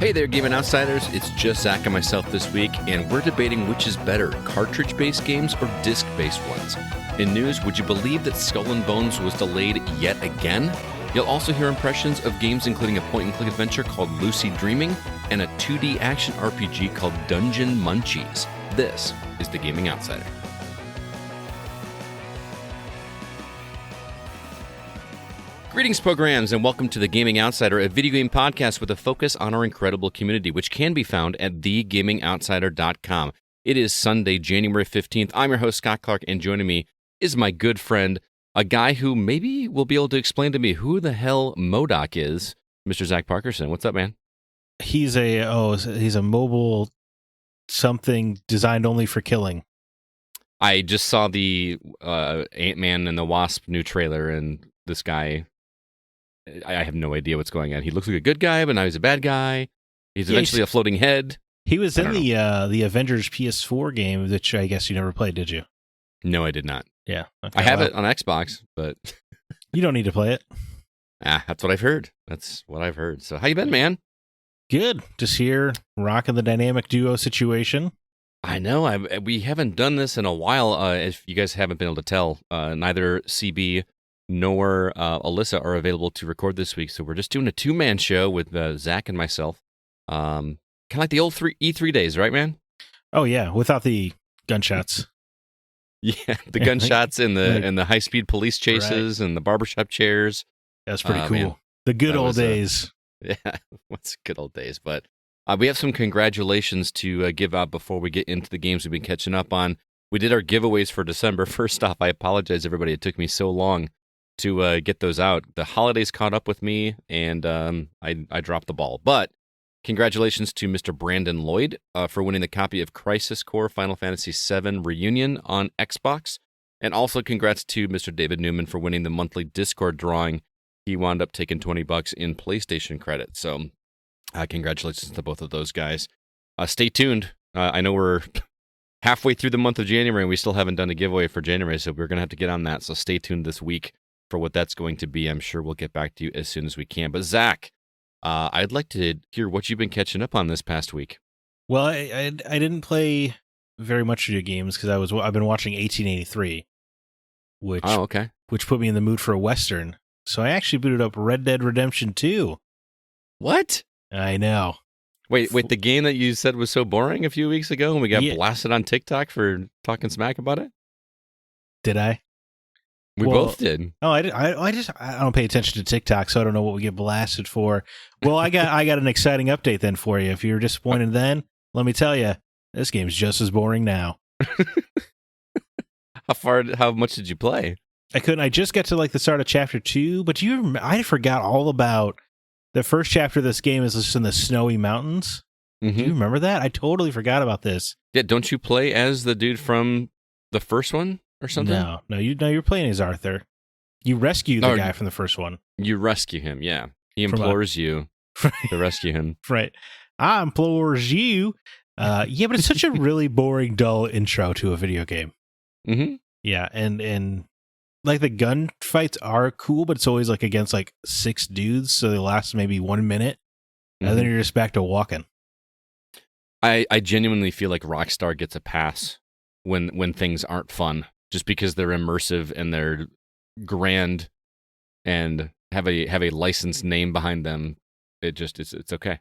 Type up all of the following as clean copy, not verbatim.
Hey there, Gaming Outsiders. It's just Zack and myself this week, and we're debating which is better, cartridge-based games or disc-based ones. In news, would you believe that Skull and Bones was delayed yet again? You'll also hear impressions of games including a point-and-click adventure called Lucid Dreaming and a 2D action RPG called Dungeon Munchies. This is the Gaming Outsider. Greetings, programs, and welcome to the Gaming Outsider, a video game podcast with a focus on our incredible community, which can be found at thegamingoutsider.com. It is Sunday, January 15th. I'm your host, Scott Clark, and joining me is my good friend, a guy who maybe will be able to explain to me who the hell MODOK is, Mr. Zack Parkerson. What's up, man? He's a mobile something designed only for killing. I just saw the Ant-Man and the Wasp new trailer, and this guy, I have no idea what's going on. He looks like a good guy, but now he's a bad guy. He's eventually a floating head. He was in the Avengers PS4 game, which I guess you never played, did you? No, I did not. Yeah. Okay, I have it on Xbox, but you don't need to play it. That's what I've heard. That's what I've heard. So how you been, man? Good. Just here, rocking the dynamic duo situation. I know. We haven't done this in a while. If you guys haven't been able to tell, neither CB nor Alyssa are available to record this week, so we're just doing a two-man show with Zack and myself. Kind of like the old E3 days, right, man? Oh yeah, without the gunshots. Yeah, the gunshots and the high-speed police chases and the barbershop chairs. That's pretty cool. Man, the good old days. Yeah, what's good old days? But we have some congratulations to give out before we get into the games we've been catching up on. We did our giveaways for December. First off, I apologize, everybody. It took me so long to get those out. The holidays caught up with me, and I dropped the ball. But congratulations to Mr. Brandon Lloyd for winning the copy of Crisis Core Final Fantasy VII Reunion on Xbox. And also congrats to Mr. David Newman for winning the monthly Discord drawing. He wound up taking $20 in PlayStation credit. So congratulations to both of those guys. Stay tuned. I know we're halfway through the month of January, and we still haven't done a giveaway for January, so we're going to have to get on that. So stay tuned this week for what that's going to be. I'm sure we'll get back to you as soon as we can. But Zack, I'd like to hear what you've been catching up on this past week. Well, I didn't play very much video games because I've been watching 1883, which put me in the mood for a Western. So I actually booted up Red Dead Redemption 2. What? I know. Wait, the game that you said was so boring a few weeks ago and we got blasted on TikTok for talking smack about it? Did I? We both did. Oh, I don't pay attention to TikTok, so I don't know what we get blasted for. Well, I got an exciting update then for you. If you were disappointed then, let me tell you, this game's just as boring now. How much did you play? I just got to like the start of chapter 2, but I forgot all about the first chapter of this game is just in the snowy mountains. Mm-hmm. Do you remember that? I totally forgot about this. Yeah, don't you play as the dude from the first one? Or something? No, you're playing as Arthur. You rescue the guy from the first one. You rescue him, yeah. He implores you to rescue him. Right. I implores you. Yeah, but it's such a really boring, dull intro to a video game. Mm-hmm. Yeah, and like the gun fights are cool, but it's always like against like 6 dudes, so they last maybe 1 minute, and then you're just back to walking. I genuinely feel like Rockstar gets a pass when things aren't fun. Just because they're immersive and they're grand and have a licensed name behind them, it's okay.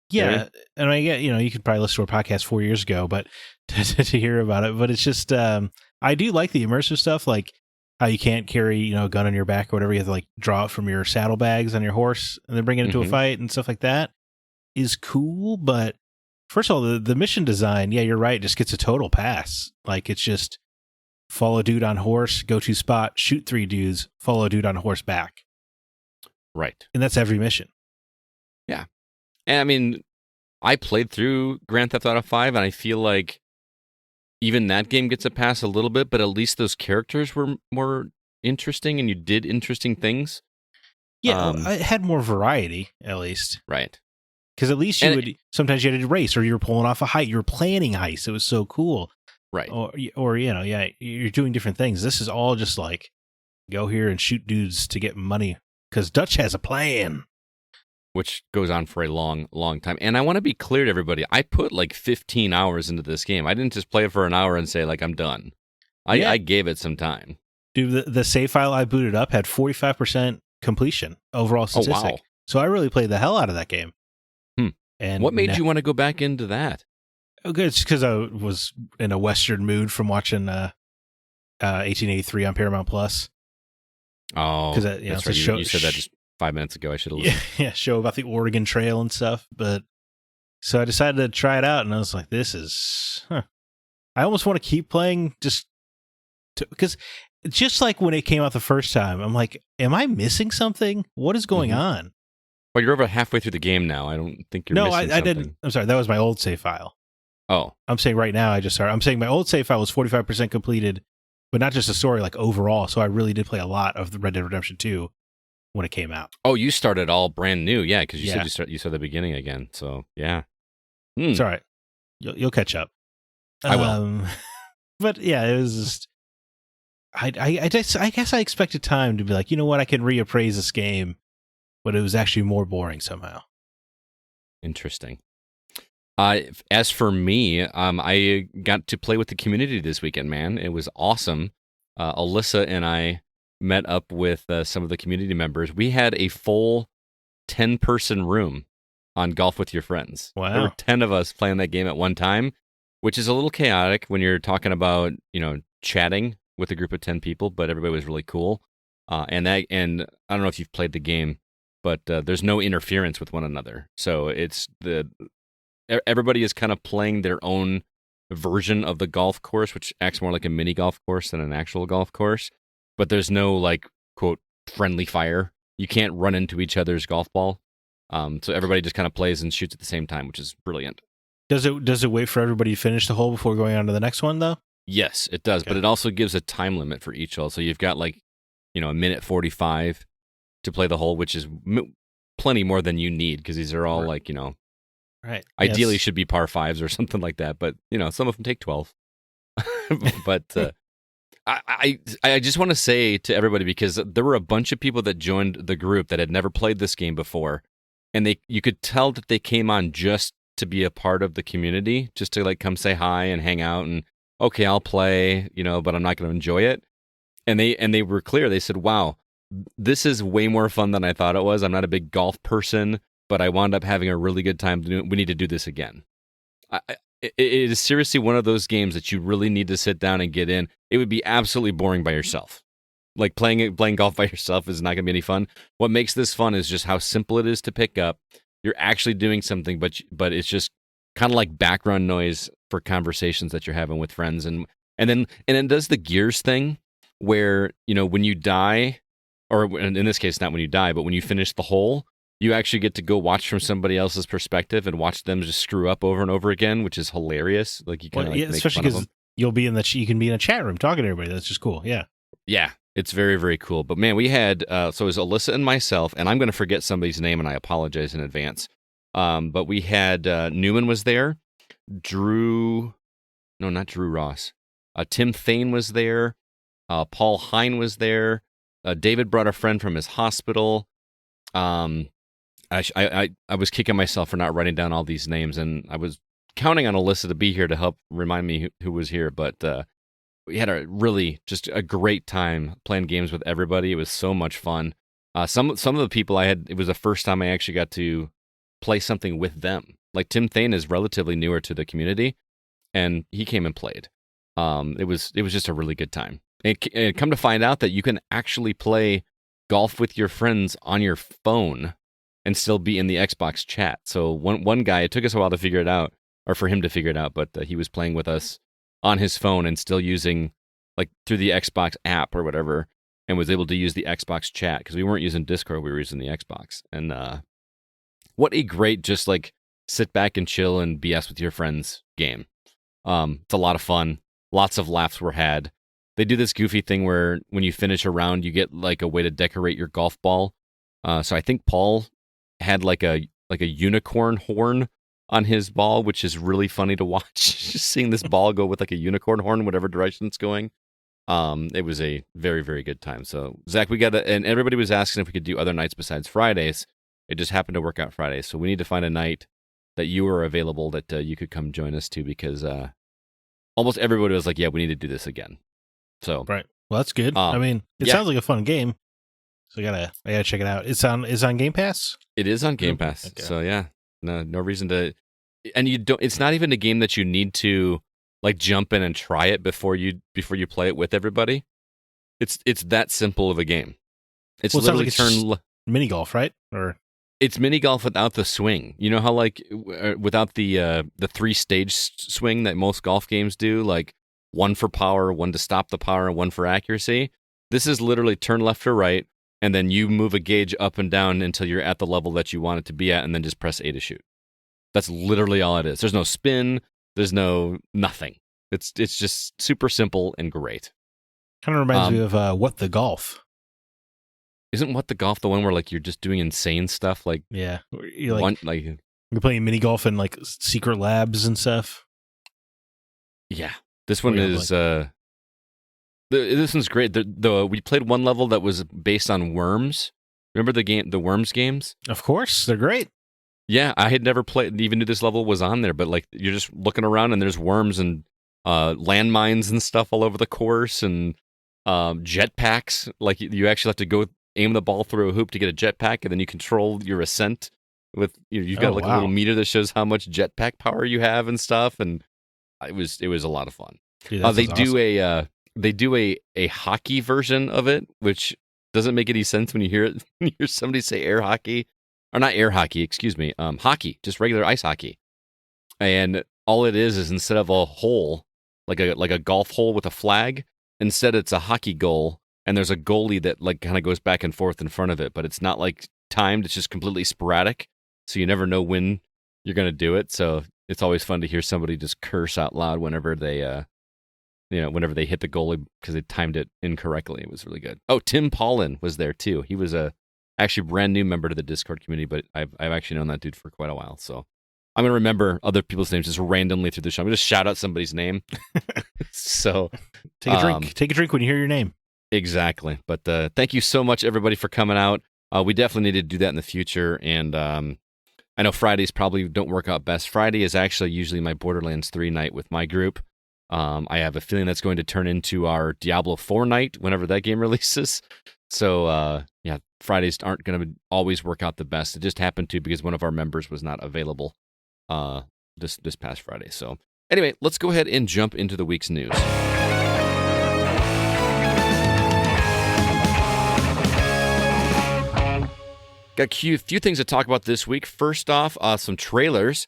Yeah, right? And I get you could probably listen to our podcast 4 years ago, but to hear about it. But it's just I do like the immersive stuff, like how you can't carry a gun on your back or whatever. You have to like draw it from your saddlebags on your horse and then bring it into a fight and stuff like that is cool. But first of all, the mission design, yeah, you're right, just gets a total pass. Like it's just follow dude on horse, go to spot, shoot 3 dudes, follow dude on horse back. Right. And that's every mission. Yeah. And I mean, I played through Grand Theft Auto 5, and I feel like even that game gets a pass a little bit, but at least those characters were more interesting, and you did interesting things. Yeah, it had more variety, at least. Right. Because at least sometimes you had to race, or you were pulling off a heist, you were planning heists. It was so cool. Right. Or you're doing different things. This is all just like, go here and shoot dudes to get money, because Dutch has a plan. which goes on for a long, long time. And I want to be clear to everybody, I put like 15 hours into this game. I didn't just play it for an hour and say, like, I'm done. I gave it some time. Dude, the save file I booted up had 45% completion overall statistic. Oh, wow. So I really played the hell out of that game. And what made you want to go back into that? It's because I was in a Western mood from watching 1883 on Paramount Plus. Oh, because that's right. You said that just 5 minutes ago. I should have listened. Yeah, show about the Oregon Trail and stuff. But so I decided to try it out, and I was like, "This is." I almost want to keep playing because just like when it came out the first time, I'm like, "Am I missing something? What is going on?" Well, you're over halfway through the game now. I don't think you're missing something. No, I didn't. I'm sorry. That was my old save file. Oh. I'm saying right now, I'm saying my old save file was 45% completed, but not just the story, like overall. So I really did play a lot of the Red Dead Redemption 2 when it came out. Oh, you started all brand new. Yeah, because you said you saw the beginning again. So, yeah. It's all right. You'll catch up. I will. But yeah, it was just... I guess I expected time to be like, you know what, I can reappraise this game, but it was actually more boring somehow. Interesting. As for me, I got to play with the community this weekend, man. It was awesome. Alyssa and I met up with some of the community members. We had a full 10-person room on Golf with Your Friends. Wow. There were 10 of us playing that game at one time, which is a little chaotic when you're talking about, chatting with a group of 10 people, but everybody was really cool. And I don't know if you've played the game, but there's no interference with one another. So everybody is kind of playing their own version of the golf course, which acts more like a mini golf course than an actual golf course. But there's no, like, quote, friendly fire. You can't run into each other's golf ball. So everybody just kind of plays and shoots at the same time, which is brilliant. Does it wait for everybody to finish the hole before going on to the next one, though? Yes, it does. Okay. But it also gives a time limit for each hole. So you've got, like, a minute 45 to play the hole, which is plenty more than you need because these are all, like, right. Ideally should be par 5s or something like that. But, some of them take 12. But I just want to say to everybody, because there were a bunch of people that joined the group that had never played this game before. And you could tell that they came on just to be a part of the community, just to, like, come say hi and hang out and, okay, I'll play, but I'm not going to enjoy it. And they were clear. They said, wow, this is way more fun than I thought it was. I'm not a big golf person, but I wound up having a really good time. We need to do this again. It is seriously one of those games that you really need to sit down and get in. It would be absolutely boring by yourself. Like playing golf by yourself is not going to be any fun. What makes this fun is just how simple it is to pick up. You're actually doing something, but it's just kind of like background noise for conversations that you're having with friends. And then it does the gears thing where, when you die, or in this case, not when you die, but when you finish the hole, you actually get to go watch from somebody else's perspective and watch them just screw up over and over again, which is hilarious. Like you kind of make especially because you can be in a chat room talking to everybody. That's just cool. Yeah. Yeah. It's very, very cool. But man, we had, so it was Alyssa and myself, and I'm going to forget somebody's name and I apologize in advance. But we had, Newman was there. Not Drew Ross. Tim Thane was there. Paul Hine was there. David brought a friend from his hospital. I was kicking myself for not writing down all these names, and I was counting on Alyssa to be here to help remind me who was here. But we had just a great time playing games with everybody. It was so much fun. Some of the people it was the first time I actually got to play something with them. Like Tim Thane is relatively newer to the community, and he came and played. It was just a really good time. And come to find out that you can actually play golf with your friends on your phone and still be in the Xbox chat. So one guy, it took us a while to figure it out, or for him to figure it out, but he was playing with us on his phone and still using, like, through the Xbox app or whatever, and was able to use the Xbox chat because we weren't using Discord, we were using the Xbox. And what a great just, like, sit back and chill and BS with your friends game. It's a lot of fun. Lots of laughs were had. They do this goofy thing where when you finish a round, you get, like, a way to decorate your golf ball. So I think Paul had like a unicorn horn on his ball, which is really funny to watch. Just seeing this ball go with, like, a unicorn horn, whatever direction it's going. It was a very, very good time. So Zach, and everybody was asking if we could do other nights besides Fridays. It just happened to work out Friday, so we need to find a night that you are available that you could come join us to, because almost everybody was like, "Yeah, we need to do this again." So Right. Well, that's good. I mean, it sounds like a fun game, so I gotta check it out. It's on Game Pass. It is on Game Pass. Okay. So yeah, no reason to, and you don't. It's not even a game that you need to like jump in and try it before you play it with everybody. It's that simple of a game. It's literally mini golf, right? Or it's mini golf without the swing. You know how like without the 3-stage swing that most golf games do, like one for power, one to stop the power, and one for accuracy. This is literally turn left or right, and then you move a gauge up and down until you're at the level that you want it to be at, and then just press A to shoot. That's literally all it is. There's no spin. There's no nothing. It's just super simple and great. Kind of reminds me of What the Golf. Isn't What the Golf the one where like you're just doing insane stuff? Like yeah, you're playing mini golf in like secret labs and stuff. Yeah, this one is. This one's great. We played one level that was based on worms. Remember the Worms games? Of course, they're great. Yeah, I had never even knew this level was on there, but like you're just looking around and there's worms and landmines and stuff all over the course, and jetpacks. Like you actually have to go aim the ball through a hoop to get a jetpack, and then you control your ascent with you've got a little meter that shows how much jetpack power you have and stuff, and it was a lot of fun. Dude, they do a hockey version of it, which doesn't make any sense when you hear it. When you hear somebody say air hockey, or not air hockey, excuse me, hockey, just regular ice hockey. And all it is instead of a hole, like a golf hole with a flag, instead it's a hockey goal, and there's a goalie that like kind of goes back and forth in front of it, but it's not like timed. It's just completely sporadic, so you never know when you're going to do it. So it's always fun to hear somebody just curse out loud whenever they whenever they hit the goalie because they timed it incorrectly. It was really good. Oh, Tim Paulin was there too. He was actually brand new member to the Discord community, but I've actually known that dude for quite a while. So I'm going to remember other people's names just randomly through the show. I'm going to just shout out somebody's name. So take a drink. Take a drink when you hear your name. Exactly. But thank you so much, everybody, for coming out. We definitely need to do that in the future. And I know Fridays probably don't work out best. Friday is actually usually my Borderlands 3 night with my group. I have a feeling that's going to turn into our Diablo 4 night whenever that game releases. So, yeah, Fridays aren't going to always work out the best. It just happened to because one of our members was not available this past Friday. So, anyway, let's go ahead and jump into the week's news. Got a few things to talk about this week. First off, some trailers.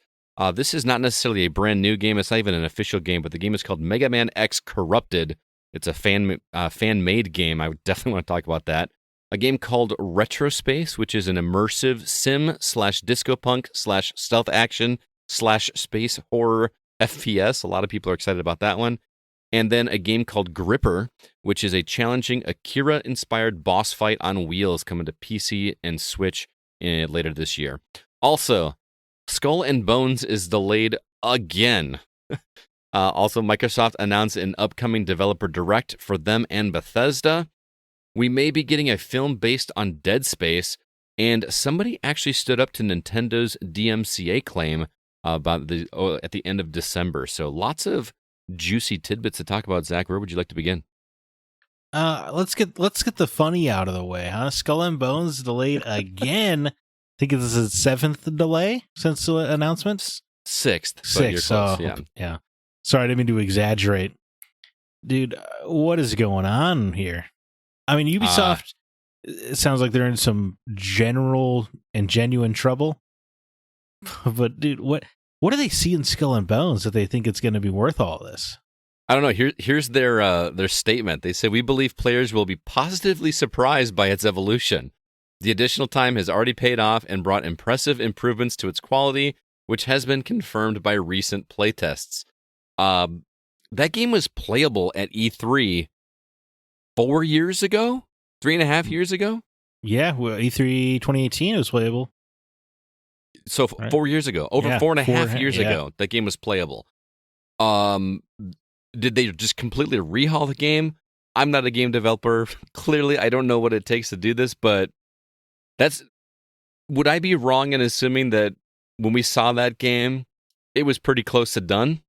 This is not necessarily a brand new game. It's not even an official game, but the game is called Mega Man X Corrupted. It's a fan-made game. I would definitely want to talk about that. A game called Retrospace, which is an immersive sim/disco punk/stealth action/space horror FPS. A lot of people are excited about that one. And then a game called Gripper, which is a challenging Akira-inspired boss fight on wheels coming to PC and Switch later this year. Also, Skull and Bones is delayed again. Also, Microsoft announced an upcoming developer direct for them and Bethesda. We may be getting a film based on Dead Space, and somebody actually stood up to Nintendo's DMCA claim about at the end of December. So lots of juicy tidbits to talk about. Zach, where would you like to begin? Let's get the funny out of the way, huh? Skull and Bones delayed again. I think this is the 7th delay since the announcement. 6th. Close, yeah. Sorry, I didn't mean to exaggerate. Dude, what is going on here? I mean, Ubisoft, it sounds like they're in some general and genuine trouble. But, dude, what do they see in Skull and Bones that they think it's going to be worth all this? I don't know. Here's their statement. They say, we believe players will be positively surprised by its evolution. The additional time has already paid off and brought impressive improvements to its quality, which has been confirmed by recent playtests. That game was playable at E3 4 years ago? 3.5 years ago? Yeah, well, E3 2018 it was playable. So 4 years ago, over 4.5 years ago, that game was playable. Did they just completely rehaul the game? I'm not a game developer. Clearly, I don't know what it takes to do this, but would I be wrong in assuming that when we saw that game, it was pretty close to done?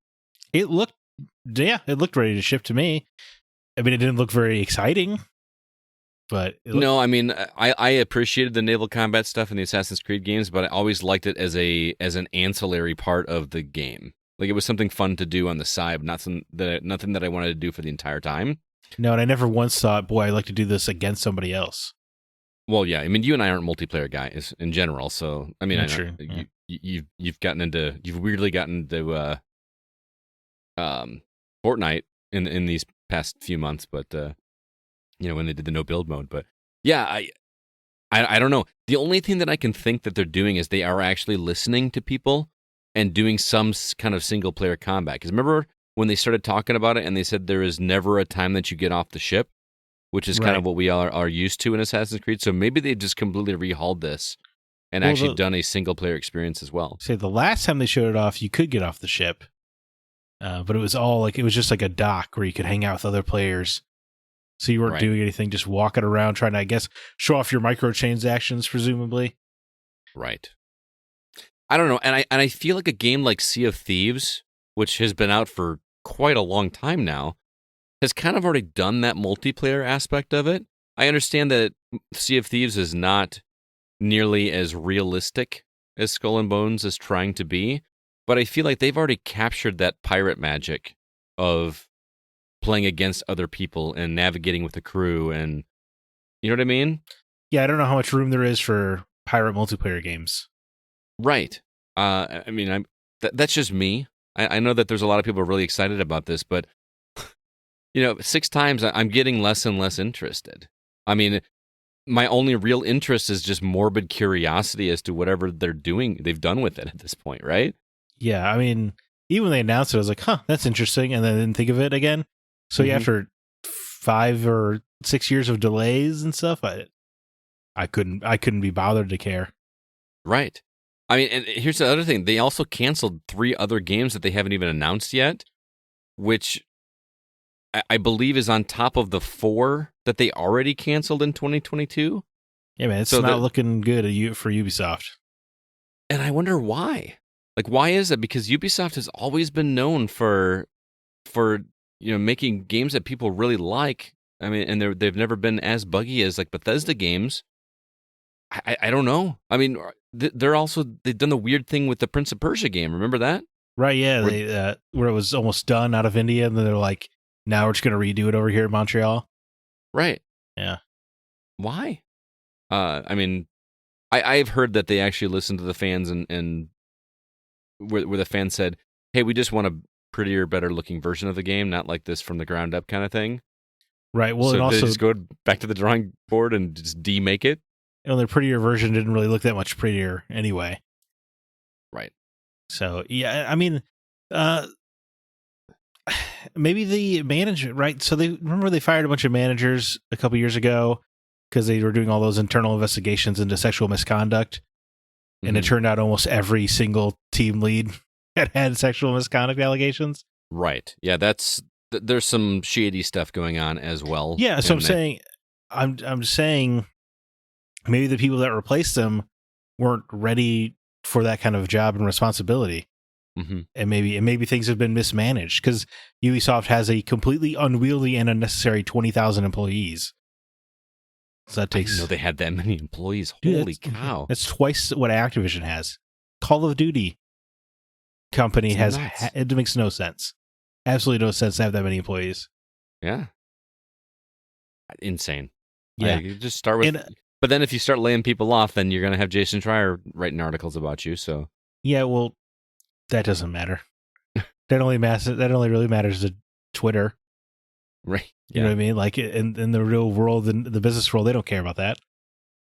It looked ready to ship to me. I mean, it didn't look very exciting, but no, I mean, I appreciated the naval combat stuff in the Assassin's Creed games, but I always liked it as an ancillary part of the game. Like, it was something fun to do on the side, nothing that I wanted to do for the entire time. No, and I never once thought, boy, I'd like to do this against somebody else. Well, yeah, I mean, you and I aren't multiplayer guys in general, so I mean, you've weirdly gotten into Fortnite in these past few months, but when they did the no build mode. But yeah, I don't know. The only thing that I can think that they're doing is they are actually listening to people and doing some kind of single player combat. Because remember when they started talking about it and they said there is never a time that you get off the ship, which is kind of what we are used to in Assassin's Creed. So maybe they just completely rehauled this and actually done a single player experience as well. Say the last time they showed it off, you could get off the ship, but it was all like, it was just like a dock where you could hang out with other players. So you weren't doing anything, just walking around trying to, I guess, show off your microtransactions, presumably. Right. I don't know, and I feel like a game like Sea of Thieves, which has been out for quite a long time now, has kind of already done that multiplayer aspect of it. I understand that Sea of Thieves is not nearly as realistic as Skull and Bones is trying to be, but I feel like they've already captured that pirate magic of playing against other people and navigating with the crew, and you know what I mean? Yeah, I don't know how much room there is for pirate multiplayer games. Right. I mean, that's just me. I know that there's a lot of people really excited about this, but 6 times I'm getting less and less interested. I mean, my only real interest is just morbid curiosity as to whatever they've done with it at this point, right? Yeah, I mean, even when they announced it, I was like, that's interesting, and then I didn't think of it again. So after 5 or 6 years of delays and stuff, I couldn't be bothered to care. Right. I mean, and here's the other thing. They also canceled 3 other games that they haven't even announced yet, which I believe is on top of the 4 that they already canceled in 2022. Yeah, man, it's not looking good for Ubisoft. And I wonder why. Like, why is that? Because Ubisoft has always been known for making games that people really like. I mean, and they've never been as buggy as like Bethesda games. I don't know. I mean, they've done the weird thing with the Prince of Persia game. Remember that? Right. Yeah. Where it was almost done out of India, and then they're like, now we're just going to redo it over here in Montreal. Right. Yeah. Why? I mean, I've heard that they actually listened to the fans and where the fans said, "Hey, we just want a prettier, better looking version of the game, not like this from the ground up kind of thing." Right. Well, so and also they just go back to the drawing board and just demake it. And their prettier version didn't really look that much prettier anyway. Right. So, yeah, I mean, maybe the manager, right? So they fired a bunch of managers a couple years ago because they were doing all those internal investigations into sexual misconduct. And it turned out almost every single team lead had sexual misconduct allegations. Right. Yeah, there's some shady stuff going on as well. Yeah, so I'm saying maybe the people that replaced them weren't ready for that kind of job and responsibility. Mm-hmm. And maybe things have been mismanaged because Ubisoft has a completely unwieldy and unnecessary 20,000 employees. So that takes. I didn't know they had that many employees. Dude, Holy cow! That's twice what Activision has. Call of Duty company has. It makes no sense. Absolutely no sense to have that many employees. Yeah. Insane. Yeah. You just start with. But then if you start laying people off, then you're going to have Jason Schreier writing articles about you. So. Yeah. Well, that doesn't matter. That only really matters to Twitter. Right. You know what I mean? Like in the real world, in the business world, they don't care about that.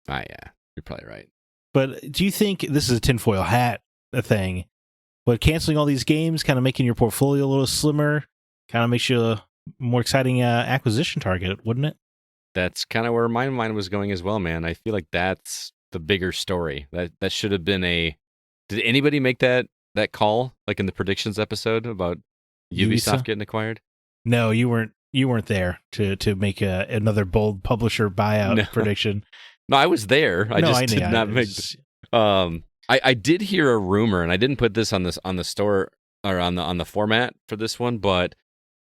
Yeah. You're probably right. But do you think this is a tinfoil hat thing? But canceling all these games, kind of making your portfolio a little slimmer, kind of makes you a more exciting acquisition target, wouldn't it? That's kind of where my mind was going as well, man. I feel like that's the bigger story. That should have been Did anybody make that call, like in the predictions episode about Ubisoft getting acquired? No, you weren't there to make another bold publisher buyout prediction. No, I was there. I did not make. I did hear a rumor, and I didn't put this on the store or on the format for this one, but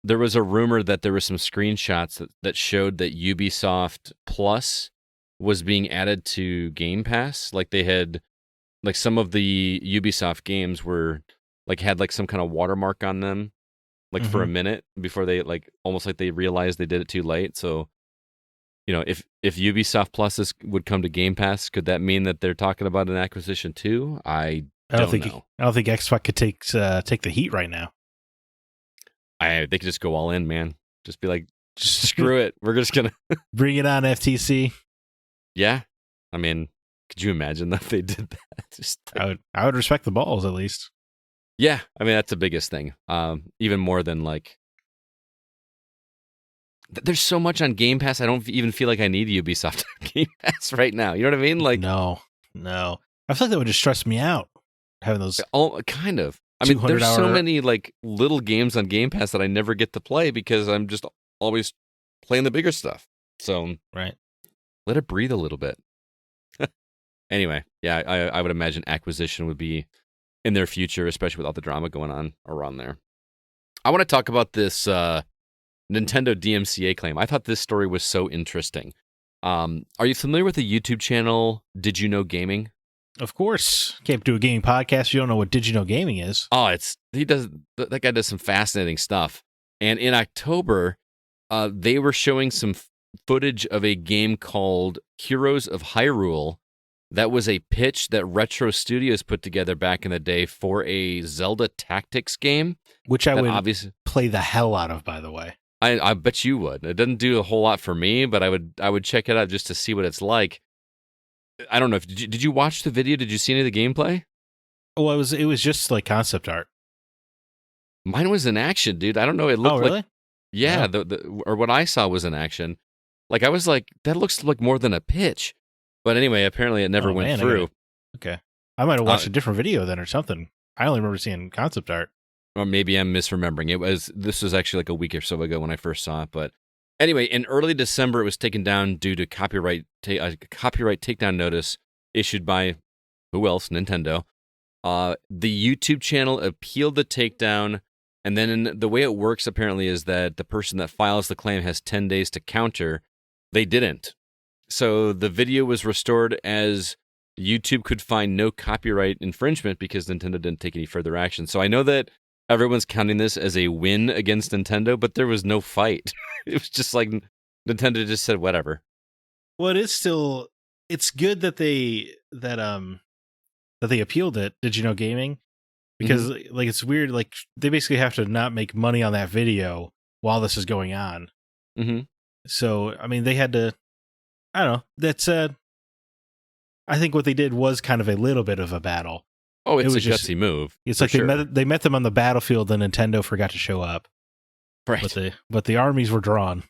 there was a rumor that there were some screenshots that showed that Ubisoft Plus was being added to Game Pass. Like they had, like some of the Ubisoft games were like had like some kind of watermark on them, like for a minute before they like almost like they realized they did it too late. So, if Ubisoft Plus would come to Game Pass, could that mean that they're talking about an acquisition too? I don't know. I don't think Xbox could take the heat right now. They could just go all in, man. Just be like, screw it. We're just gonna bring it on, FTC. Yeah, I mean, could you imagine if they did that? Just I would respect the balls at least. Yeah, I mean that's the biggest thing. Even more than like, there's so much on Game Pass. I don't even feel like I need Ubisoft Game Pass right now. You know what I mean? Like, no. I feel like that would just stress me out having those. Oh, kind of. I mean, there's so many like little games on Game Pass that I never get to play because I'm just always playing the bigger stuff. So right, let it breathe a little bit. Anyway, yeah, I would imagine acquisition would be in their future, especially with all the drama going on around there. I want to talk about this Nintendo DMCA claim. I thought this story was so interesting. Are you familiar with the YouTube channel Did You Know Gaming? Of course. Can't do a gaming podcast. You don't know what Did You Know Gaming is. Oh, that guy does some fascinating stuff. And in October, they were showing some footage of a game called Heroes of Hyrule. That was a pitch that Retro Studios put together back in the day for a Zelda Tactics game. Which I would obviously play the hell out of, by the way. I bet you would. It doesn't do a whole lot for me, but I would check it out just to see what it's like. I don't know. Did you watch the video? Did you see any of the gameplay? Well, it was just like concept art. Mine was in action, dude. I don't know. It looked really? like, yeah, or what I saw was in action. Like I was like, that looks like more than a pitch. But anyway, apparently it never went through. Okay, I might have watched a different video then or something. I only remember seeing concept art. Or maybe I'm misremembering. This was actually like a week or so ago when I first saw it. But anyway, in early December, it was taken down due to copyright takedown notice issued by, who else? Nintendo. The YouTube channel appealed the takedown, and then the way it works apparently is that the person that files the claim has 10 days to counter. They didn't. So the video was restored as YouTube could find no copyright infringement because Nintendo didn't take any further action. So I know that everyone's counting this as a win against Nintendo, but there was no fight. It was just like Nintendo just said whatever. Well, it's good that they appealed it. Did You Know Gaming? Because like it's weird. Like they basically have to not make money on that video while this is going on. Mm-hmm. So I mean, they had to. I don't know. That's I think what they did was kind of a little bit of a battle. Oh, it's a gutsy move. It's like they met them on the battlefield, and Nintendo forgot to show up. Right. But the armies were drawn.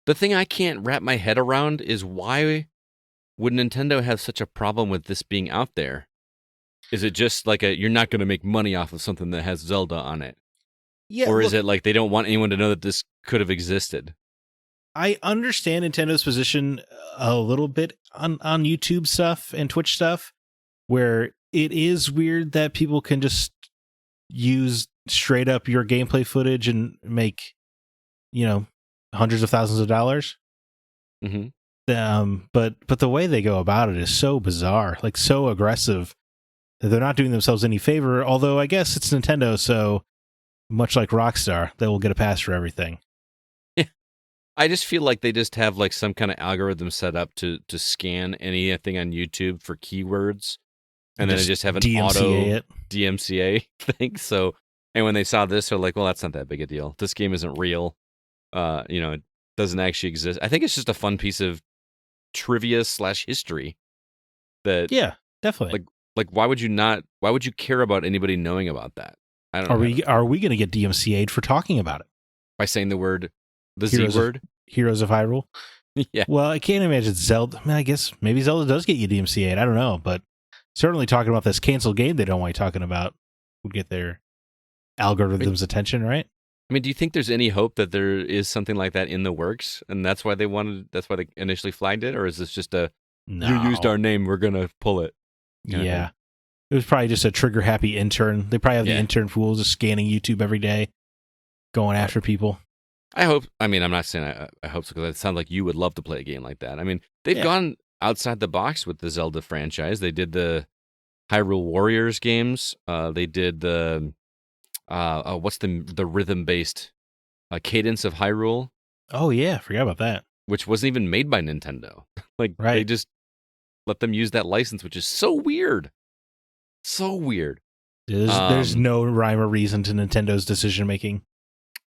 The thing I can't wrap my head around is why would Nintendo have such a problem with this being out there? Is it just like you're not going to make money off of something that has Zelda on it? Yeah. Or is it like they don't want anyone to know that this could have existed? I understand Nintendo's position a little bit on YouTube stuff and Twitch stuff, where it is weird that people can just use straight up your gameplay footage and make, hundreds of thousands of dollars. Mm-hmm. But the way they go about it is so bizarre, like so aggressive, that they're not doing themselves any favor. Although I guess it's Nintendo, so much like Rockstar, they will get a pass for everything. I just feel like they just have like some kind of algorithm set up to scan anything on YouTube for keywords, and then they just have an auto DMCA thing. So, and when they saw this, they're like, "Well, that's not that big a deal. This game isn't real. It doesn't actually exist." I think it's just a fun piece of trivia / history. That definitely. Like, why would you care about anybody knowing about that? I don't know. Are we going to get DMCA'd for talking about it by saying the word? The Z word? Heroes of Hyrule? Yeah. Well, I can't imagine Zelda. I mean, I guess maybe Zelda does get you DMCA'd. I don't know. But certainly talking about this canceled game they don't want you talking about would get their algorithm's attention, right? I mean, do you think there's any hope that there is something like that in the works? And that's why they initially flagged it? Or is this just you used our name, we're going to pull it? Yeah. It was probably just a trigger-happy intern. They probably have the intern pool just scanning YouTube every day, going after people. I hope. I mean, I'm not saying I hope so, because it sounds like you would love to play a game like that. I mean, they've gone outside the box with the Zelda franchise. They did the Hyrule Warriors games. They did the what's the rhythm-based Cadence of Hyrule. Oh yeah, forgot about that. Which wasn't even made by Nintendo. They just let them use that license, which is so weird. So weird. There's no rhyme or reason to Nintendo's decision making.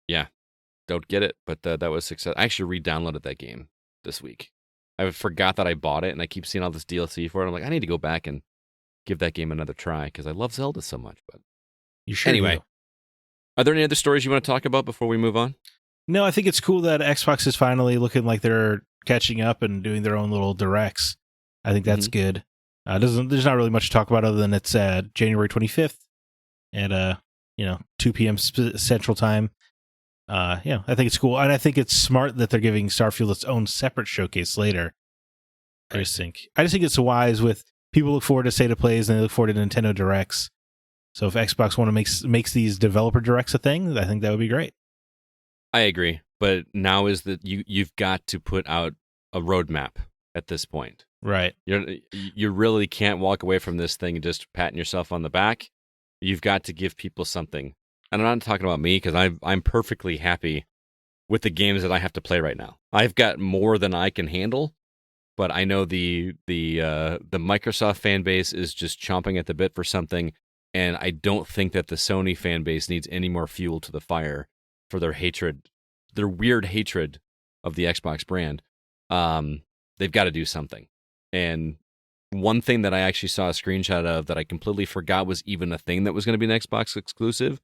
Yeah, don't get it. But that was success. I actually re-downloaded that game this week. I forgot that I bought it, and I keep seeing all this DLC for it. I'm like, I need to go back and give that game another try because I love Zelda so much. But you sure anyway, do. Are there any other stories you want to talk about before we move on? No, I think it's cool that Xbox is finally looking like they're catching up and doing their own little directs. I think that's good. There's not really much to talk about other than it's January 25th at 2 p.m. Central Time. I think it's cool, and I think it's smart that they're giving Starfield its own separate showcase later. Right. I just think it's wise. With people look forward to State of Plays and they look forward to Nintendo Directs. So if Xbox want to makes these developer directs a thing, I think that would be great. I agree, but now is that you've got to put out a roadmap at this point. Right. You really can't walk away from this thing and just patting yourself on the back. You've got to give people something. And I'm not talking about me, because I'm perfectly happy with the games that I have to play right now. I've got more than I can handle, but I know the Microsoft fan base is just chomping at the bit for something, and I don't think that the Sony fan base needs any more fuel to the fire for their hatred, their weird hatred of the Xbox brand. They've got to do something. And one thing that I actually saw a screenshot of that I completely forgot was even a thing that was going to be an Xbox exclusive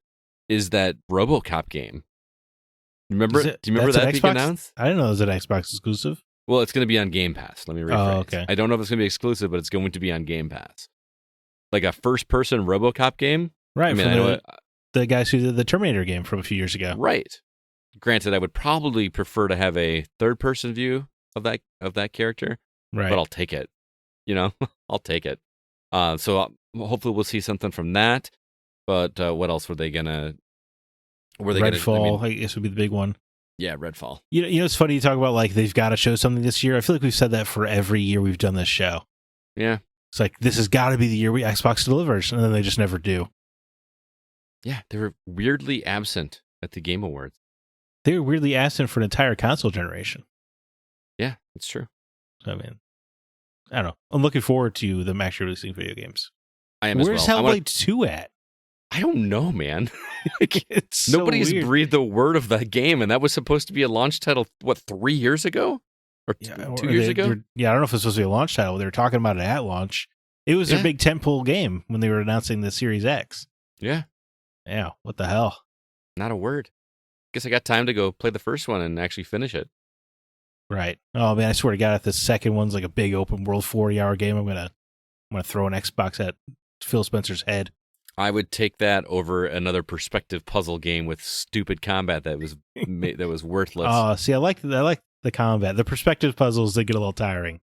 is that RoboCop game. Remember? Do you remember that being announced? I didn't know it was an Xbox exclusive. Well, it's going to be on Game Pass. Let me rephrase. Oh, okay. I don't know if it's going to be exclusive, but it's going to be on Game Pass. Like a first-person RoboCop game. Right. I mean, the guys who did the Terminator game from a few years ago. Right. Granted, I would probably prefer to have a third-person view of that character. Right. But I'll take it. I'll take it. So hopefully we'll see something from that. But what else were they gonna? Redfall, I guess, would be the big one. Yeah, Redfall. It's funny you talk about like they've got to show something this year. I feel like we've said that for every year we've done this show. Yeah, it's like this has got to be the year Xbox delivers, and then they just never do. Yeah, they were weirdly absent at the Game Awards. They were weirdly absent for an entire console generation. Yeah, it's true. I mean, I don't know. I'm looking forward to them actually releasing video games. I am Where's as well. Hellblade 2 at? I don't know, man. Nobody's breathed a word of that game, and that was supposed to be a launch title, 3 years ago? Or 2 years ago? I don't know if it's supposed to be a launch title. They were talking about it at launch. It was their big tentpole game when they were announcing the Series X. Yeah. Yeah, what the hell? Not a word. Guess I got time to go play the first one and actually finish it. Right. Oh man, I swear to God, if the second one's like a big open world 40-hour game, I'm gonna throw an Xbox at Phil Spencer's head. I would take that over another perspective puzzle game with stupid combat that was worthless. Oh, see, I like the combat. The perspective puzzles, they get a little tiring.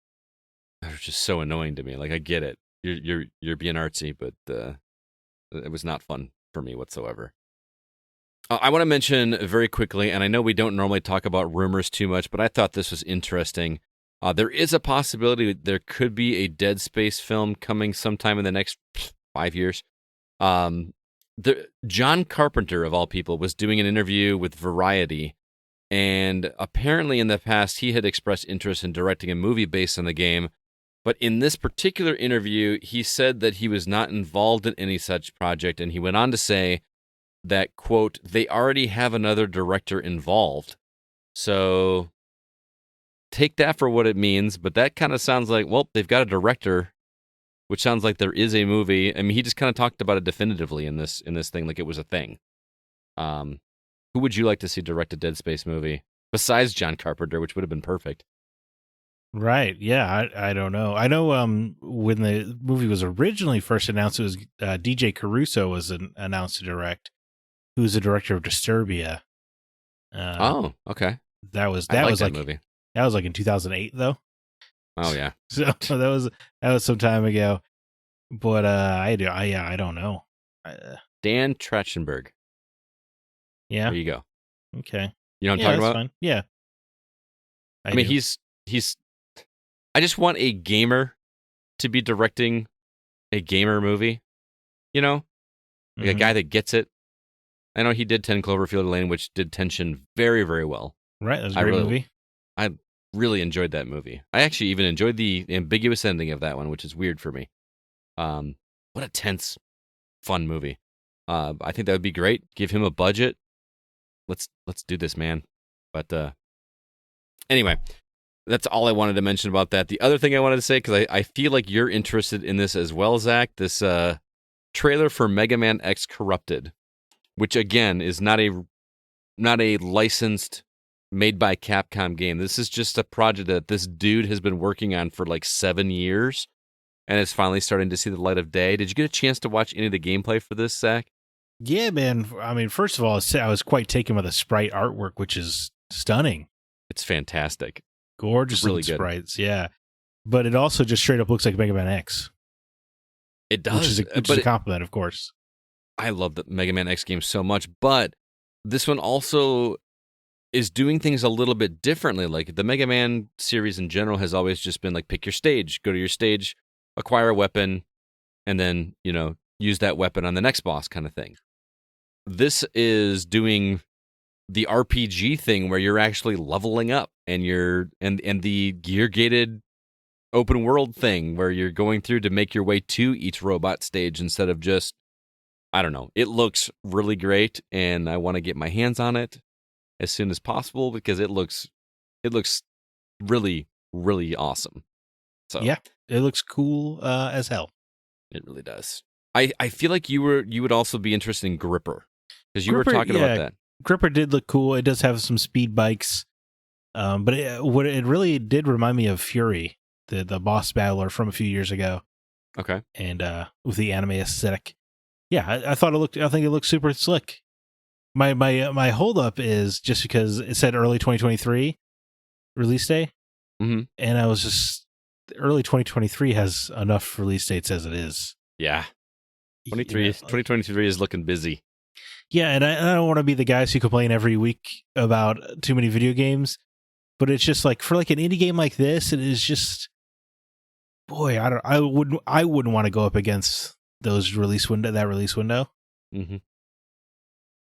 They're just so annoying to me. Like, I get it. You're being artsy, but it was not fun for me whatsoever. I want to mention very quickly, and I know we don't normally talk about rumors too much, but I thought this was interesting. There is a possibility there could be a Dead Space film coming sometime in the next 5 years. John Carpenter, of all people, was doing an interview with Variety, and apparently in the past he had expressed interest in directing a movie based on the game, but in this particular interview, he said that he was not involved in any such project, and he went on to say that, quote, they already have another director involved. So take that for what it means, but that kind of sounds like, well, they've got a director, which sounds like there is a movie. I mean, he just kind of talked about it definitively in this thing, like it was a thing. Who would you like to see direct a Dead Space movie besides John Carpenter, which would have been perfect? Right. Yeah. I don't know. I know when the movie was originally first announced, it was DJ Caruso was announced to direct, who was the director of Disturbia. Oh, okay. That was that movie. That was like in 2008 though. Oh yeah. So that was some time ago. But I don't know. Dan Trachtenberg. Yeah. There you go. Okay. You know what I'm Yeah, talking that's about? fine. Yeah. I mean, do. he's. I just want a gamer to be directing a gamer movie. You know, like a Mhm. guy that gets it. I know he did 10 Cloverfield Lane, which did tension very, very well. Right. That was a great movie. I really enjoyed that movie. I actually even enjoyed the ambiguous ending of that one, which is weird for me. What a tense, fun movie. I think that would be great. Give him a budget. Let's do this, man. But anyway, that's all I wanted to mention about that. The other thing I wanted to say, because I feel like you're interested in this as well, Zach, this trailer for Mega Man X Corrupted, which again is not a licensed, made by Capcom game. This is just a project that this dude has been working on for like 7 years, and it's finally starting to see the light of day. Did you get a chance to watch any of the gameplay for this, Zach? Yeah, man. I mean, first of all, I was quite taken by the sprite artwork, which is stunning. It's fantastic. Gorgeous Really looking good. sprites, yeah. But it also just straight up looks like Mega Man X. It does. Which is a compliment, of course. I love the Mega Man X game so much, but this one also is doing things a little bit differently. Like the Mega Man series in general has always just been like, pick your stage, go to your stage, acquire a weapon, and then, use that weapon on the next boss kind of thing. This is doing the RPG thing where you're actually leveling up, and and the gear gated open world thing where you're going through to make your way to each robot stage instead of just, I don't know. It looks really great, and I want to get my hands on it as soon as possible because it looks really, really awesome. So yeah, it looks cool as hell. It really does. I feel like you would also be interested in Gripper because you were talking about that. Gripper did look cool. It does have some speed bikes, but it really did remind me of Fury, the boss battler from a few years ago. Okay, and with the anime aesthetic, yeah, I think it looked super slick. My holdup is just because it said early 2023 release day, mm-hmm. and I was just early 2023 has enough release dates as it is. Yeah, 2023 is looking busy. Yeah, and I don't want to be the guys who complain every week about too many video games, but it's just like for like an indie game like this, it is just, boy, I wouldn't want to go up against that release window. Mm-hmm.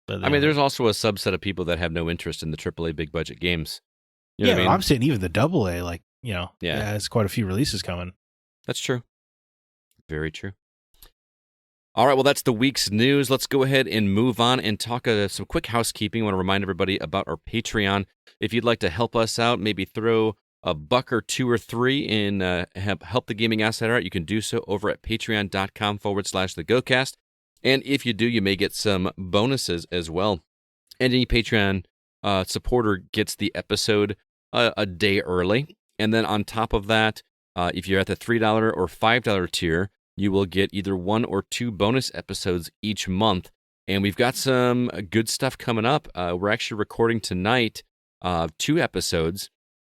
But, I mean, there's also a subset of people that have no interest in the AAA big budget games. You know yeah, what I mean? I'm saying even the AA, like, yeah, there's quite a few releases coming. That's true. Very true. All right, well, that's the week's news. Let's go ahead and move on and talk some quick housekeeping. I want to remind everybody about our Patreon. If you'd like to help us out, maybe throw a buck or two or three in help the gaming outsider out, you can do so over at patreon.com/thegocast. And if you do, you may get some bonuses as well. And any Patreon supporter gets the episode a day early. And then on top of that, if you're at the $3 or $5 tier, you will get either 1 or 2 bonus episodes each month. And we've got some good stuff coming up. We're actually recording tonight 2 episodes.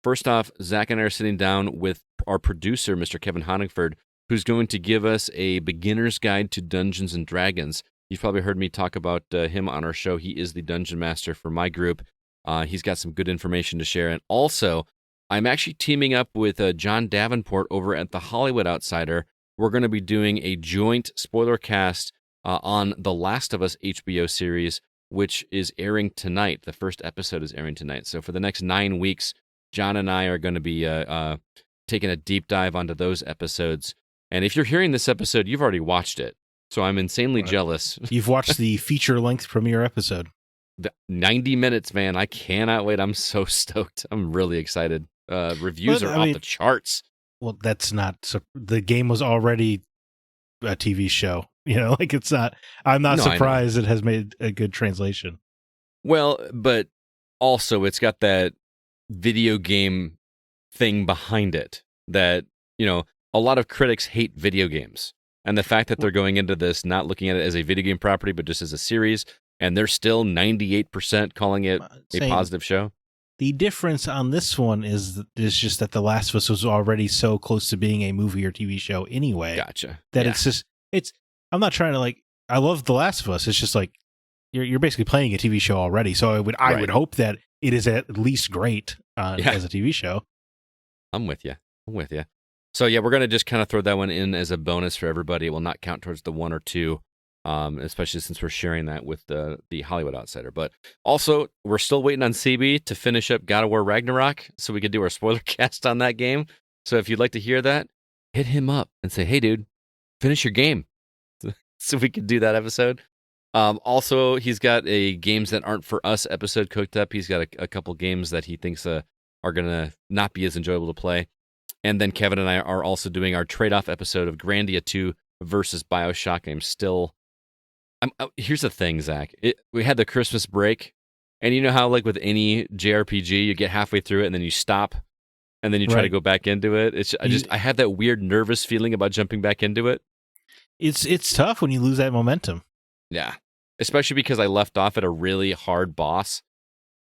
First off, Zach and I are sitting down with our producer, Mr. Kevin Honigford, who's going to give us a beginner's guide to Dungeons & Dragons. You've probably heard me talk about him on our show. He is the dungeon master for my group. He's got some good information to share. And also, I'm actually teaming up with John Davenport over at The Hollywood Outsider. We're going to be doing a joint spoiler cast on The Last of Us HBO series, which is airing tonight. The first episode is airing tonight. So for the next 9 weeks, John and I are going to be taking a deep dive onto those episodes. And if you're hearing this episode, you've already watched it. So I'm insanely jealous. You've watched the feature-length premiere episode. 90 minutes, man. I cannot wait. I'm so stoked. I'm really excited. Reviews are off the charts. Well, that's not... the game was already a TV show. Like it's not... I'm not surprised it has made a good translation. Well, but also it's got that video game thing behind it that, a lot of critics hate video games. And the fact that they're going into this not looking at it as a video game property, but just as a series, and they're still 98% calling it a positive show. The difference on this one is just that The Last of Us was already so close to being a movie or TV show anyway. Gotcha. That I'm not trying to I love The Last of Us. It's just like you're basically playing a TV show already. So I would hope that it is at least great as a TV show. I'm with you. So yeah, we're going to just kind of throw that one in as a bonus for everybody. It will not count towards the 1 or 2, especially since we're sharing that with the Hollywood Outsider. But also, we're still waiting on CB to finish up God of War Ragnarok so we could do our spoiler cast on that game. So if you'd like to hear that, hit him up and say, hey, dude, finish your game. So we could do that episode. Also, he's got a Games That Aren't For Us episode cooked up. He's got a couple games that he thinks are going to not be as enjoyable to play. And then Kevin and I are also doing our trade-off episode of Grandia 2 versus BioShock. Here's the thing, Zach. We had the Christmas break, and you know how, like with any JRPG, you get halfway through it and then you stop, and then you try to go back into it. I have that weird nervous feeling about jumping back into it. It's tough when you lose that momentum. Yeah, especially because I left off at a really hard boss.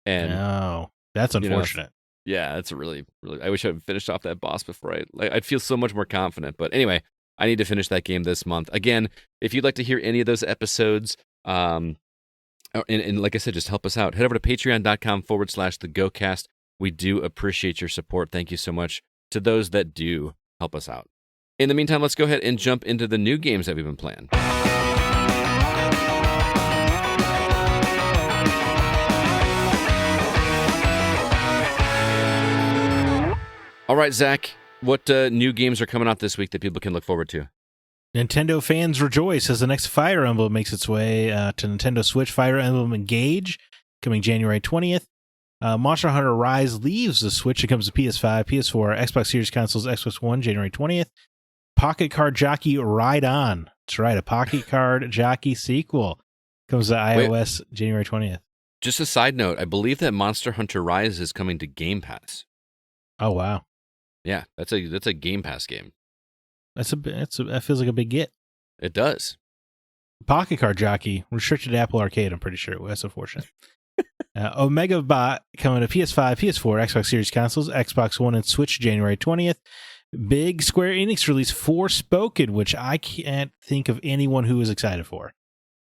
And that's unfortunate. Yeah, that's really. I wish I had finished off that boss before I'd feel so much more confident. But anyway, I need to finish that game this month. Again, if you'd like to hear any of those episodes, and like I said, just help us out. Head over to patreon.com/thegocast. We do appreciate your support. Thank you so much to those that do help us out. In the meantime, let's go ahead and jump into the new games that we've been playing. All right, Zach, what new games are coming out this week that people can look forward to? Nintendo fans rejoice as the next Fire Emblem makes its way to Nintendo Switch. Fire Emblem Engage, coming January 20th. Monster Hunter Rise leaves the Switch. It comes to PS5, PS4, Xbox Series consoles, Xbox One, January 20th. Pocket Card Jockey Ride On. That's right, a Pocket Card Jockey sequel. Comes to iOS January 20th. Just a side note, I believe that Monster Hunter Rise is coming to Game Pass. Oh, wow. Yeah, that's a Game Pass game. That feels like a big get. It does. Pocket Card Jockey, restricted to Apple Arcade, I'm pretty sure. That's unfortunate. Omega Bot coming to PS5, PS4, Xbox Series consoles, Xbox One, and Switch January 20th. Big Square Enix release Forspoken, which I can't think of anyone who is excited for.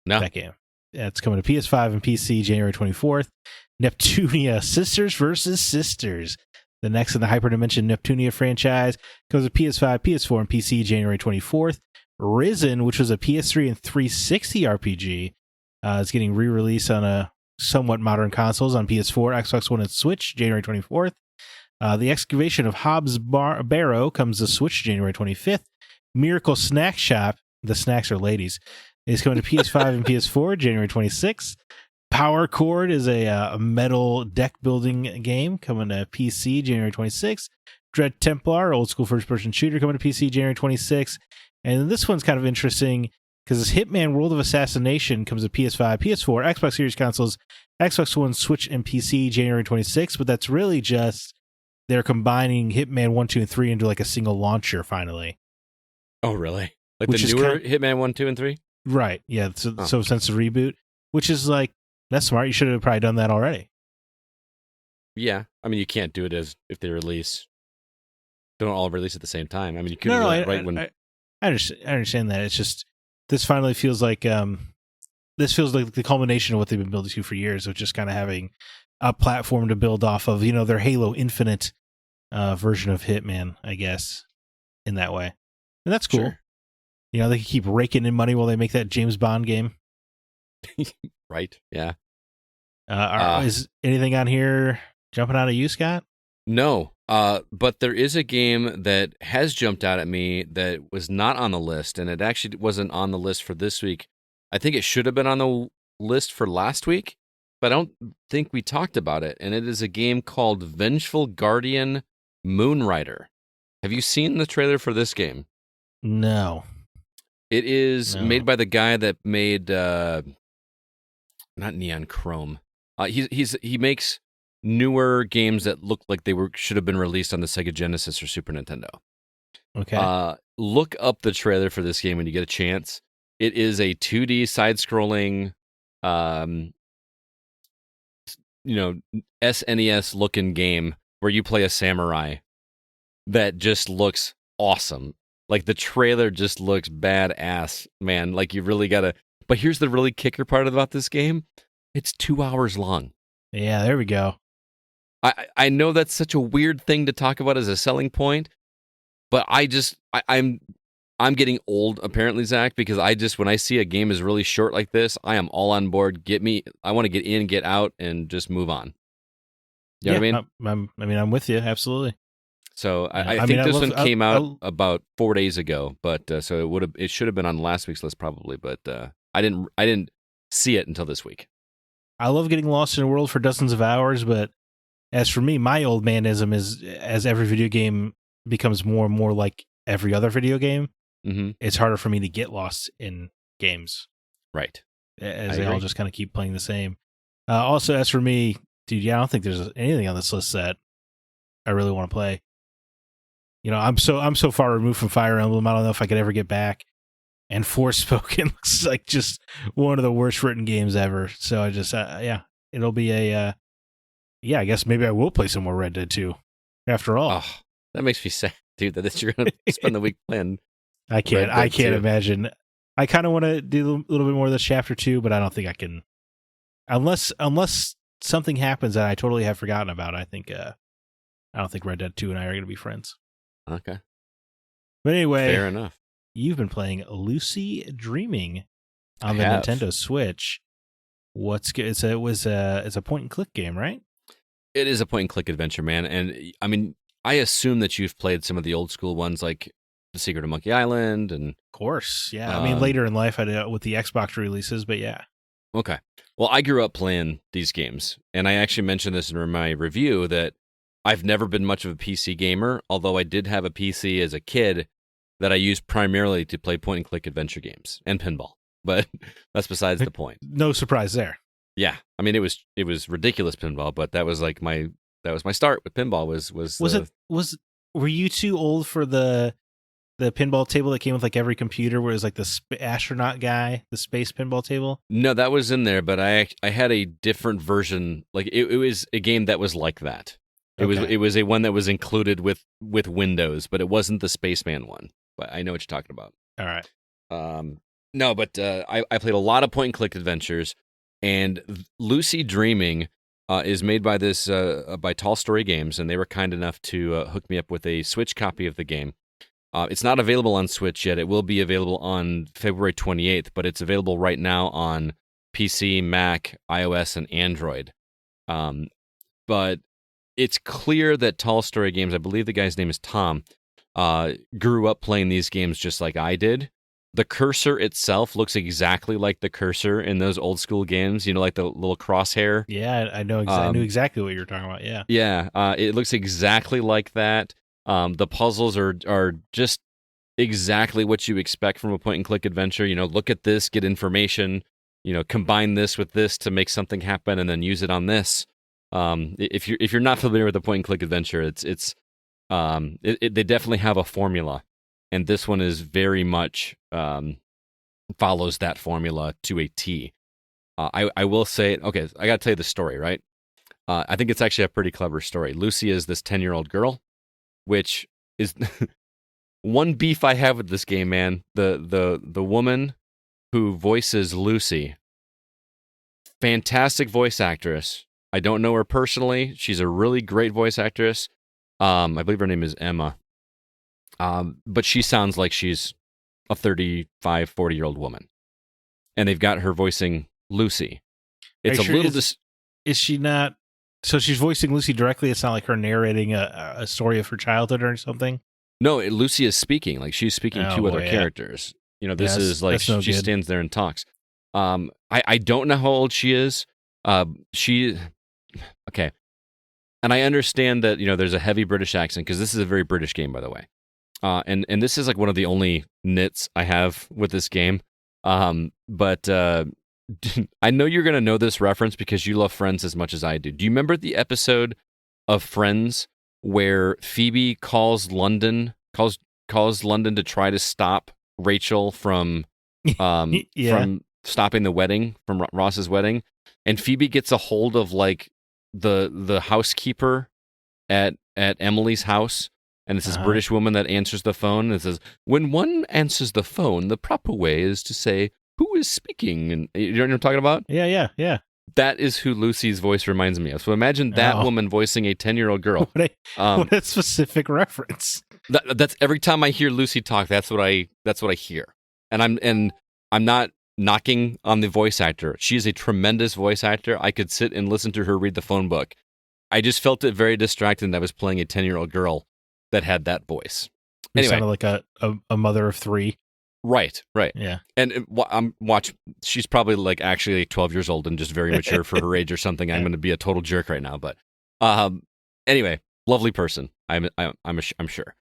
No. That game. It's coming to PS5 and PC January 24th. Neptunia Sisters vs. Sisters. The next in the Hyperdimension Neptunia franchise comes to PS5, PS4, and PC January 24th. Risen, which was a PS3 and 360 RPG, is getting re-released on a somewhat modern consoles on PS4, Xbox One, and Switch January 24th. The Excavation of Hobbs Barrow comes to Switch January 25th. Miracle Snack Shop, the snacks are ladies, is coming to PS5 and PS4 January 26th. Power Chord is a metal deck building game coming to PC January 26th. Dread Templar, old school first person shooter, coming to PC January 26th. And this one's kind of interesting because this Hitman World of Assassination comes to PS5, PS4, Xbox Series consoles, Xbox One, Switch, and PC January 26th. But that's really just they're combining Hitman 1, 2, and 3 into like a single launcher finally. Oh, really? Like the newer Hitman 1, 2, and 3? Right. Yeah. So since the reboot, which is like, that's smart. You should have probably done that already. Yeah. I mean, you can't do it as if they don't all release at the same time. I mean, you couldn't do it right when... I understand that. It's just, this finally feels like, this feels like the culmination of what they've been building to for years, of just kind of having a platform to build off of, their Halo Infinite version of Hitman, I guess, in that way. And that's cool. Sure. They can keep raking in money while they make that James Bond game. Right. Yeah. Is anything on here jumping out at you, Scott? No. But there is a game that has jumped out at me that was not on the list, and it actually wasn't on the list for this week. I think it should have been on the list for last week, but I don't think we talked about it. And it is a game called Vengeful Guardian Moonrider. Have you seen the trailer for this game? No. It is made by the guy that made not Neon Chrome. He makes newer games that look like they should have been released on the Sega Genesis or Super Nintendo. Okay. Look up the trailer for this game when you get a chance. It is a 2D side-scrolling SNES looking game where you play a samurai that just looks awesome. Like the trailer just looks badass, man. Like you really gotta. But here's the really kicker part about this game: it's 2 hours long. Yeah, there we go. I know that's such a weird thing to talk about as a selling point, but I'm getting old apparently, Zach, because when I see a game is really short like this, I am all on board. I want to get in, get out, and just move on. You know what I mean? I'm with you, absolutely. So I think this one came out about 4 days ago, but so it should have been on last week's list probably, but I didn't see it until this week. I love getting lost in a world for dozens of hours, but as for me, my old manism is as every video game becomes more and more like every other video game, it's harder for me to get lost in games. Right. As they all just kind of keep playing the same. Also, as for me, dude, I don't think there's anything on this list that I really want to play. I'm so far removed from Fire Emblem. I don't know if I could ever get back. And Forspoken looks like just one of the worst written games ever. So I just, it'll be I guess maybe I will play some more Red Dead 2 after all. Oh, that makes me sad, dude, that you're going to spend the week playing. I can't imagine. I kind of want to do a little bit more of this chapter 2, but I don't think I can. Unless something happens that I totally have forgotten about, I don't think Red Dead 2 and I are going to be friends. Okay. But anyway, fair enough. You've been playing Lucid Dreaming on the Nintendo Switch. What's good? It's a point and click game, right? It is a point and click adventure, man. And I mean, I assume that you've played some of the old school ones like The Secret of Monkey Island and of course, yeah. I mean, later in life I did it with the Xbox releases, but yeah. Okay. Well, I grew up playing these games, and I actually mentioned this in my review that I've never been much of a PC gamer, although I did have a PC as a kid that I used primarily to play point-and-click adventure games and pinball. But that's besides the point. No surprise there. Yeah, I mean it was ridiculous pinball, but that was my start with pinball. Were you too old for the pinball table that came with like every computer, where it was like the astronaut guy, the space pinball table? No, that was in there, but I had a different version. Like it was a game that was like that. It was a one that was included with Windows, but it wasn't the Spaceman one. But I know what you're talking about. All right. No, but I played a lot of point-and-click adventures, and Lucid Dreaming is made by by Tall Story Games, and they were kind enough to hook me up with a Switch copy of the game. It's not available on Switch yet. It will be available on February 28th, but it's available right now on PC, Mac, iOS, and Android. But it's clear that Tall Story Games, I believe the guy's name is Tom, grew up playing these games just like I did. The cursor itself looks exactly like the cursor in those old school games, like the little crosshair. Yeah, I know. I knew exactly what you're talking about. Yeah. Yeah, it looks exactly like that. The puzzles are just exactly what you expect from a point-and-click adventure. Look at this, get information, combine this with this to make something happen, and then use it on this. If you're not familiar with a point-and-click adventure, they definitely have a formula, and this one is very much follows that formula to a T. I will say, okay, I got to tell you the story, right? I think it's actually a pretty clever story. Lucy is this 10-year-old girl, which is one beef I have with this game, man. The woman who voices Lucy, fantastic voice actress. I don't know her personally. She's a really great voice actress. I believe her name is Emma. But she sounds like she's a 35, 40-year-old woman. And they've got her voicing Lucy. It's a little... Is she not... So she's voicing Lucy directly? It's not like her narrating a story of her childhood or something? No, Lucy is speaking. Like, she's speaking to other characters. This is like... She stands there and talks. I don't know how old she is. Okay. And I understand that, there's a heavy British accent, because this is a very British game, by the way. And this is like one of the only nits I have with this game. But I know you're going to know this reference because you love Friends as much as I do. Do you remember the episode of Friends where Phoebe calls London to try to stop Rachel from from stopping the wedding, from Ross's wedding? And Phoebe gets a hold of like the housekeeper at Emily's house, and it's this British woman that answers the phone and says, "When one answers the phone, the proper way is to say, 'Who is speaking?'" And you know what I'm talking about? Yeah. That is who Lucy's voice reminds me of. So imagine that woman voicing a 10-year-old girl. What a specific reference. That's every time I hear Lucy talk, that's what I hear. And I'm not knocking on the voice actor. She is a tremendous voice actor. I could sit and listen to her read the phone book. I just felt it very distracting that I was playing a 10-year-old girl that had that voice. You sounded like a mother of three. Right. Yeah. And she's probably like actually like 12 years old and just very mature for her age or something. I'm going to be a total jerk right now, but anyway, lovely person. I'm sure.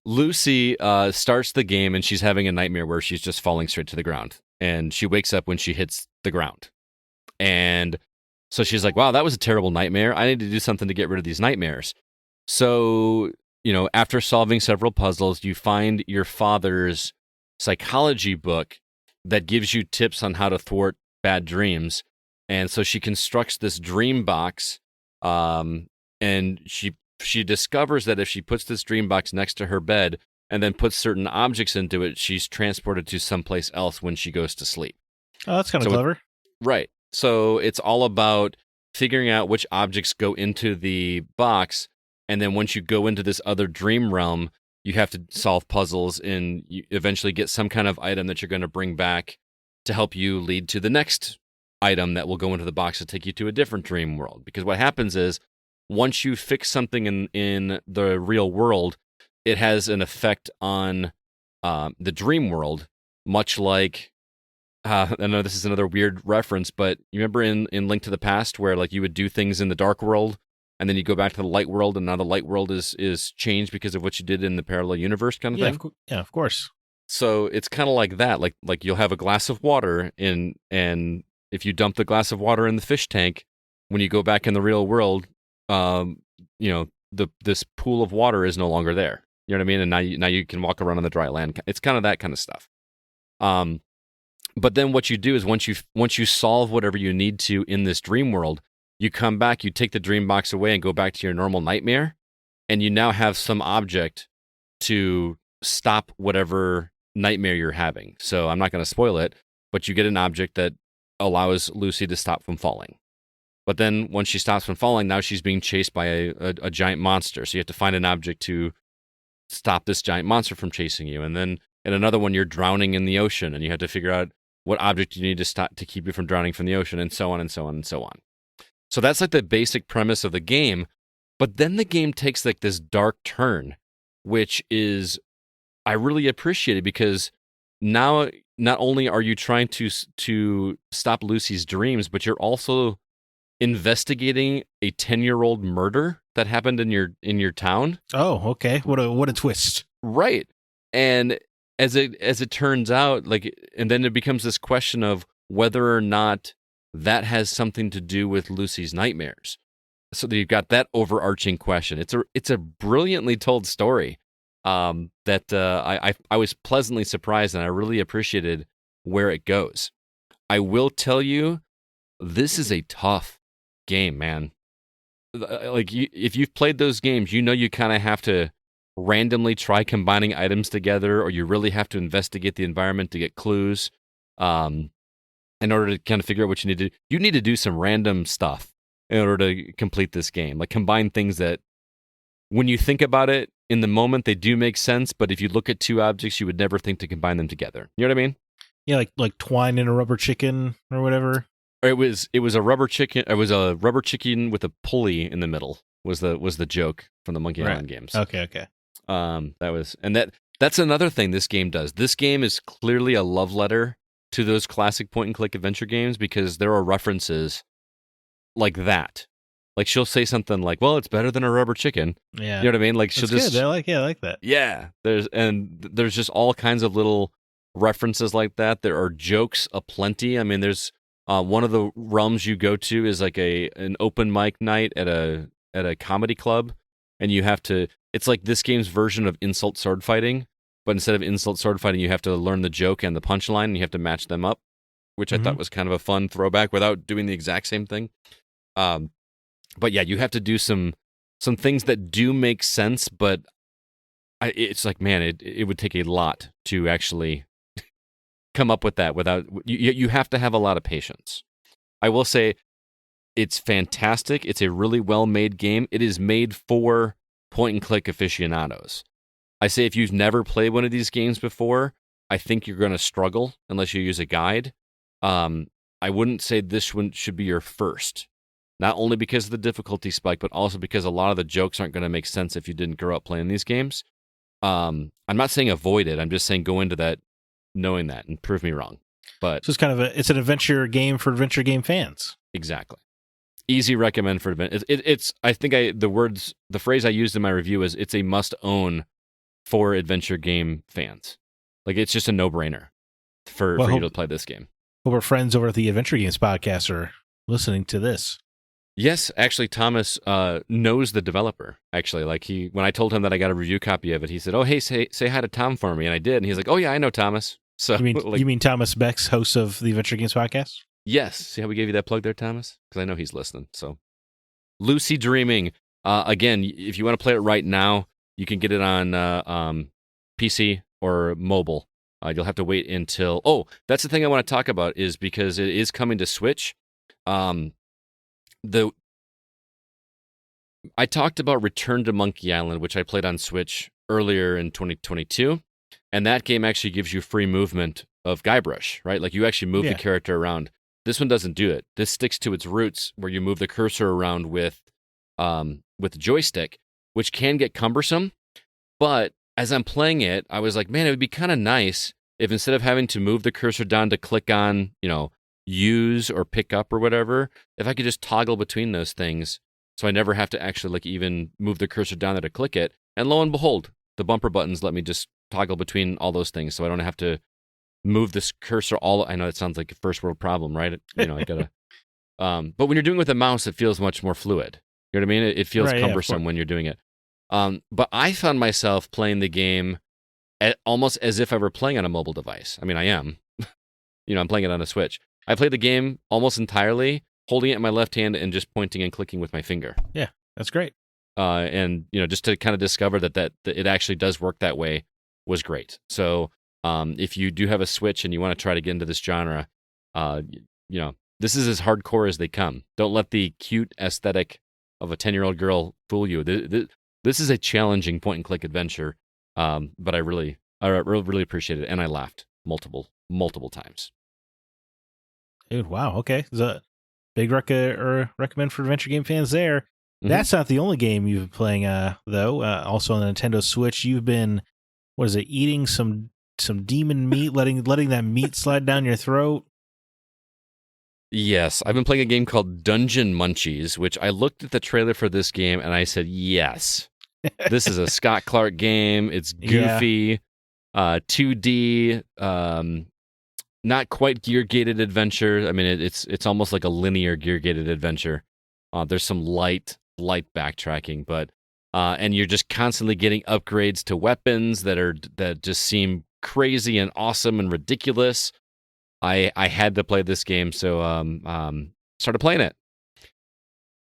Lucy starts the game and she's having a nightmare where she's just falling straight to the ground, and she wakes up when she hits the ground. And so she's like, "Wow, that was a terrible nightmare. I need to do something to get rid of these nightmares." So, after solving several puzzles, you find your father's psychology book that gives you tips on how to thwart bad dreams. And so she constructs this dream box, and she discovers that if she puts this dream box next to her bed and then puts certain objects into it, she's transported to someplace else when she goes to sleep. Oh, that's kind of clever. Right. So it's all about figuring out which objects go into the box, and then once you go into this other dream realm, you have to solve puzzles and you eventually get some kind of item that you're going to bring back to help you lead to the next item that will go into the box to take you to a different dream world. Because what happens is, once you fix something in the real world, it has an effect on the dream world, much like, I know this is another weird reference, but you remember in Link to the Past where like you would do things in the dark world, and then you go back to the light world, and now the light world is changed because of what you did in the parallel universe kind of thing? Yeah, of course. So it's kind of like that. Like you'll have a glass of water, and if you dump the glass of water in the fish tank, when you go back in the real world, this pool of water is no longer there. You know what I mean? And now you can walk around on the dry land. It's kind of that kind of stuff. But then what you do is once you solve whatever you need to in this dream world, you come back, you take the dream box away and go back to your normal nightmare, and you now have some object to stop whatever nightmare you're having. So I'm not going to spoil it, but you get an object that allows Lucy to stop from falling. But then once she stops from falling, now she's being chased by a giant monster. So you have to find an object to stop this giant monster from chasing you. And then in another one, you're drowning in the ocean, and you have to figure out what object you need to stop to keep you from drowning from the ocean, and so on and so on and so on. So that's like the basic premise of the game. But then the game takes like this dark turn, which is, I really appreciate it, because now not only are you trying to stop Lucy's dreams, but you're also investigating a 10-year-old murder that happened in your town. Oh, okay. What a twist. Right. And as it turns out, and then it becomes this question of whether or not that has something to do with Lucy's nightmares. So you've got that overarching question. It's a brilliantly told story that I was pleasantly surprised, and I really appreciated where it goes. I will tell you, this is a tough game, man. If you've played those games, you kind of have to randomly try combining items together, or you really have to investigate the environment to get clues in order to kind of figure out what you need to do. You need to do some random stuff in order to complete this game. Like combine things that, when you think about it in the moment, they do make sense, but if you look at two objects, you would never think to combine them together. You know what I mean? Yeah, like twine in a rubber chicken or whatever. It was a rubber chicken. It was a rubber chicken with a pulley in the middle. Was the joke from the Monkey Island games? Okay. That's another thing this game does. This game is clearly a love letter to those classic point-and-click adventure games, because there are references like that. Like she'll say something like, "Well, it's better than a rubber chicken." Yeah, you know what I mean? Like she'll That's just good. I like that. Yeah, there's just all kinds of little references like that. There are jokes aplenty. I mean, there's one of the realms you go to is like an open mic night at a comedy club, and you have to. It's like this game's version of insult sword fighting, but instead of insult sword fighting, you have to learn the joke and the punchline, and you have to match them up, which I thought was kind of a fun throwback without doing the exact same thing. But yeah, you have to do some things that do make sense, but it's like, man, it would take a lot to actually come up with that without you have to have a lot of patience. I will say it's fantastic. It's a really well-made game. It is made for point-and-click aficionados. I say if you've never played one of these games before, I think you're going to struggle unless you use a guide. I wouldn't say this one should be your first. Not only because of the difficulty spike, but also because a lot of the jokes aren't going to make sense if you didn't grow up playing these games. I'm not saying avoid it. I'm just saying go into that knowing that and prove me wrong. But so it's kind of it's an adventure game for adventure game fans. Exactly. Easy recommend for adventure. It's I think the phrase I used in my review is it's a must own for adventure game fans. Like it's just a no-brainer for you to play this game. Hope our friends over at the Adventure Games podcast are listening to this. Yes, actually, Thomas knows the developer. Actually, like when I told him that I got a review copy of it, he said, "Oh, hey, say hi to Tom for me," and I did. And he's like, "Oh yeah, I know Thomas." So you mean Thomas Beck's host of the Adventure Games podcast? Yes. See how we gave you that plug there, Thomas? Because I know he's listening. So, Lucy Dreaming. Again, if you want to play it right now, you can get it on PC or mobile. You'll have to wait until. Oh, that's the thing I want to talk about is because it is coming to Switch. I talked about Return to Monkey Island, which I played on Switch earlier in 2022, and that game actually gives you free movement of Guybrush, right? Like you actually move the character around. This one doesn't do it. This sticks to its roots, where you move the cursor around with the joystick, which can get cumbersome. But as I'm playing it, I was like, man, it would be kind of nice if instead of having to move the cursor down to click on, use or pick up or whatever, if I could just toggle between those things so I never have to actually like even move the cursor down there to click it. And lo and behold, the bumper buttons let me just toggle between all those things so I don't have to move this cursor I know it sounds like a first world problem, right? I gotta but when you're doing it with a mouse, it feels much more fluid. You know what I mean? It feels cumbersome when you're doing it. But I found myself playing the game almost as if I were playing on a mobile device. I mean, I am. I'm playing it on a Switch. I played the game almost entirely holding it in my left hand and just pointing and clicking with my finger. Yeah, that's great. And just to kind of discover that it actually does work that way was great. So if you do have a Switch and you want to try to get into this genre, this is as hardcore as they come. Don't let the cute aesthetic of a 10-year-old girl fool you. This is a challenging point-and-click adventure, but I really appreciate it, and I laughed multiple times. Dude, wow. Okay, there's a big recommend for adventure game fans there. Mm-hmm. That's not the only game you've been playing, though. Also on the Nintendo Switch, you've been eating some demon meat, letting that meat slide down your throat. Yes, I've been playing a game called Dungeon Munchies, which I looked at the trailer for this game and I said, yes, this is a Scott Clark game. It's goofy, 2D, not quite gear-gated adventure. I mean, it's almost like a linear gear-gated adventure. There's some light backtracking, but and you're just constantly getting upgrades to weapons that just seem crazy and awesome and ridiculous. I had to play this game, so started playing it.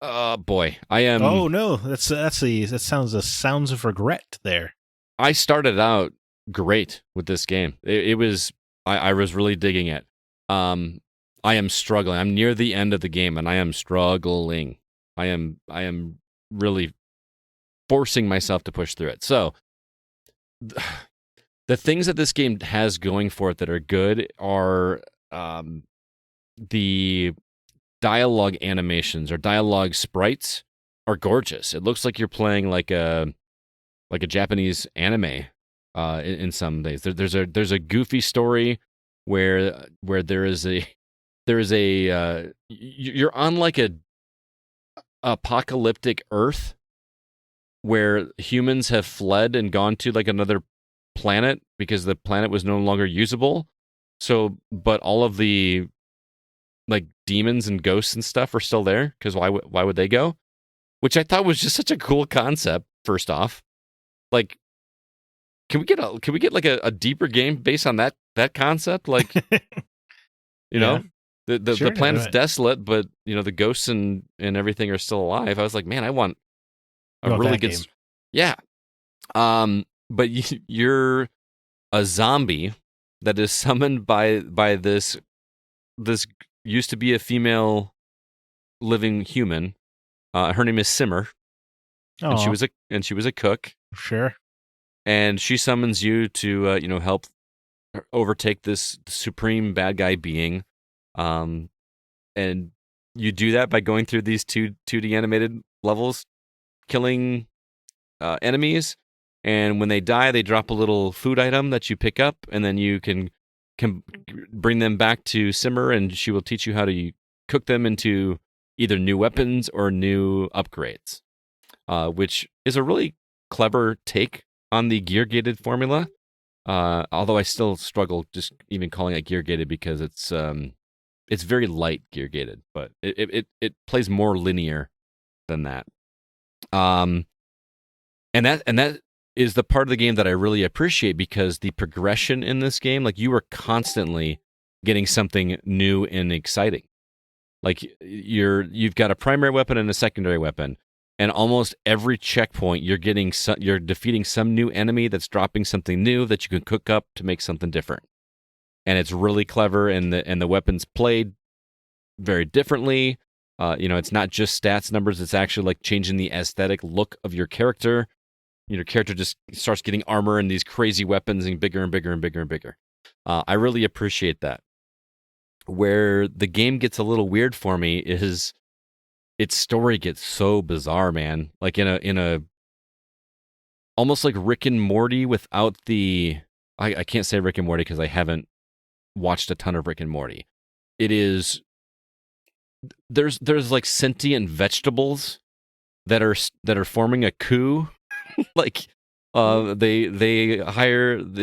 Boy, I am. Oh no, that sounds the sounds of regret there. I started out great with this game. It was I was really digging it. I am struggling. I'm near the end of the game, and I am struggling. I am really forcing myself to push through it. So. The things that this game has going for it that are good are the dialogue animations or dialogue sprites are gorgeous. It looks like you're playing like a Japanese anime in some days. There's a goofy story where there is a you're on like a apocalyptic Earth where humans have fled and gone to like another planet because the planet was no longer usable. So, but all of the like demons and ghosts and stuff are still there because why would they go? Which I thought was just such a cool concept. First off, like, can we get like a deeper game based on that concept? Like, you know, The Sure. planet's desolate, but the ghosts and everything are still alive. I was like, man, I want a really good game. Yeah. But you're a zombie that is summoned by this used to be a female living human. Her name is Simmer, and she was a cook. Sure. And she summons you to help overtake this supreme bad guy being, and you do that by going through these 2D animated levels, killing enemies. And when they die, they drop a little food item that you pick up, and then you can bring them back to Simmer, and she will teach you how to cook them into either new weapons or new upgrades, which is a really clever take on the gear-gated formula. Although I still struggle just even calling it gear-gated because it's very light gear-gated, but it plays more linear than that. And that is the part of the game that I really appreciate, because the progression in this game, like, you are constantly getting something new and exciting. Like, you've got a primary weapon and a secondary weapon, and almost every checkpoint you're defeating some new enemy that's dropping something new that you can cook up to make something different. And it's really clever, and the weapons played very differently. It's not just stats numbers, it's actually like changing the aesthetic look of your character. Your character just starts getting armor and these crazy weapons and bigger and bigger and bigger and bigger. I really appreciate that. Where the game gets a little weird for me is its story gets so bizarre, man. Like in a almost like Rick and Morty without the... I can't say Rick and Morty because I haven't watched a ton of Rick and Morty. It is... There's like sentient vegetables that are forming a coup. Like, they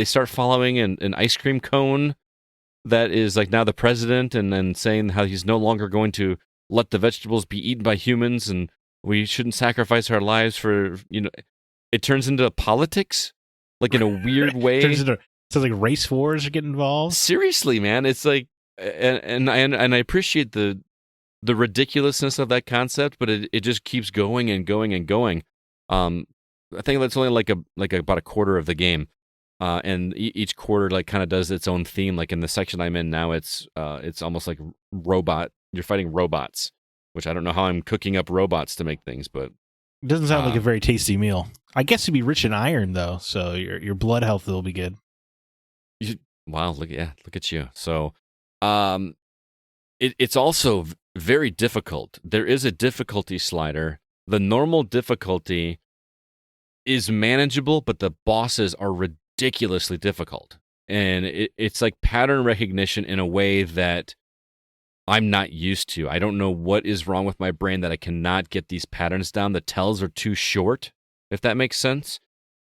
start following an ice cream cone that is like now the president, and then saying how he's no longer going to let the vegetables be eaten by humans, and we shouldn't sacrifice our lives for, it turns into politics, like, in a weird way. Sounds like race wars are getting involved. Seriously, man. It's like, and I appreciate the ridiculousness of that concept, but it just keeps going and going and going. I think that's only like about a quarter of the game, and each quarter like kind of does its own theme. Like in the section I'm in now, it's almost like you're fighting robots, which I don't know how I'm cooking up robots to make things, but it doesn't sound like a very tasty meal. I guess it'd be rich in iron though, so your blood health will be good. Wow, look at you. So, it's also very difficult. There is a difficulty slider. The normal difficulty is manageable, but the bosses are ridiculously difficult. And it's like pattern recognition in a way that I'm not used to. I don't know what is wrong with my brain that I cannot get these patterns down. The tells are too short, if that makes sense.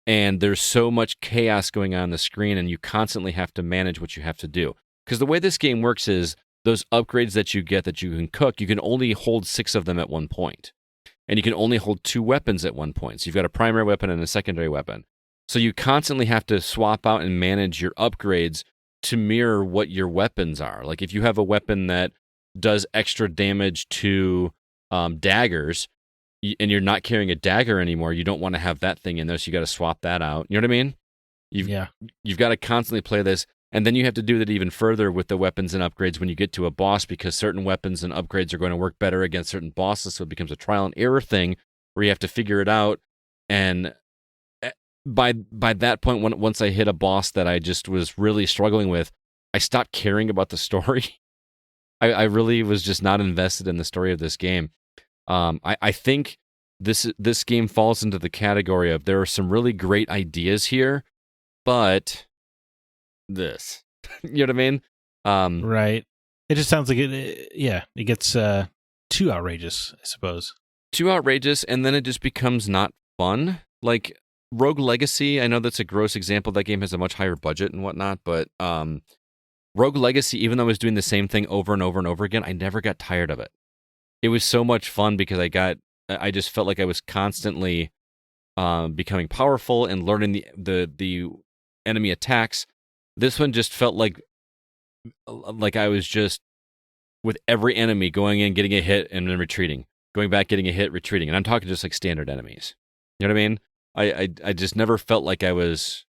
And there's so much chaos going on the screen, and you constantly have to manage what you have to do. Because the way this game works is those upgrades that you get that you can cook, you can only hold 6 of them at one point. And you can only hold 2 weapons at one point. So you've got a primary weapon and a secondary weapon. So you constantly have to swap out and manage your upgrades to mirror what your weapons are. Like if you have a weapon that does extra damage to daggers, and you're not carrying a dagger anymore, you don't want to have that thing in there, so you got to swap that out. You know what I mean? You've got to constantly play this. And then you have to do that even further with the weapons and upgrades when you get to a boss, because certain weapons and upgrades are going to work better against certain bosses, so it becomes a trial and error thing where you have to figure it out. And by that point, once I hit a boss that I just was really struggling with, I stopped caring about the story. I really was just not invested in the story of this game. I think this game falls into the category of there are some really great ideas here, but... this. You know what I mean? Right. It just sounds like it gets too outrageous, I suppose. Too outrageous, and then it just becomes not fun. Like Rogue Legacy, I know that's a gross example. That game has a much higher budget and whatnot, but Rogue Legacy, even though I was doing the same thing over and over and over again, I never got tired of it. It was so much fun because I just felt like I was constantly becoming powerful and learning the enemy attacks. This one just felt like I was just with every enemy going in, getting a hit, and then retreating. Going back, getting a hit, retreating. And I'm talking just like standard enemies. You know what I mean? I just never felt like I was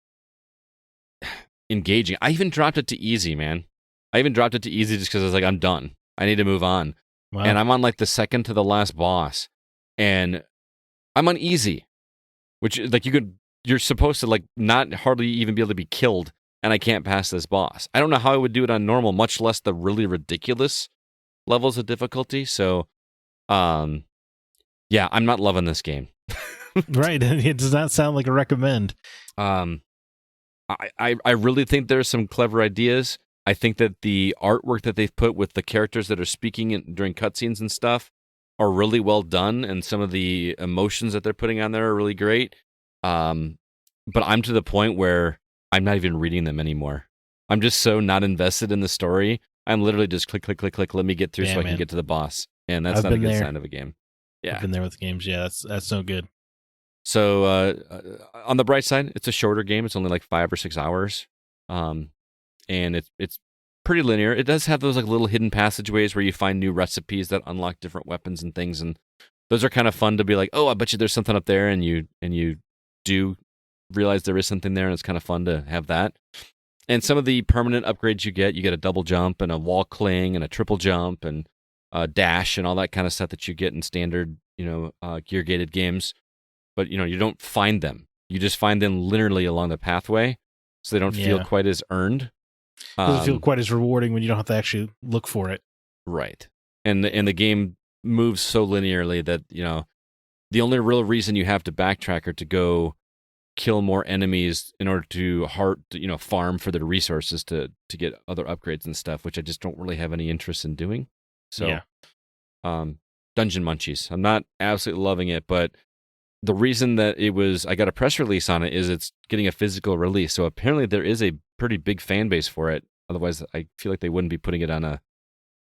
engaging. I even dropped it to easy, man. I even dropped it to easy just because I was like, I'm done. I need to move on. Wow. And I'm on like the second to the last boss. And I'm on easy. Which, like, you're supposed to, like, not hardly even be able to be killed, and I can't pass this boss. I don't know how I would do it on normal, much less the really ridiculous levels of difficulty. So, yeah, I'm not loving this game. Right. It does not sound like a recommend. I really think there's some clever ideas. I think that the artwork that they've put with the characters that are speaking during cutscenes and stuff are really well done, and some of the emotions that they're putting on there are really great. But I'm to the point where I'm not even reading them anymore. I'm just so not invested in the story. I'm literally just click, click, click, click. Let me get through so I can get to the boss. And that's not a good sign of a game. Yeah. I've been there with games. Yeah, that's no good. So on the bright side, it's a shorter game. It's only like 5 or 6 hours. And it's pretty linear. It does have those like little hidden passageways where you find new recipes that unlock different weapons and things, and those are kind of fun to be like, oh, I bet you there's something up there, and you do realize there is something there, and it's kind of fun to have that. And some of the permanent upgrades you get a double jump and a wall cling and a triple jump and a dash and all that kind of stuff that you get in standard, gear gated games. But you don't find them. You just find them linearly along the pathway, so they don't feel quite as earned. Doesn't feel quite as rewarding when you don't have to actually look for it. Right. And the game moves so linearly that, the only real reason you have to backtrack or to go kill more enemies in order to farm for the resources to get other upgrades and stuff, which I just don't really have any interest in doing. So, Dungeon Munchies. I'm not absolutely loving it, but the reason that I got a press release on it is it's getting a physical release. So apparently there is a pretty big fan base for it. Otherwise, I feel like they wouldn't be putting it on a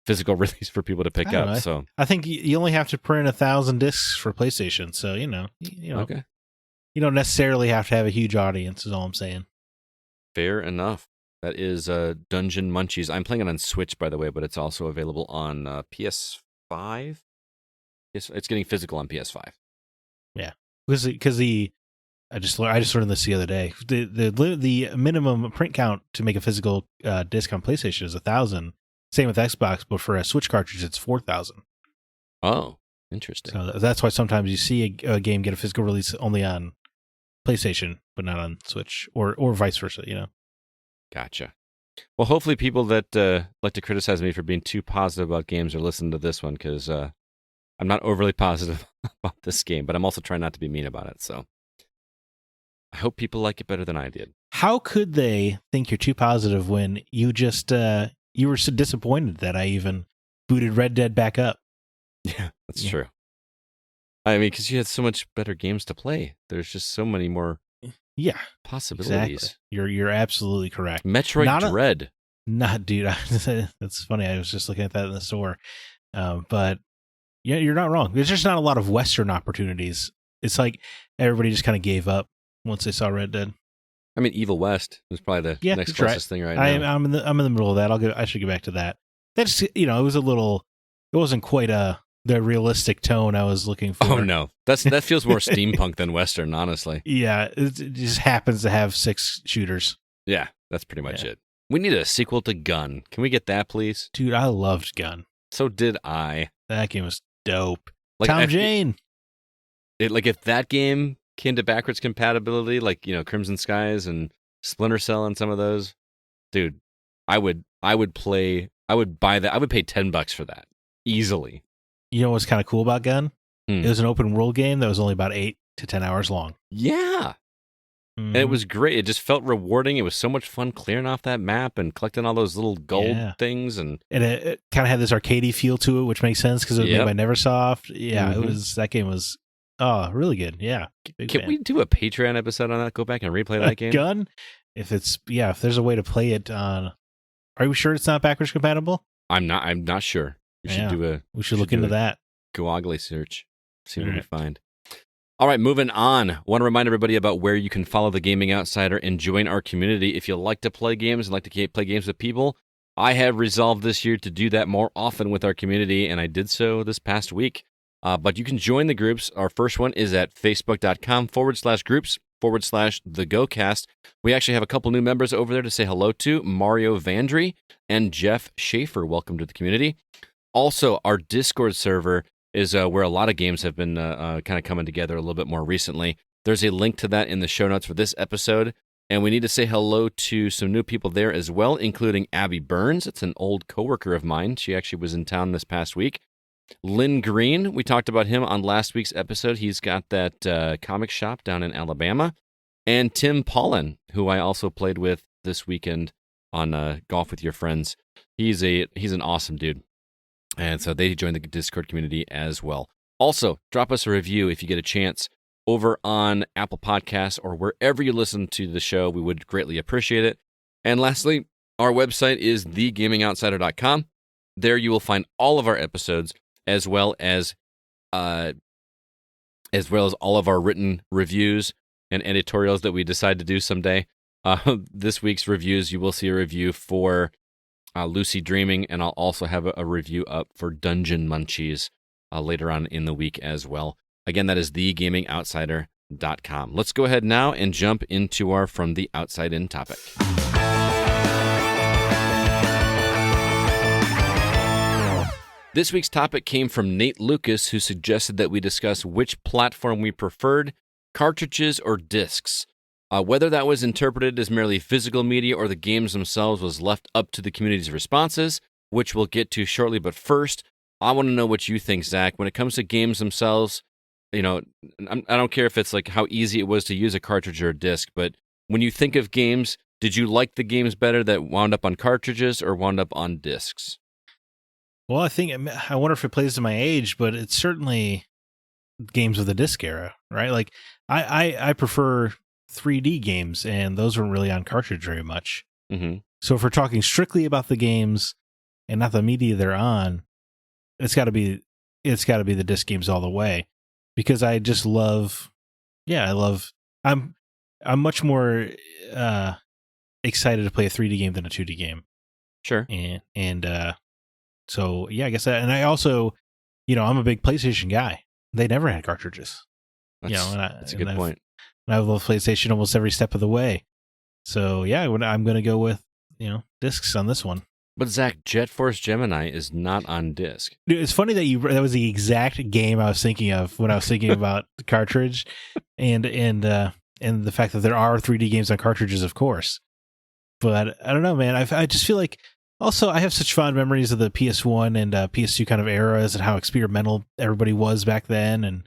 physical release for people to pick up. So I think you only have to print 1,000 discs for PlayStation. So okay. You don't necessarily have to have a huge audience. Is all I'm saying. Fair enough. That is Dungeon Munchies. I'm playing it on Switch, by the way, but it's also available on PS5. It's getting physical on PS5. Yeah, because I just learned this the other day. The minimum print count to make a physical disc on PlayStation is 1,000. Same with Xbox, but for a Switch cartridge, it's 4,000. Oh, interesting. So that's why sometimes you see a game get a physical release only on PlayStation, but not on Switch, or vice versa. Gotcha. Well, hopefully people that like to criticize me for being too positive about games are listening to this one, because I'm not overly positive about this game, but I'm also trying not to be mean about it. So I hope people like it better than I did. How could they think you're too positive when you just you were so disappointed that I even booted Red Dead back up? Yeah, that's true. I mean, because you had so much better games to play. There's just so many more possibilities. Exactly. You're absolutely correct. Metroid Dread. Dude. That's funny. I was just looking at that in the store. But yeah, you're not wrong. There's just not a lot of Western opportunities. It's like everybody just kind of gave up once they saw Red Dead. I mean, Evil West is probably the next closest thing right now. I'm in the middle of that. I should get back to that. That's it was a little. It wasn't quite the realistic tone I was looking for. Oh no, that feels more steampunk than Western, honestly. Yeah, it just happens to have 6 shooters. Yeah, that's pretty much it. We need a sequel to Gun. Can we get that, please? Dude, I loved Gun. So did I. That game was dope. Like Tom Jane. If that game came to backwards compatibility, like Crimson Skies and Splinter Cell and some of those, dude, I would play. I would buy that. I would pay $10 for that easily. You know what's kind of cool about Gun? It was an open world game that was only about 8 to 10 hours long. Yeah. And it was great. It just felt rewarding. It was so much fun clearing off that map and collecting all those little gold things. And it kind of had this arcadey feel to it, which makes sense because it was made by Neversoft. Yeah, that game was really good. Yeah. Can we do a Patreon episode on that? Go back and replay that game? Gun? If there's a way to play it on... Are we sure it's not backwards compatible? I'm not sure. We should look into that. Googly search. See what we find. All right, moving on. Want to remind everybody about where you can follow the Gaming Outsider and join our community. If you like to play games and like to play games with people, I have resolved this year to do that more often with our community, and I did so this past week. But you can join the groups. Our first one is at facebook.com/groups/thegocast. We actually have a couple new members over there to say hello to, Mario Vandry and Jeff Schaefer. Welcome to the community. Also, our Discord server is where a lot of games have been kind of coming together a little bit more recently. There's a link to that in the show notes for this episode. And we need to say hello to some new people there as well, including Abby Burns. It's an old coworker of mine. She actually was in town this past week. Lynn Green, we talked about him on last week's episode. He's got that comic shop down in Alabama. And Tim Paulin, who I also played with this weekend on Golf with Your Friends. He's an awesome dude. And so they joined the Discord community as well. Also, drop us a review if you get a chance over on Apple Podcasts or wherever you listen to the show. We would greatly appreciate it. And lastly, our website is thegamingoutsider.com. There you will find all of our episodes, as well as all of our written reviews and editorials that we decide to do someday. This week's reviews, you will see a review for Lucy Dreaming, and I'll also have a review up for Dungeon Munchies later on in the week as well. Again, that is thegamingoutsider.com. Let's go ahead now and jump into our From the Outside In topic. This week's topic came from Nate Lucas, who suggested that we discuss which platform we preferred, cartridges or discs. Whether that was interpreted as merely physical media or the games themselves was left up to the community's responses, which we'll get to shortly. But first, I want to know what you think, Zach. When it comes to games themselves, I don't care if it's like how easy it was to use a cartridge or a disc, but when you think of games, did you like the games better that wound up on cartridges or wound up on discs? Well, I wonder if it plays to my age, but it's certainly games of the disc era, right? Like I prefer 3D games, and those weren't really on cartridge very much. Mm-hmm. So if we're talking strictly about the games and not the media they're on, it's got to be the disc games all the way, because I just love. I'm much more excited to play a 3D game than a 2D game. Sure. So yeah, I guess that, and I also, I'm a big PlayStation guy. They never had cartridges. That's a good point. I love PlayStation almost every step of the way. So yeah, I'm going to go with discs on this one. But Zach, Jet Force Gemini is not on disc. Dude, it's funny that was the exact game I was thinking of when I was thinking about the cartridge, and the fact that there are 3D games on cartridges, of course. But I don't know, man. I just feel like. Also, I have such fond memories of the PS1 and PS2 kind of eras and how experimental everybody was back then, and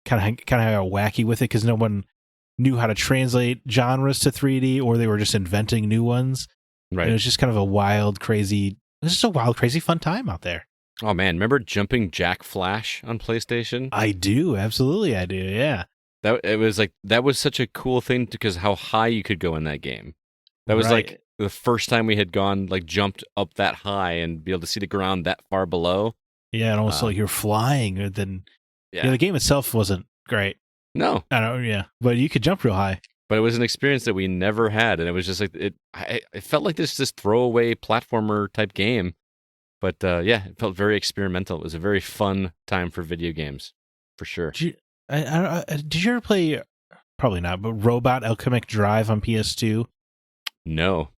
kind of how wacky with it, because no one knew how to translate genres to 3D, or they were just inventing new ones. Right. And it was just kind of a wild, crazy fun time out there. Oh man, remember Jumping Jack Flash on PlayStation? I do, absolutely, I do. Yeah. That was such a cool thing because how high you could go in that game. That was right. Like the first time we had jumped up that high and be able to see the ground that far below. Yeah, and almost like you're flying. And then the game itself wasn't great. No. I don't know, yeah. But you could jump real high. But it was an experience that we never had, and it was just like it felt like this throwaway platformer type game. But it felt very experimental. It was a very fun time for video games, for sure. Did you ever play, probably not, but Robot Alchemic Drive on PS2? No.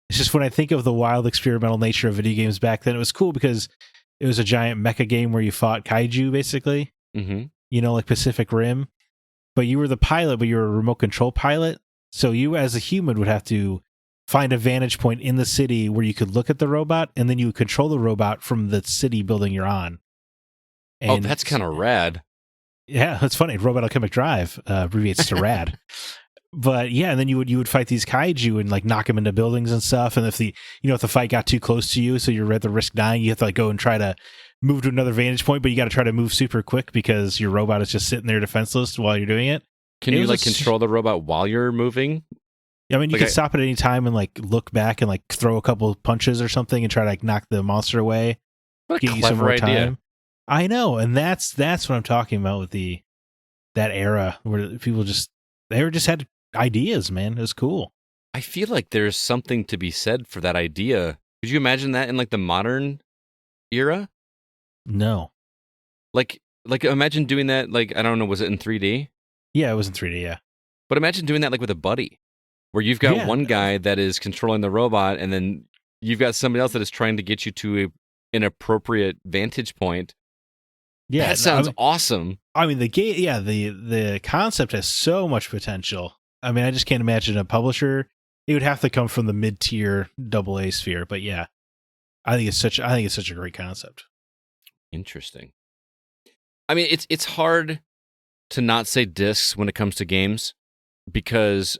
It's just when I think of the wild experimental nature of video games back then, it was cool because it was a giant mecha game where you fought kaiju, basically. Mm-hmm. Like Pacific Rim. But you were the pilot, but you were a remote control pilot. So you, as a human, would have to find a vantage point in the city where you could look at the robot, and then you would control the robot from the city building you're on. And that's kind of rad. Yeah, that's funny. Robot Alchemic Drive abbreviates to rad. But yeah, and then you would fight these kaiju and like knock them into buildings and stuff. And if the fight got too close to you, so you're at the risk dying, you have to go and try to move to another vantage point, but you got to try to move super quick because your robot is just sitting there defenseless while you're doing it. Can you control the robot while you're moving? Yeah, I mean, you can stop at any time and look back and throw a couple punches or something and try to knock the monster away. What a clever idea! I know, and that's what I'm talking about with that era where people just had ideas, man. It was cool. I feel like there's something to be said for that idea Could you imagine that in like the modern era? No. Like imagine doing that. Like I don't know, was it in 3D? Yeah, it was in 3D. Yeah. But imagine doing that like with a buddy, where you've got Yeah. one guy that is controlling the robot, and then you've got somebody else that is trying to get you to an appropriate vantage point. Yeah, that sounds awesome. I mean, the game, yeah, the concept has so much potential. I mean, I just can't imagine a publisher. It would have to come from the mid-tier AA sphere, but yeah, I think it's such a great concept. Interesting. I mean, it's hard to not say discs when it comes to games because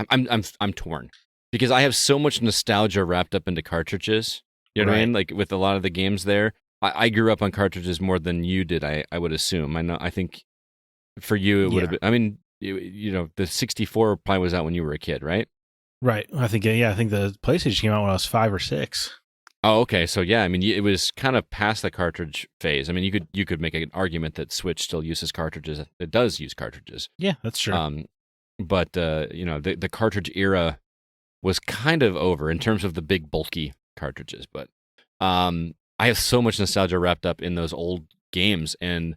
I'm torn because I have so much nostalgia wrapped up into cartridges. You know what I mean? Like with a lot of the games there. I grew up on cartridges more than you did, I would assume. I think for you it would have been. I mean, you know, the 64 probably was out when you were a kid, right? Right. I think the PlayStation came out when I was 5 or 6. Oh, okay. So yeah, I mean, it was kind of past the cartridge phase. I mean, you could make an argument that Switch still uses cartridges. It does use cartridges. Yeah, that's true. But you know, the cartridge era was kind of over in terms of the big bulky cartridges. But I have so much nostalgia wrapped up in those old games, and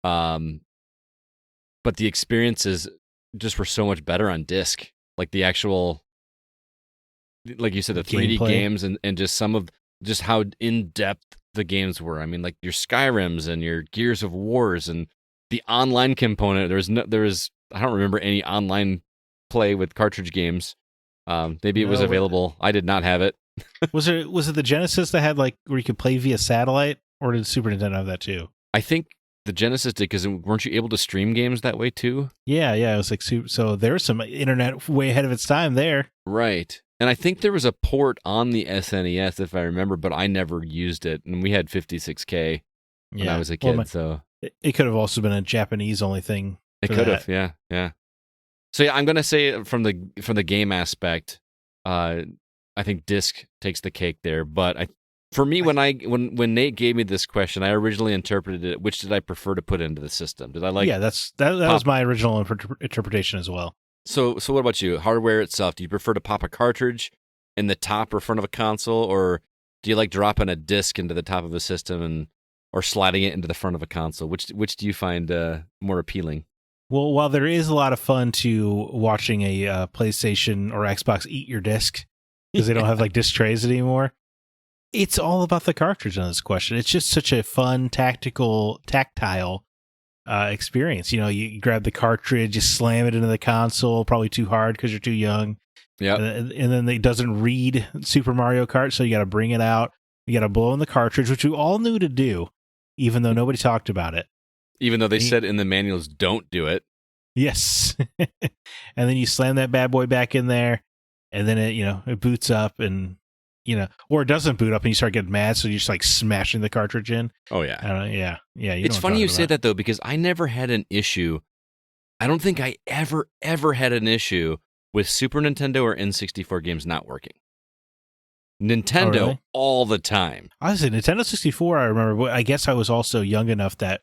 but the experiences just were so much better on disc. Like the actual, like you said, the 3D games and just some of just how in depth the games were. I mean, like your Skyrims and your Gears of Wars and the online component. There was I don't remember any online play with cartridge games. Maybe it was available. I did not have it. Was it the Genesis that had like where you could play via satellite, or did Super Nintendo have that too? I think the Genesis did, because weren't you able to stream games that way too? Yeah, it was like so there was some internet way ahead of its time there. Right. And I think there was a port on the SNES, if I remember, but I never used it. And we had 56K when I was a kid. So it could have also been a Japanese only thing. It could have, yeah. So yeah, I'm gonna say from the game aspect, I think disc takes the cake there. But for me, when Nate gave me this question, I originally interpreted it. Which did I prefer to put into the system? Did I like? Yeah, that was my original interpretation as well. So what about you? Hardware itself, do you prefer to pop a cartridge in the top or front of a console, or do you like dropping a disc into the top of a system or sliding it into the front of a console? Which do you find more appealing? Well, while there is a lot of fun to watching a PlayStation or Xbox eat your disc because they don't have like disc trays anymore, it's all about the cartridge on this question. It's just such a fun, tactile experience. You know, you grab the cartridge, you slam it into the console, probably too hard because you're too young. Yeah, and then it doesn't read Super Mario Kart, so you got to bring it out. You got to blow in the cartridge, which we all knew to do, even though nobody talked about it. Even though they said in the manuals, don't do it. Yes. And then you slam that bad boy back in there, and then it boots up, and or it doesn't boot up and you start getting mad, so you're just like smashing the cartridge in. Oh yeah. Yeah. It's funny you say that though, because I never had an issue. I don't think I ever had an issue with Super Nintendo or N64 games not working. Nintendo all the time. Honestly, Nintendo 64, I remember, but I guess I was also young enough that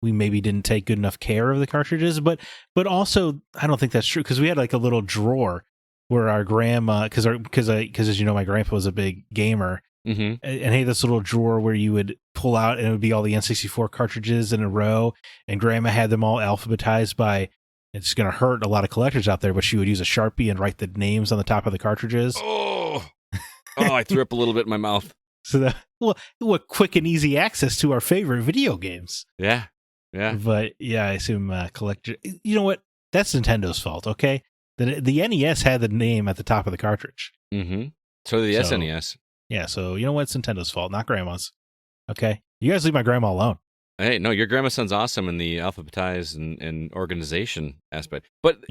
we maybe didn't take good enough care of the cartridges, but also I don't think that's true, because we had like a little drawer where our grandma, because as you know, my grandpa was a big gamer, and had this little drawer where you would pull out and it would be all the N64 cartridges in a row, and grandma had them all alphabetized by, it's going to hurt a lot of collectors out there, but she would use a Sharpie and write the names on the top of the cartridges. Oh, I threw up a little bit in my mouth. So what quick and easy access to our favorite video games. Yeah. But yeah, I assume collector. You know what? That's Nintendo's fault. Okay, the NES had the name at the top of the cartridge. Mm-hmm. So did the SNES. Yeah. So you know what? It's Nintendo's fault, not grandma's. Okay, you guys leave my grandma alone. Hey, no, your grandma sounds awesome in the alphabetized and organization aspect. But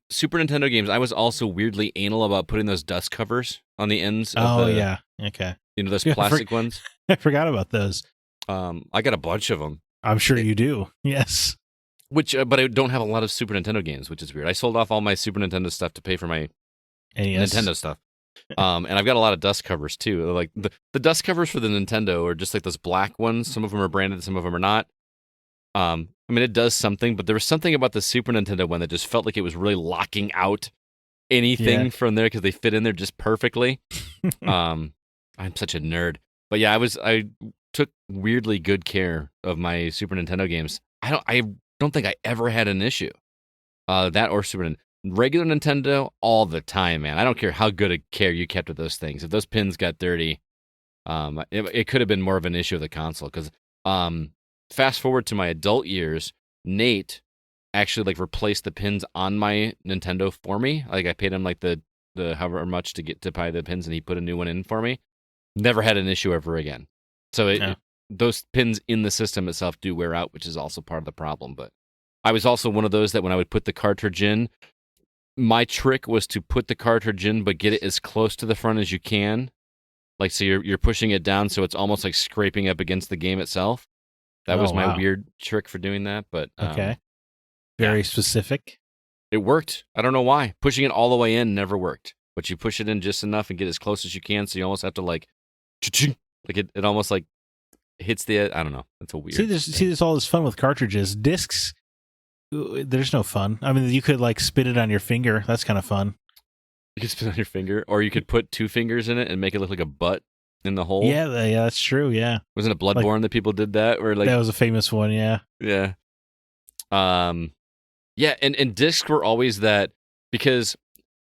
Super Nintendo games, I was also weirdly anal about putting those dust covers on the ends. Yeah. Okay. Those plastic ones. I forgot about those. I got a bunch of them. I'm sure you do. Yes. But I don't have a lot of Super Nintendo games, which is weird. I sold off all my Super Nintendo stuff to pay for my Nintendo stuff. And I've got a lot of dust covers too. Like the dust covers for the Nintendo are just like those black ones. Some of them are branded, some of them are not. I mean, it does something, but there was something about the Super Nintendo one that just felt like it was really locking out anything from there because they fit in there just perfectly. I'm such a nerd. But yeah, I took weirdly good care of my Super Nintendo games. I don't think I ever had an issue. That or regular Nintendo all the time, man. I don't care how good a care you kept with those things. If those pins got dirty, it could have been more of an issue of the console. Because fast forward to my adult years, Nate actually like replaced the pins on my Nintendo for me. Like I paid him like the however much to buy the pins, and he put a new one in for me. Never had an issue ever again. So those pins in the system itself do wear out, which is also part of the problem. But I was also one of those that when I would put the cartridge in, my trick was to put the cartridge in, but get it as close to the front as you can. Like, so you're pushing it down, so it's almost like scraping up against the game itself. That was my weird trick for doing that. But okay, very specific. It worked. I don't know why. Pushing it all the way in never worked. But you push it in just enough and get as close as you can, so you almost have to like it almost like hits the. I don't know. It's a weird. There's all this fun with cartridges. Discs, there's no fun. I mean, you could like spin it on your finger. That's kind of fun. You could spin on your finger, or you could put 2 fingers in it and make it look like a butt in the hole. Yeah, that's true. Yeah, wasn't it Bloodborne that people did that? Where like that was a famous one. Yeah. Yeah. Yeah, and discs were always that because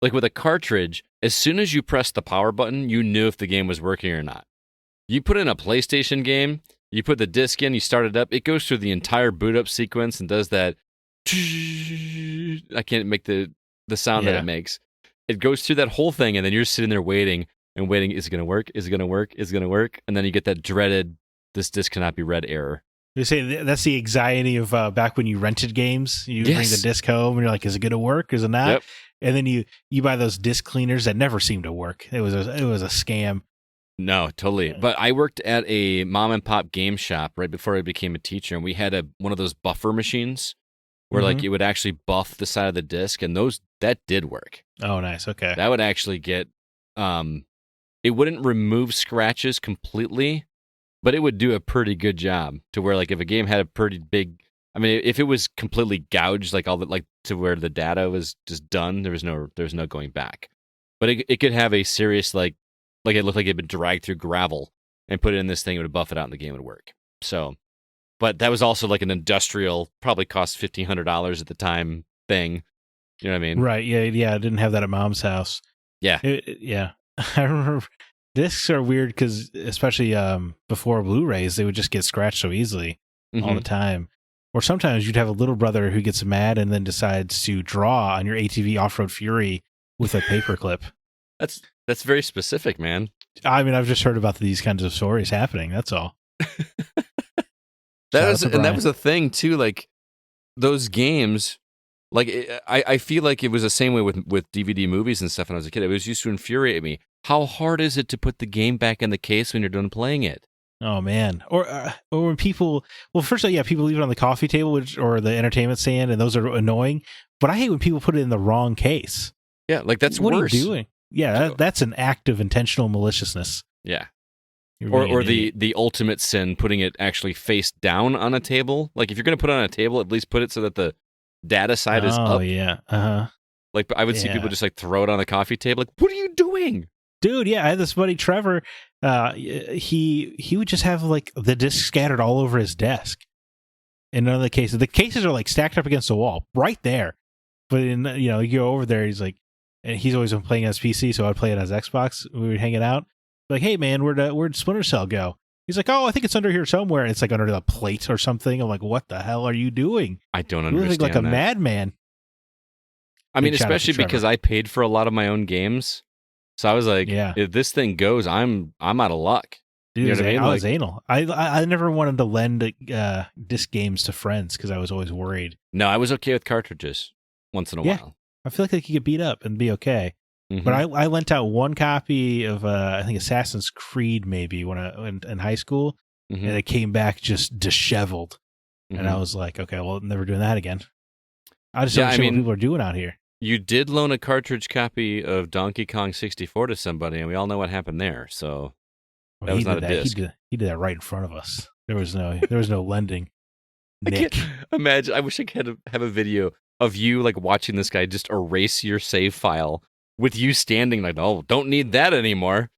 like with a cartridge, as soon as you press the power button, you knew if the game was working or not. You put in a PlayStation game, you put the disc in, you start it up, it goes through the entire boot up sequence and does that. I can't make the sound that it makes. It goes through that whole thing, and then you're sitting there waiting. Is it going to work? Is it going to work? Is it going to work? And then you get that dreaded, this disc cannot be read error. They say that's the anxiety of back when you rented games. You bring the disc home, and you're like, is it going to work? Is it not? Yep. And then you buy those disc cleaners that never seem to work. It was a scam. No, totally. Yeah. But I worked at a mom and pop game shop right before I became a teacher, and we had one of those buffer machines where like it would actually buff the side of the disc, and that did work. Oh, nice. Okay. That would actually get it wouldn't remove scratches completely, but it would do a pretty good job to where like if a game had a pretty big, I mean, if it was completely gouged, like all the like to where the data was just done, there was no going back. But it could have a serious like it looked like it had been dragged through gravel and put it in this thing, it would buff it out and the game would work. So, but that was also like an industrial, probably cost $1,500 at the time thing. You know what I mean? Right. Yeah. I didn't have that at mom's house. Yeah. Yeah. I remember discs are weird because especially before Blu-rays, they would just get scratched so easily all the time. Or sometimes you'd have a little brother who gets mad and then decides to draw on your ATV Off-Road Fury with a paperclip. That's very specific, man. I mean, I've just heard about these kinds of stories happening. That's all. That was a thing too. Like those games, like I feel like it was the same way with DVD movies and stuff when I was a kid. It was used to infuriate me. How hard is it to put the game back in the case when you're done playing it? Oh man! Or when people, well, first of all, people leave it on the coffee table or the entertainment stand, and those are annoying. But I hate when people put it in the wrong case. Yeah, like that's what worse. Are you doing? Yeah, that's an act of intentional maliciousness. Yeah. Or the ultimate sin, putting it actually face down on a table. Like if you're going to put it on a table, at least put it so that the data side is up. Oh yeah. Like I would see people just like throw it on the coffee table. Like, what are you doing? Dude, yeah, I had this buddy Trevor. He would just have like the disc scattered all over his desk. In none of the cases are like stacked up against the wall, right there. But you go over there, he's like, and he's always been playing on his PC, so I'd play it on his Xbox. We would hang it out. Like, hey man, where'd Splinter Cell go? He's like, oh, I think it's under here somewhere. And it's like under the plate or something. I'm like, what the hell are you doing? I don't understand. You look like a madman. I mean, especially because I paid for a lot of my own games. So I was like, if this thing goes, I'm out of luck. Dude, you know what I mean? I was anal. I never wanted to lend disc games to friends because I was always worried. No, I was okay with cartridges once in a while. I feel like they could get beat up and be okay. Mm-hmm. But I lent out one copy of I think Assassin's Creed maybe when in high school, and it came back just disheveled, and I was like, okay, well, I'm never doing that again. I just don't know what people are doing out here. You did loan a cartridge copy of Donkey Kong 64 to somebody, and we all know what happened there. So that was not a disc. He did that right in front of us. There was no lending. Nick, imagine. I wish I could have a video of you like watching this guy just erase your save file with you standing like, oh, don't need that anymore.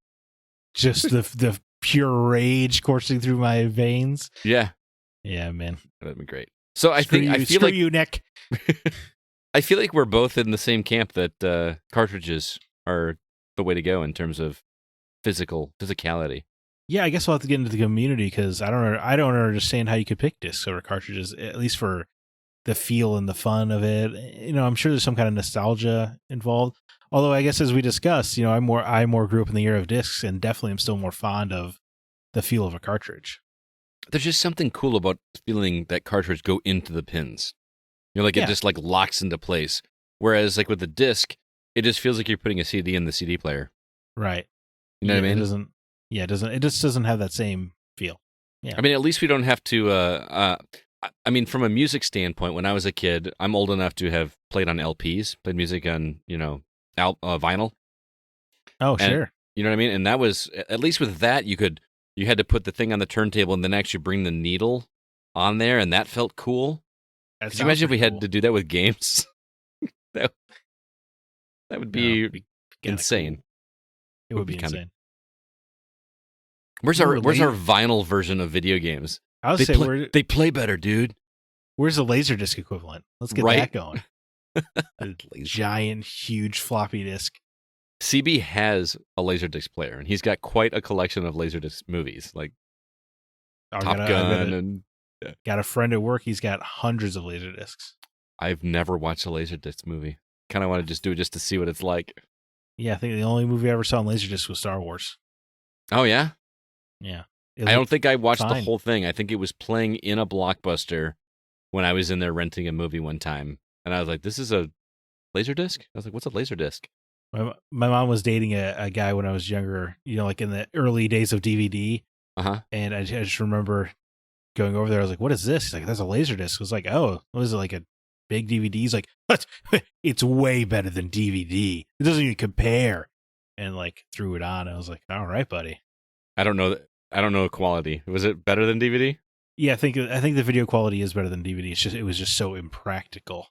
Just the pure rage coursing through my veins. Yeah. Yeah, man. That'd be great. So I Screw feel like you, Nick. I feel like we're both in the same camp that cartridges are the way to go in terms of physicality. Yeah, I guess we'll have to get into the community because I don't understand how you could pick discs over cartridges, at least for the feel and the fun of it. I'm sure there's some kind of nostalgia involved. Although I guess as we discussed, I more grew up in the era of discs and definitely am still more fond of the feel of a cartridge. There's just something cool about feeling that cartridge go into the pins. It just like locks into place. Whereas like with the disc, it just feels like you're putting a CD in the CD player. Right. You know what I mean? It just doesn't have that same feel. Yeah. I mean, at least we don't have to, from a music standpoint, when I was a kid, I'm old enough to have played on LPs, played music on, vinyl. Oh, sure. You know what I mean? And that was, at least with that, you had to put the thing on the turntable and then actually bring the needle on there, and that felt cool. Could you imagine if we had to do that with games? that would be insane. Cool. It would be insane. Where's our vinyl version of video games? I would say they play better, dude. Where's the Laserdisc equivalent? Let's get that going. Giant, huge floppy disk. CB has a Laserdisc player, and he's got quite a collection of Laserdisc movies, like Top Gun and. Yeah. Got a friend at work. He's got hundreds of Laserdiscs. I've never watched a Laserdisc movie. Kind of want to just do it just to see what it's like. Yeah, I think the only movie I ever saw on Laserdisc was Star Wars. Oh, yeah? Yeah. I don't think I watched the whole thing. I think it was playing in a Blockbuster when I was in there renting a movie one time. And I was like, this is a Laserdisc? I was like, what's a Laserdisc? My mom was dating a guy when I was younger, like in the early days of DVD. Uh-huh. And I just remember going over there. I was like, what is this? He's like, that's a Laserdisc. I was like, oh, what is it, like a big DVD? He's like, what? It's way better than DVD. It doesn't even compare. And like threw it on. I was like, all right, buddy. I don't know the quality. Was it better than DVD? Yeah, I think the video quality is better than DVD. It was just so impractical.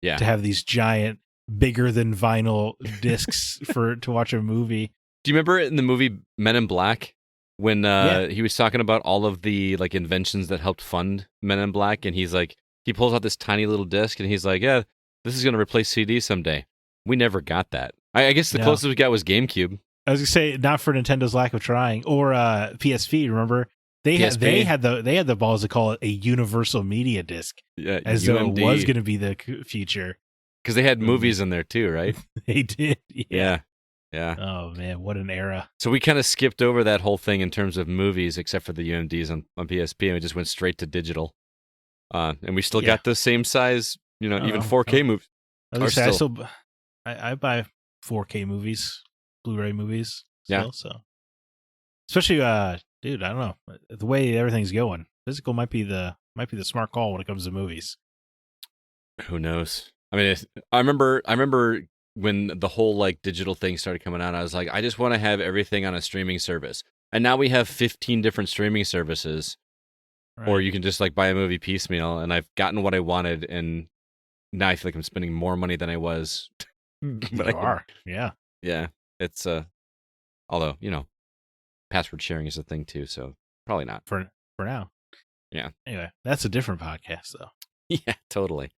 Yeah. To have these giant, bigger than vinyl discs to watch a movie. Do you remember in the movie Men in Black when he was talking about all of the like inventions that helped fund Men in Black, and he's like, he pulls out this tiny little disc and he's like, yeah, this is going to replace CD someday. We never got that. I guess the closest we got was GameCube. I was going to say, not for Nintendo's lack of trying, or PSP. Remember, they had the balls to call it a universal media disc, as though it was going to be the future. Because they had movies in there too, right? They did. Yeah. Oh man, what an era! So we kind of skipped over that whole thing in terms of movies, except for the UMDs on PSP, and we just went straight to digital. And we still got the same size, even 4K movies. I buy 4K movies, Blu-ray movies. Still, yeah. So, especially, dude, I don't know, the way everything's going, physical might be the smart call when it comes to movies. Who knows? I mean, I remember when the whole like digital thing started coming out. I was like, I just want to have everything on a streaming service. And now we have 15 different streaming services. Right. Or you can just like buy a movie piecemeal, and I've gotten what I wanted, and now I feel like I'm spending more money than I was. But yeah. It's although password sharing is a thing too, so probably not for now. Yeah. Anyway, that's a different podcast, though. Yeah, totally.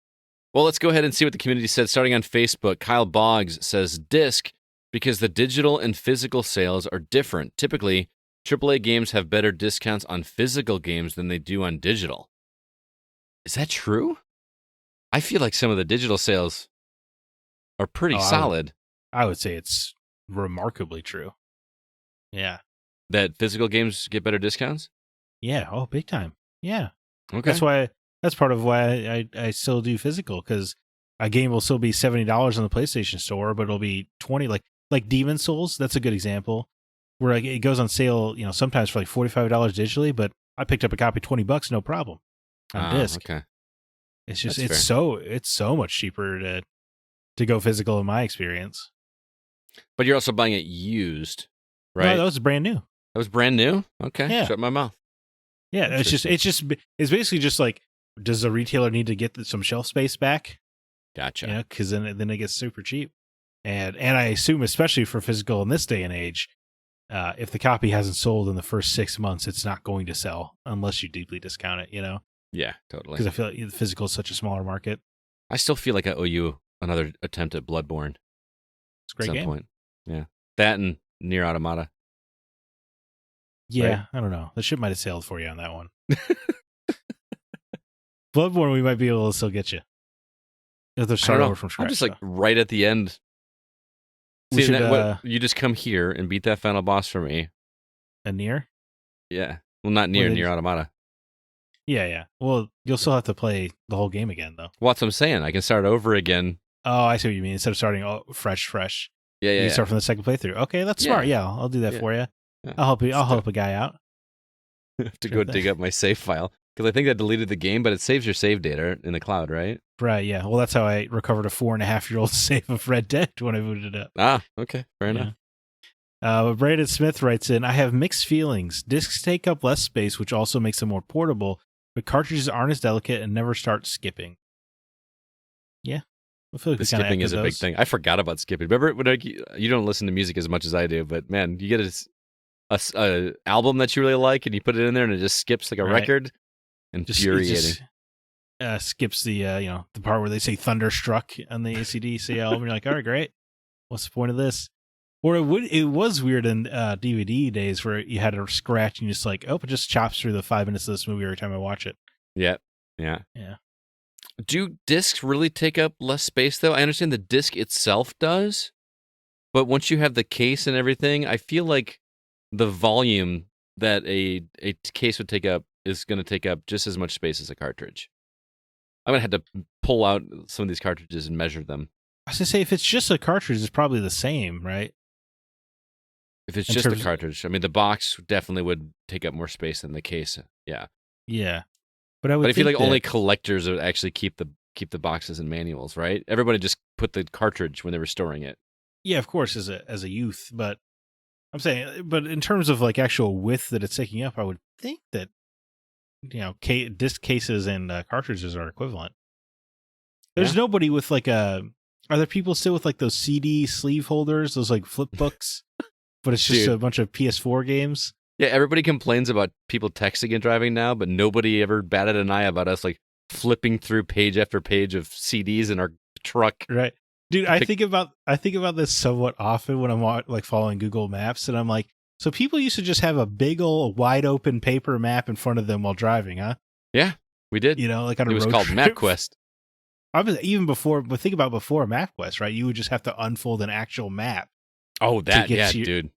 Well, let's go ahead and see what the community said. Starting on Facebook, Kyle Boggs says disc because the digital and physical sales are different. Typically, AAA games have better discounts on physical games than they do on digital. Is that true? I feel like some of the digital sales are pretty solid. I would say it's remarkably true. Yeah. That physical games get better discounts? Yeah. Oh, big time. Yeah. Okay. That's part of why I still do physical, because a game will still be $70 on the PlayStation Store, but it'll be $20. Like Demon Souls, that's a good example. Where it goes on sale, sometimes for like $45 digitally, but I picked up a copy $20, no problem, on disc. Okay. It's just it's so much cheaper to go physical in my experience. But you're also buying it used, right? No, that was brand new. That was brand new? Okay. Yeah. Shut my mouth. Yeah, it's basically just like, does the retailer need to get some shelf space back? Gotcha. Because then it gets super cheap. And I assume, especially for physical in this day and age, if the copy hasn't sold in the first 6 months, it's not going to sell unless you deeply discount it, Yeah, totally. Because I feel like the physical is such a smaller market. I still feel like I owe you another attempt at Bloodborne. It's a great game. Point. Yeah. That and Nier Automata. Yeah, right? I don't know. The ship might have sailed for you on that one. Bloodborne, we might be able to still get you. If they're starting over from scratch. I'm just like right at the end. See, you just come here and beat that final boss for me. A Nier? Yeah. Well, not Nier Automata. Yeah. Well, you'll still have to play the whole game again, though. Well, that's what I'm saying. I can start over again. Oh, I see what you mean. Instead of starting fresh. Yeah. You start from the second playthrough. Okay, that's smart. Yeah, I'll do that for you. Yeah. I'll help you. I'll help a guy out. I have to go dig up my save file because I think I deleted the game, but it saves your save data in the cloud, right? Right. Yeah. Well, that's how I recovered a 4.5-year-old save of Red Dead when I booted it up. Ah, okay, fair enough. Brandon Smith writes in, I have mixed feelings. Discs take up less space, which also makes them more portable, but cartridges aren't as delicate and never start skipping. Yeah. I feel like the skipping is a big thing. I forgot about skipping. Remember when you don't listen to music as much as I do, but man, you get a album that you really like and you put it in there and it just skips like a record. Infuriating. Just skips the the part where they say Thunderstruck on the AC/DC album. You're like, all right, great. What's the point of this? Or it was weird in DVD days where you had to scratch and you just like, it just chops through the 5 minutes of this movie every time I watch it. Yeah. Do discs really take up less space, though? I understand the disc itself does, but once you have the case and everything, I feel like the volume that a case would take up is going to take up just as much space as a cartridge. I'm going to have to pull out some of these cartridges and measure them. I was going to say, if it's just a cartridge, it's probably the same, right? If it's just a cartridge. I mean, the box definitely would take up more space than the case. Yeah. Yeah. But I feel like only collectors would actually keep the boxes and manuals, right? Everybody just put the cartridge when they were storing it. Yeah, of course, as a youth. But I'm saying, but in terms of like actual width that it's taking up, I would think that disc cases and cartridges are equivalent. There's nobody with like are there people still with like those CD sleeve holders, those like flip books, but it's just a bunch of PS4 games? Yeah, everybody complains about people texting and driving now, but nobody ever batted an eye about us like flipping through page after page of CDs in our truck. Right. Dude, I think about this somewhat often when I'm like following Google Maps, and I'm like, so people used to just have a big old wide open paper map in front of them while driving, huh? Yeah, we did. Like on a road trip. It was called MapQuest. I was even before, but think about before MapQuest, right? You would just have to unfold an actual map. Oh, dude.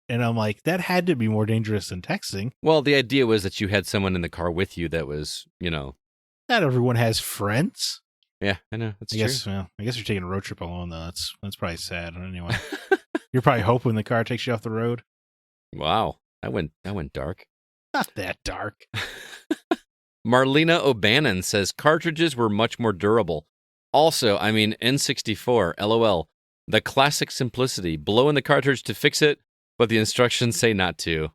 And I'm like, that had to be more dangerous than texting. Well, the idea was that you had someone in the car with you that was, Not everyone has friends. Yeah, I know. That's true. I guess you're taking a road trip alone, though. That's probably sad. Anyway, you're probably hoping the car takes you off the road. Wow, that went dark. Not that dark. Marlena O'Bannon says cartridges were much more durable. Also, I mean, N64, LOL. The classic simplicity. Blow in the cartridge to fix it, but the instructions say not to.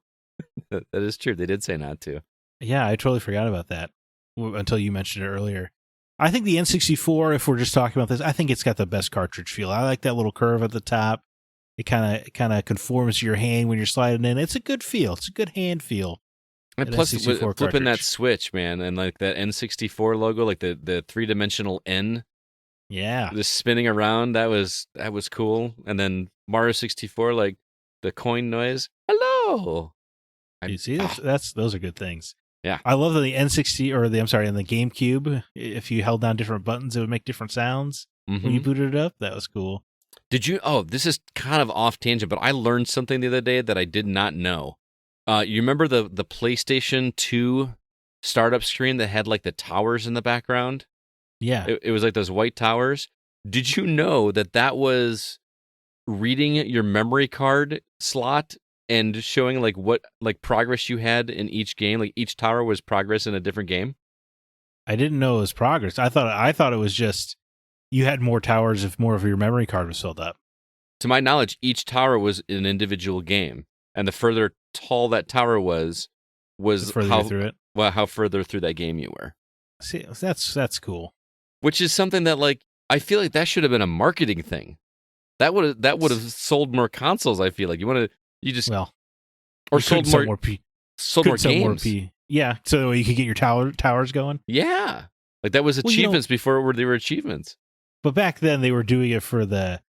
That is true. They did say not to. Yeah, I totally forgot about that until you mentioned it earlier. I think the N64, if we're just talking about this, I think it's got the best cartridge feel. I like that little curve at the top. It kind of conforms to your hand when you're sliding in. It's a good feel. It's a good hand feel. And plus, flipping that switch, man, and like that N64 logo, like the 3-dimensional N. Yeah. Just spinning around, that was cool. And then Mario 64, like the coin noise. Hello. You see, those are good things. Yeah. I love that the N60 in the GameCube, if you held down different buttons, it would make different sounds when you booted it up. That was cool. Did you? Oh, this is kind of off tangent, but I learned something the other day that I did not know. You remember the PlayStation 2 startup screen that had like the towers in the background? Yeah. It was like those white towers. Did you know that was reading your memory card slot and showing like what like progress you had in each game? Like each tower was progress in a different game? I didn't know it was progress. I thought it was just you had more towers if more of your memory card was filled up. To my knowledge, each tower was an individual game, and the further tall that tower was how through it. Well, how further through that game you were. See, that's cool. Which is something that like I feel like that should have been a marketing thing. That would have sold more consoles. I feel like you just Well, or you sold could more sell games. Yeah, so you could get your towers going. Yeah, like that was achievements before they were achievements. But back then they were doing it for the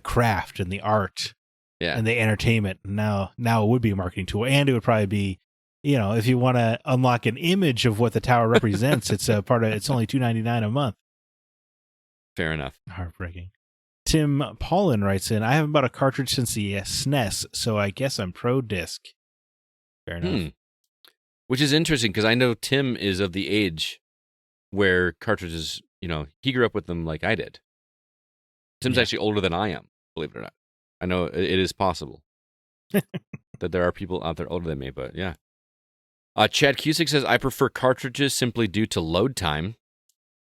craft and the art, and the entertainment. Now it would be a marketing tool, and it would probably be, if you want to unlock an image of what the tower represents, it's a part of. It's only $2.99 a month. Fair enough. Heartbreaking. Tim Paulin writes in, I haven't bought a cartridge since the SNES, so I guess I'm pro disc. Fair enough. Which is interesting because I know Tim is of the age where cartridges, he grew up with them like I did. Tim's actually older than I am, believe it or not. I know it is possible that there are people out there older than me, but yeah. Chad Cusick says, I prefer cartridges simply due to load time.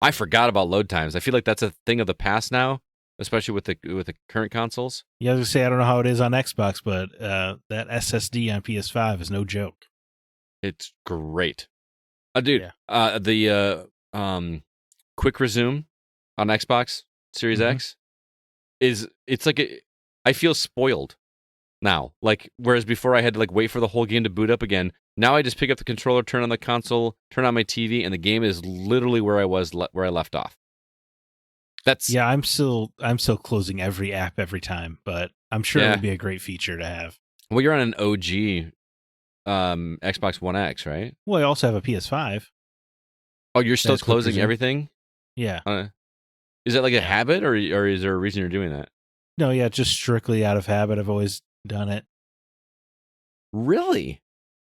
I forgot about load times. I feel like that's a thing of the past now, especially with the current consoles. Yeah, I was going to say, I don't know how it is on Xbox, but that SSD on PS5 is no joke. It's great. Dude, the quick resume on Xbox Series X it's like I feel spoiled now. Like, whereas before I had to wait for the whole game to boot up again. Now I just pick up the controller, turn on the console, turn on my TV, and the game is literally where I left off. I'm still closing every app every time, but I'm sure it would be a great feature to have. Well, you're on an OG Xbox One X, right? Well, I also have a PS5. Oh, you're still closing everything? Yeah. Is that like a habit, or is there a reason you're doing that? No, yeah, just strictly out of habit. I've always done it. Really?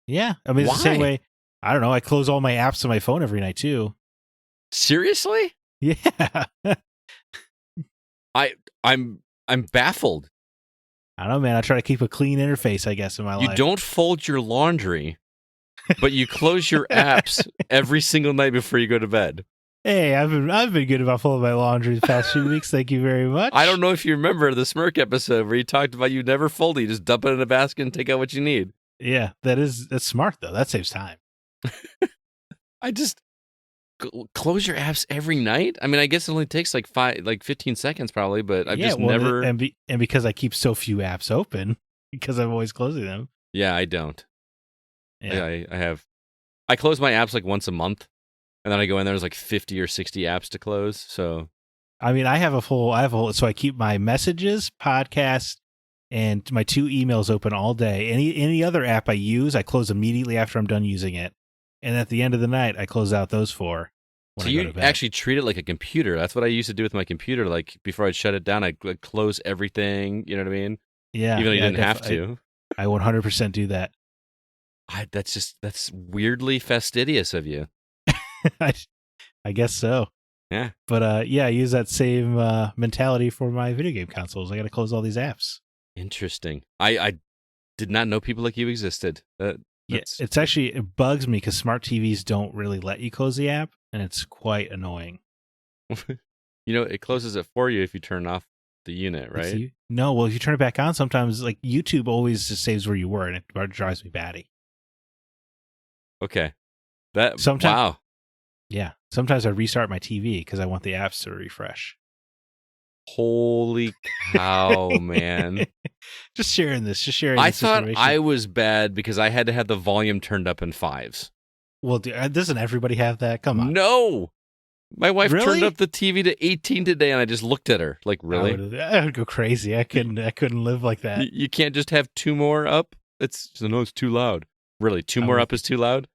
Yeah. I mean, it's the same way. I don't know. I close all my apps on my phone every night too. Seriously? Yeah. I'm baffled. I don't know, man. I try to keep a clean interface, I guess, in my life. You don't fold your laundry, but you close your apps every single night before you go to bed. Hey, I've been good about folding my laundry the past few weeks. Thank you very much. I don't know if you remember the Smirk episode where you talked about you never fold it. You just dump it in a basket and take out what you need. Yeah, that's smart, though. That saves time. I just close your apps every night. I mean, I guess it only takes 15 seconds probably, but I've just never. And because I keep so few apps open, because I'm always closing them. Yeah, I don't. Yeah. I close my apps once a month, and then I go in there's 50 or 60 apps to close. So, I mean, I have a whole. So I keep my messages, podcasts, and my 2 emails open all day. Any other app I use, I close immediately after I'm done using it. And at the end of the night, I close out those 4. So you actually treat it like a computer. That's what I used to do with my computer. Before I'd shut it down, I'd close everything. You know what I mean? Yeah. Even though you didn't have to. I 100% do that. That's weirdly fastidious of you. I guess so. Yeah. But I use that same mentality for my video game consoles. I got to close all these apps. Interesting. I did not know people like you existed. It's actually, it bugs me because smart TVs don't really let you close the app, and it's quite annoying. It closes it for you if you turn off the unit, right? No, well, if you turn it back on, sometimes YouTube always just saves where you were, and it drives me batty. Okay. Wow. Yeah. Sometimes I restart my TV because I want the apps to refresh. Holy cow, man. Just sharing I thought I was bad because I had to have the volume turned up in 5s. Well, doesn't everybody have that? Come on. No. My wife Really? turned up the TV to 18 today, and I just looked at her really? I would go crazy. I couldn't live like that. You can't just have 2 more up? It's too loud. Really, 2 more up is too loud?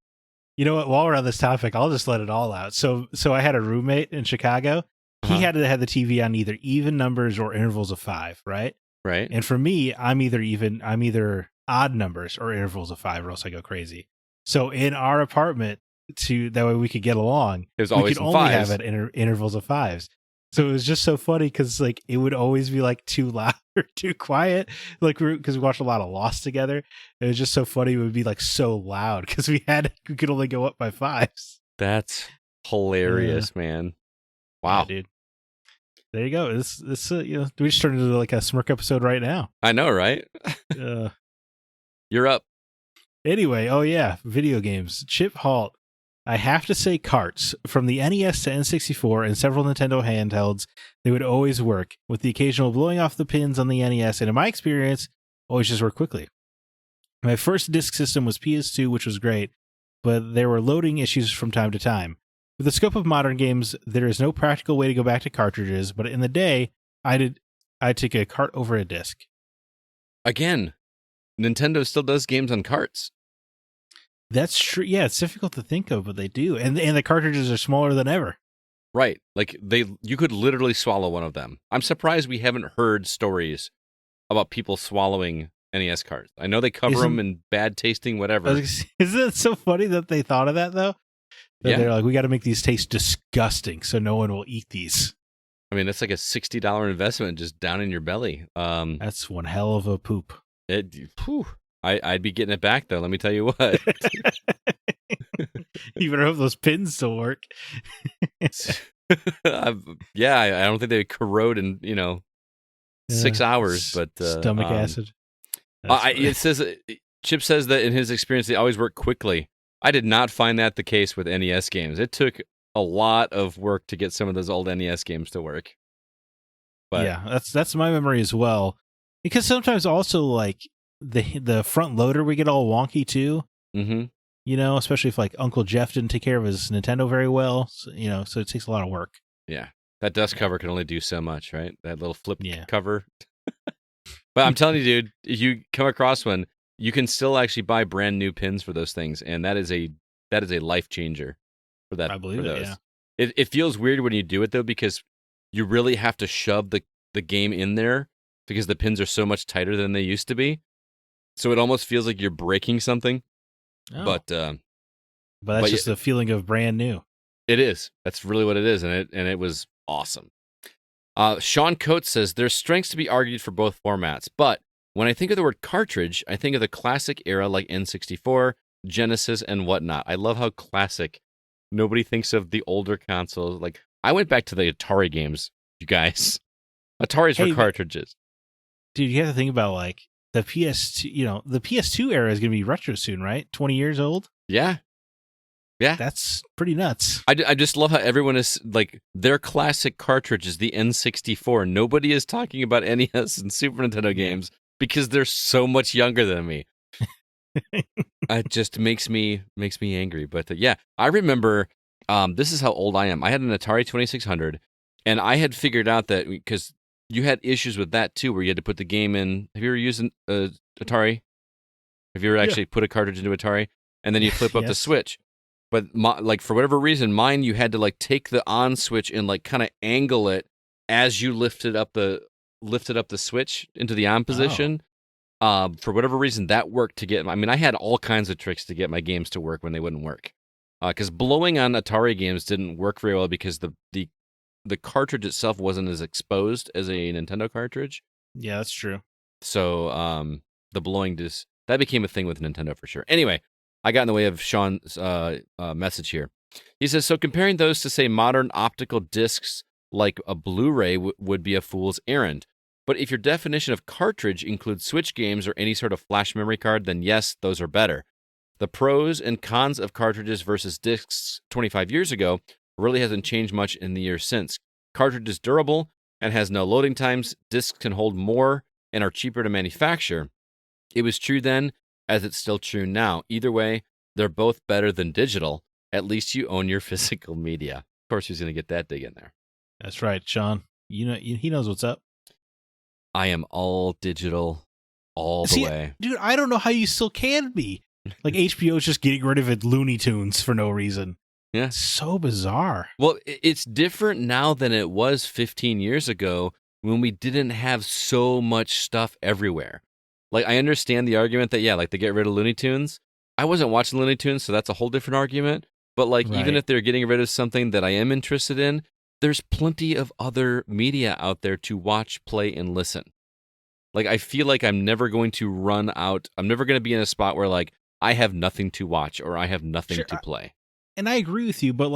You know what? While we're on this topic, I'll just let it all out. So I had a roommate in Chicago. He had to have the TV on either even numbers or intervals of 5, right? Right. And for me, I'm either odd numbers or intervals of 5, or else I go crazy. So in our apartment, that way we could get along, it was always we could only have it in intervals of 5s. So it was just so funny because it would always be too loud or too quiet, because we watched a lot of Lost together. It was just so funny. It would be so loud because we could only go up by 5s. That's hilarious, man. Wow, yeah, dude. There you go. This we just turned into a Smirk episode right now. I know, right? You're up. Anyway, video games. Chip Halt I have to say carts. From the NES to N64 and several Nintendo handhelds, they would always work, with the occasional blowing off the pins on the NES, and in my experience, always just work quickly. My first disc system was PS2, which was great, but there were loading issues from time to time. With the scope of modern games, there is no practical way to go back to cartridges, but in the day, I'd take a cart over a disc. Again, Nintendo still does games on carts. That's true. Yeah, it's difficult to think of, but they do. And the cartridges are smaller than ever. Right. Like you could literally swallow one of them. I'm surprised we haven't heard stories about people swallowing NES carts. I know they cover them in bad tasting whatever. Isn't it so funny that they thought of that, though? That they're like, we got to make these taste disgusting so no one will eat these. I mean, that's like a $60 investment just down in your belly. That's one hell of a poop. I'd be getting it back, though. Let me tell you what. You better hope those pins still work. I don't think they would corrode in 6 hours. But stomach acid. It says Chip says that in his experience they always work quickly. I did not find that the case with NES games. It took a lot of work to get some of those old NES games to work. But yeah, that's my memory as well. Because sometimes also like the front loader would get all wonky too. Mm-hmm. Especially if like Uncle Jeff didn't take care of his Nintendo very well. So, so it takes a lot of work. Yeah. That dust cover can only do so much, right? That little flip cover. But I'm telling you, dude, if you come across one, you can still actually buy brand new pins for those things, and that is a life changer for that. I believe for it. those. Yeah. It feels weird when you do it though, because you really have to shove the game in there because the pins are so much tighter than they used to be. So it almost feels like you're breaking something. Oh. But that's just the feeling of brand new. It is. That's really what it is, and it was awesome. Sean Coates says there's strengths to be argued for both formats, but when I think of the word cartridge, I think of the classic era like N64, Genesis, and whatnot. I love how classic. Nobody thinks of the older consoles. Like I went back to the Atari games, you guys. Ataris were cartridges. Dude, you have to think about like the PS2. The PS2 era is going to be retro soon, right? 20 years old. Yeah. That's pretty nuts. I just love how everyone is like their classic cartridge is the N64. Nobody is talking about NES and Super Nintendo games because they're so much younger than me. It just makes me angry. But I remember this is how old I am. I had an Atari 2600, and I had figured out that because you had issues with that too, where you had to put the game in. Have you ever used an Atari? Have you ever actually put a cartridge into Atari and then you flip up the switch? But for whatever reason, mine you had to like take the on switch and like kind of angle it as you lifted up the switch into the on position. For whatever reason, that worked to get. I mean, I had all kinds of tricks to get my games to work when they wouldn't work. Because blowing on Atari games didn't work very well because the cartridge itself wasn't as exposed as a Nintendo cartridge. Yeah, that's true. So the blowing that became a thing with Nintendo for sure. Anyway, I got in the way of Sean's message here. He says, so comparing those to, say, modern optical discs like a Blu-ray would be a fool's errand. But if your definition of cartridge includes Switch games or any sort of flash memory card, then yes, those are better. The pros and cons of cartridges versus discs 25 years ago really hasn't changed much in the years since. Cartridge is durable and has no loading times. Discs can hold more and are cheaper to manufacture. It was true then, as it's still true now. Either way, they're both better than digital. At least you own your physical media. Of course, who's going to get that dig in there? That's right, Sean. He knows what's up. I am all digital all the way. Dude, I don't know how you still can be. Like HBO is just getting rid of it Looney Tunes for no reason. Yeah. It's so bizarre. Well, it's different now than it was 15 years ago when we didn't have so much stuff everywhere. Like, I understand the argument that, they get rid of Looney Tunes. I wasn't watching Looney Tunes, so that's a whole different argument. But, even if they're getting rid of something that I am interested in, there's plenty of other media out there to watch, play, and listen. Like, I feel like I'm never going to run out. I'm never going to be in a spot where, I have nothing to watch or I have nothing to play. And I agree with you, but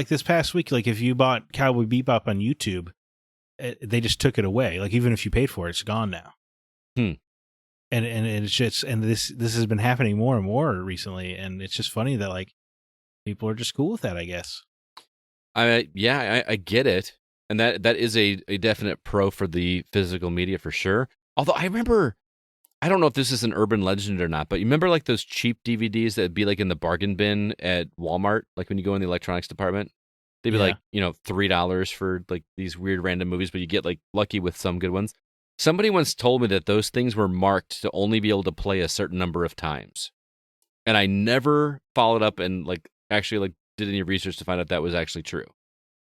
this past week, if you bought Cowboy Bebop on YouTube, they just took it away. Like, even if you paid for it, it's gone now. And it's just, and this has been happening more and more recently, and it's just funny that People are just cool with that, I guess. I get it, and that is a definite pro for the physical media for sure. Although I remember, I don't know if this is an urban legend or not, but you remember like those cheap DVDs that'd be like in the bargain bin at Walmart, like when you go in the electronics department, they'd be Yeah. like $3 for like these weird random movies, but you get like lucky with some good ones. Somebody once told me that those things were marked to only be able to play a certain number of times, and I never followed up and like actually like did any research to find out that was actually true.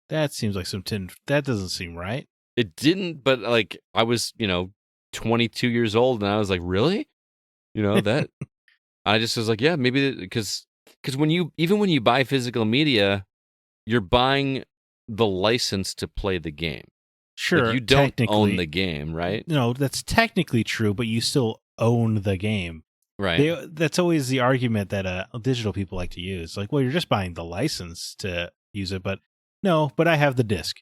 That seems like that doesn't seem right. It didn't, but like I was, 22 years old, and I was like, really? That I just was like, yeah, maybe because when you buy physical media, you're buying the license to play the game. Sure, Like you don't own technically, the game, right? No, that's technically true, but you still own the game. Right. That's always the argument that digital people like to use. Like, well, you're just buying the license to use it, but no, but I have the disc,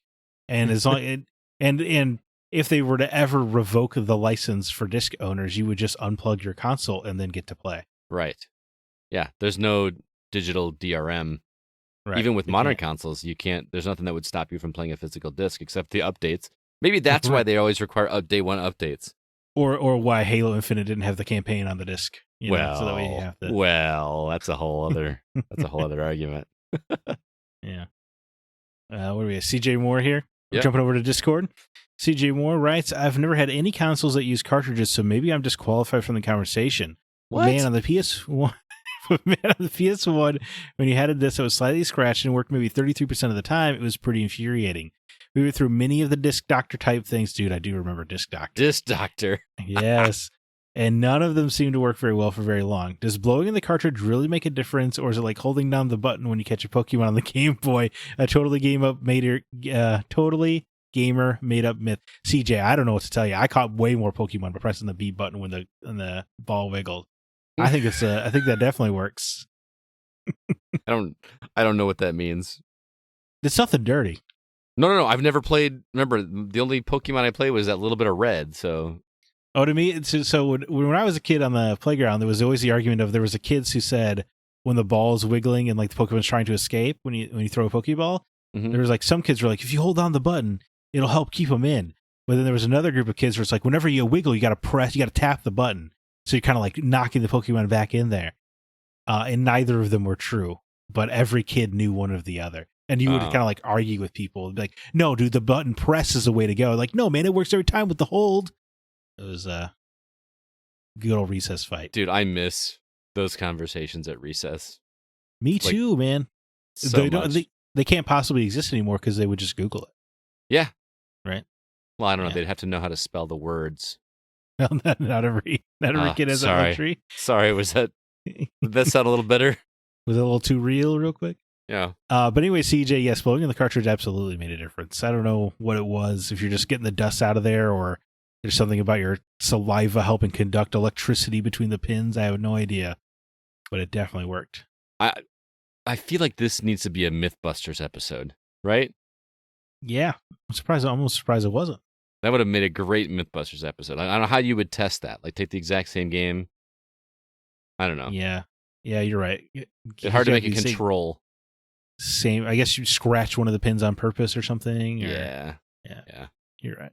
and as long and if they were to ever revoke the license for disc owners, you would just unplug your console and then get to play. Right. Yeah. There's no digital DRM. Right. Even with modern consoles, you can't. There's nothing that would stop you from playing a physical disc except the updates. Maybe that's why they always require day one updates. Or why Halo Infinite didn't have the campaign on the disc. So that way you have to... Well, that's a whole other argument. Yeah. What do we have? CJ Moore here. Yep. Jumping over to Discord. CJ Moore writes, I've never had any consoles that use cartridges, so maybe I'm disqualified from the conversation. What? Man, on the PS1, when you had a disc that was slightly scratched and worked maybe 33% of the time, it was pretty infuriating. We went through many of the Disc Doctor type things. Dude, I do remember Disc Doctor. Disc Doctor. Yes. And none of them seem to work very well for very long. Does blowing in the cartridge really make a difference, or is it like holding down the button when you catch a Pokemon on the Game Boy? A totally gamer made up myth. CJ, I don't know what to tell you. I caught way more Pokemon by pressing the B button when the ball wiggled. I think I think that definitely works. I don't know what that means. It's nothing dirty. No. I've never played. Remember, the only Pokemon I played was that little bit of red. So. Oh, to me, so when I was a kid on the playground, there was always the argument of there was a kids who said when the ball is wiggling and like the Pokemon's trying to escape when you throw a Pokeball, there was like some kids were like, if you hold down the button, it'll help keep them in. But then there was another group of kids where it's like whenever you wiggle, you got to tap the button, so you're kind of like knocking the Pokemon back in there. And neither of them were true, but every kid knew one or the other. And you would kind of like argue with people, like, no, dude, the button press is the way to go. Like, no, man, it works every time with the hold. It was a good old recess fight. Dude, I miss those conversations at recess. Me too, man. So much. They can't possibly exist anymore because they would just Google it. Yeah. Right? Well, I don't know. They'd have to know how to spell the words. Well, not every kid has that luxury. Sorry, did that sound a little better? Was it a little too real quick? Yeah. But anyway, CJ, yes, blowing in the cartridge absolutely made a difference. I don't know what it was, if you're just getting the dust out of there or there's something about your saliva helping conduct electricity between the pins. I have no idea, but it definitely worked. I feel like this needs to be a Mythbusters episode, right? Yeah. I'm almost surprised it wasn't. That would have made a great Mythbusters episode. I don't know how you would test that. Like take the exact same game. I don't know. Yeah. Yeah, you're right. It's hard to make a control. Same. I guess you scratch one of the pins on purpose or something. Yeah. You're right.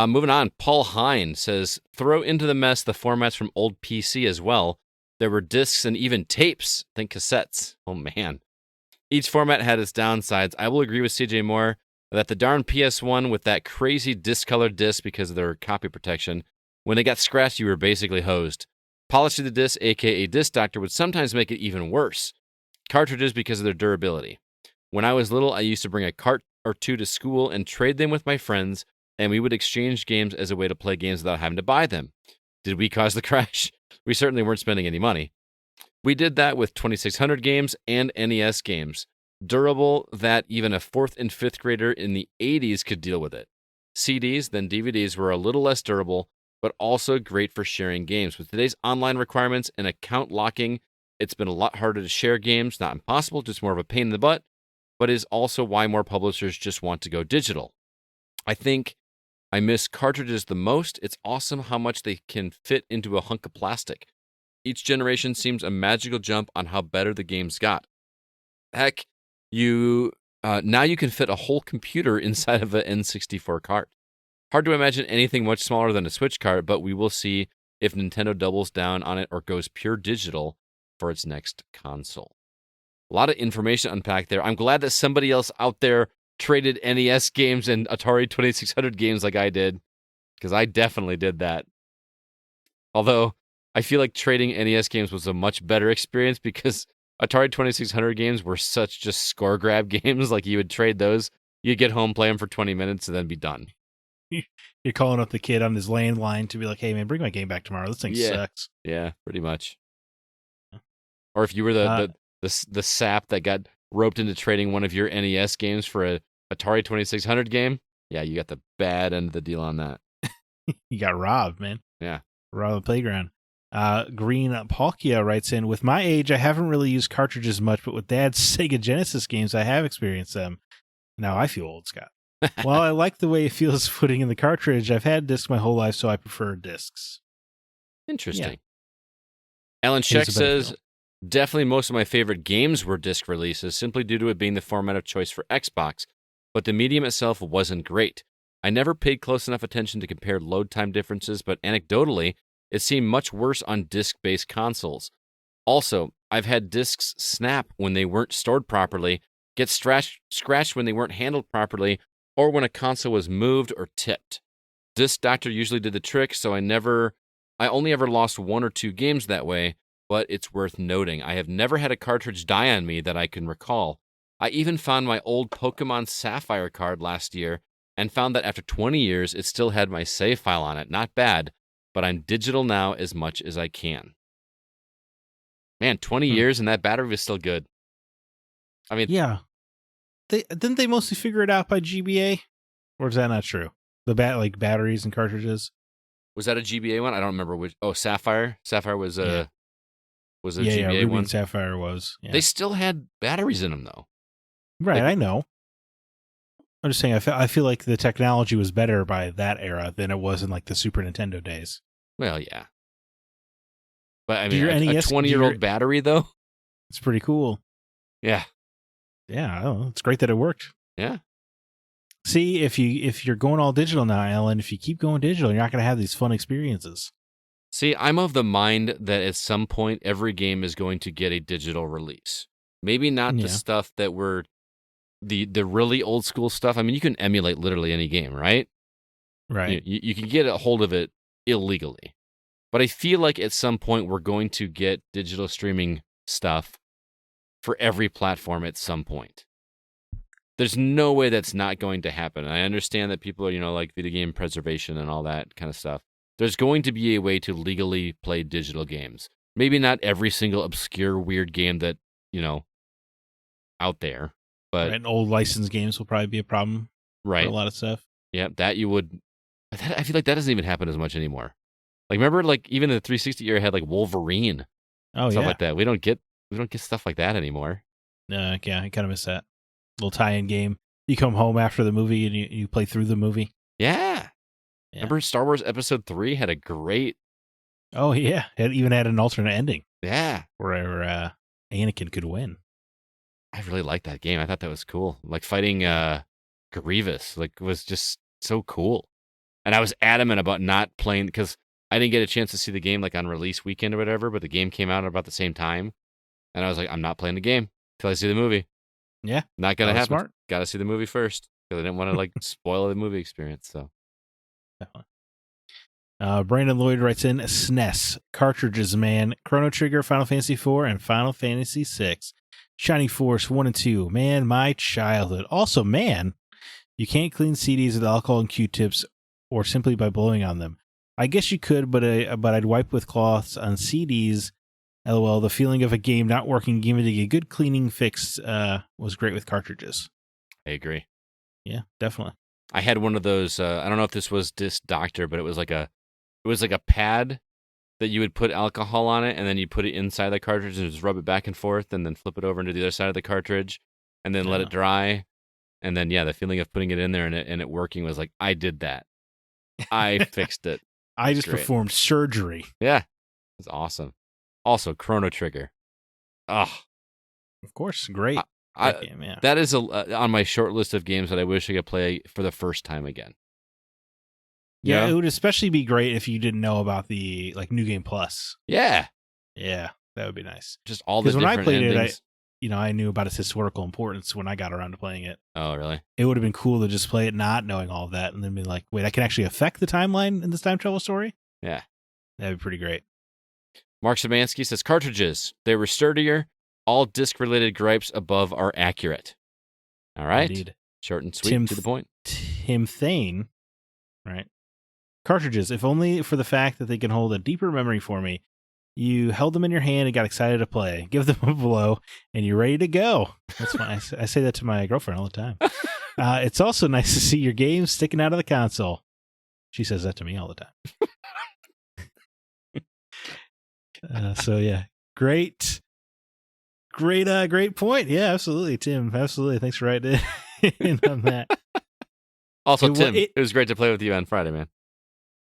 Moving on, Paul Hine says, throw into the mess the formats from old PC as well. There were discs and even tapes. Think cassettes. Oh, man. Each format had its downsides. I will agree with CJ Moore that the darn PS1 with that crazy discolored disc because of their copy protection, when they got scratched, you were basically hosed. Polishing the disc, a.k.a. Disc Doctor, would sometimes make it even worse. Cartridges because of their durability. When I was little, I used to bring a cart or two to school and trade them with my friends, and we would exchange games as a way to play games without having to buy them. Did we cause the crash? We certainly weren't spending any money. We did that with 2600 games and NES games. Durable that even a 4th and 5th grader in the 80s could deal with it. CDs, then DVDs, were a little less durable, but also great for sharing games. With today's online requirements and account locking, it's been a lot harder to share games. Not impossible, just more of a pain in the butt, but is also why more publishers just want to go digital. I think I miss cartridges the most. It's awesome how much they can fit into a hunk of plastic. Each generation seems a magical jump on how better the games got. Heck, you now you can fit a whole computer inside of an N64 cart. Hard to imagine anything much smaller than a Switch cart, but we will see if Nintendo doubles down on it or goes pure digital for its next console. A lot of information unpacked there. I'm glad that somebody else out there traded NES games and Atari 2600 games like I did, because I definitely did that. Although, I feel like trading NES games was a much better experience because Atari 2600 games were such just score grab games. Like, you would trade those, you'd get home, play them for 20 minutes, and then be done. You're calling up the kid on his landline to be like, hey, man, bring my game back tomorrow. This thing sucks. Yeah, pretty much. Or if you were the sap that got roped into trading one of your NES games for a Atari 2600 game, yeah, you got the bad end of the deal on that. You got robbed, man. Yeah. Robbed the playground. Green Palkia writes in, with my age, I haven't really used cartridges much, but with Dad's Sega Genesis games, I have experienced them. Now I feel old, Scott. While I like the way it feels putting in the cartridge, I've had discs my whole life, so I prefer discs. Interesting. Yeah. Alan Sheck says, definitely most of my favorite games were disc releases, simply due to it being the format of choice for Xbox, but the medium itself wasn't great. I never paid close enough attention to compare load time differences, but anecdotally, it seemed much worse on disc-based consoles. Also, I've had discs snap when they weren't stored properly, get scratched when they weren't handled properly, or when a console was moved or tipped. Disc Doctor usually did the trick, so I only ever lost 1 or 2 games that way, but it's worth noting. I have never had a cartridge die on me that I can recall. I even found my old Pokemon Sapphire card last year and found that after 20 years, it still had my save file on it. Not bad, but I'm digital now as much as I can. Man, 20 years and that battery was still good. I mean, yeah. Didn't they mostly figure it out by GBA? Or is that not true? The batteries and cartridges? Was that a GBA one? I don't remember which. Oh, Sapphire? Sapphire was a GBA Ruby one? And Sapphire was. Yeah. They still had batteries in them, though. Right, I know. I'm just saying, I feel like the technology was better by that era than it was in like the Super Nintendo days. Well, yeah. But I mean, a 20-year-old battery, though? It's pretty cool. Yeah. Yeah, I don't know. It's great that it worked. Yeah. See, if you're going all digital now, Alan, if you keep going digital, you're not going to have these fun experiences. See, I'm of the mind that at some point, every game is going to get a digital release. Maybe not the stuff that were the really old school stuff. I mean, you can emulate literally any game, right? Right. You can get a hold of it illegally. But I feel like at some point, we're going to get digital streaming stuff for every platform at some point. There's no way that's not going to happen. I understand that people are, like video game preservation and all that kind of stuff. There's going to be a way to legally play digital games. Maybe not every single obscure, weird game that, out there. But and old licensed games will probably be a problem for a lot of stuff. Yeah, that you would... I feel like that doesn't even happen as much anymore. Like, remember, like, even the 360 era had, like, Wolverine. Stuff like that. We don't get stuff like that anymore. Yeah, I kind of miss that. Little tie-in game. You come home after the movie and you play through the movie. Yeah. Remember Star Wars Episode 3 had a great... Oh, yeah. It even had an alternate ending. Yeah. Where Anakin could win. I really liked that game. I thought that was cool. Like, fighting Grievous, was just so cool. And I was adamant about not playing, because I didn't get a chance to see the game, on release weekend or whatever, but the game came out about the same time. And I was like, I'm not playing the game until I see the movie. Yeah. Not going to happen. Smart. Got to see the movie first, because I didn't want to, spoil the movie experience, so. Definitely. Brandon Lloyd writes in, SNES, cartridges, man. Chrono Trigger, Final Fantasy IV, and Final Fantasy VI. Shining Force 1 and 2. Man, my childhood. Also, man, you can't clean CDs with alcohol and Q-tips or simply by blowing on them. I guess you could, but I'd wipe with cloths on CDs. LOL, the feeling of a game not working, giving a good cleaning fix was great with cartridges. I agree. Yeah, definitely. I had one of those, I don't know if this was Disc Doctor, but it was like a pad that you would put alcohol on it, and then you put it inside the cartridge and just rub it back and forth, and then flip it over into the other side of the cartridge, and then let it dry. And then, the feeling of putting it in there and it working was like, I did that. I fixed it. I just performed surgery. Yeah. It's awesome. Also, Chrono Trigger. Oh. Of course. Great. Great game, yeah. That is on my short list of games that I wish I could play for the first time again. Yeah, it would especially be great if you didn't know about the New Game Plus. Yeah. Yeah, that would be nice. Just all the different when I played endings. I knew about its historical importance when I got around to playing it. Oh, really? It would have been cool to just play it not knowing all of that and then be like, wait, I can actually affect the timeline in this time travel story? Yeah. That'd be pretty great. Mark Szymanski says, cartridges. They were sturdier. All disc-related gripes above are accurate. All right. Indeed. Short and sweet, to the point. Tim Thane, right? Cartridges, if only for the fact that they can hold a deeper memory for me. You held them in your hand and got excited to play. Give them a blow, and you're ready to go. That's fine. I say that to my girlfriend all the time. It's also nice to see your games sticking out of the console. She says that to me all the time. So yeah, great point. Yeah, absolutely, Tim. Absolutely. Thanks for writing in on that. Also, Tim, it was great to play with you on Friday, man.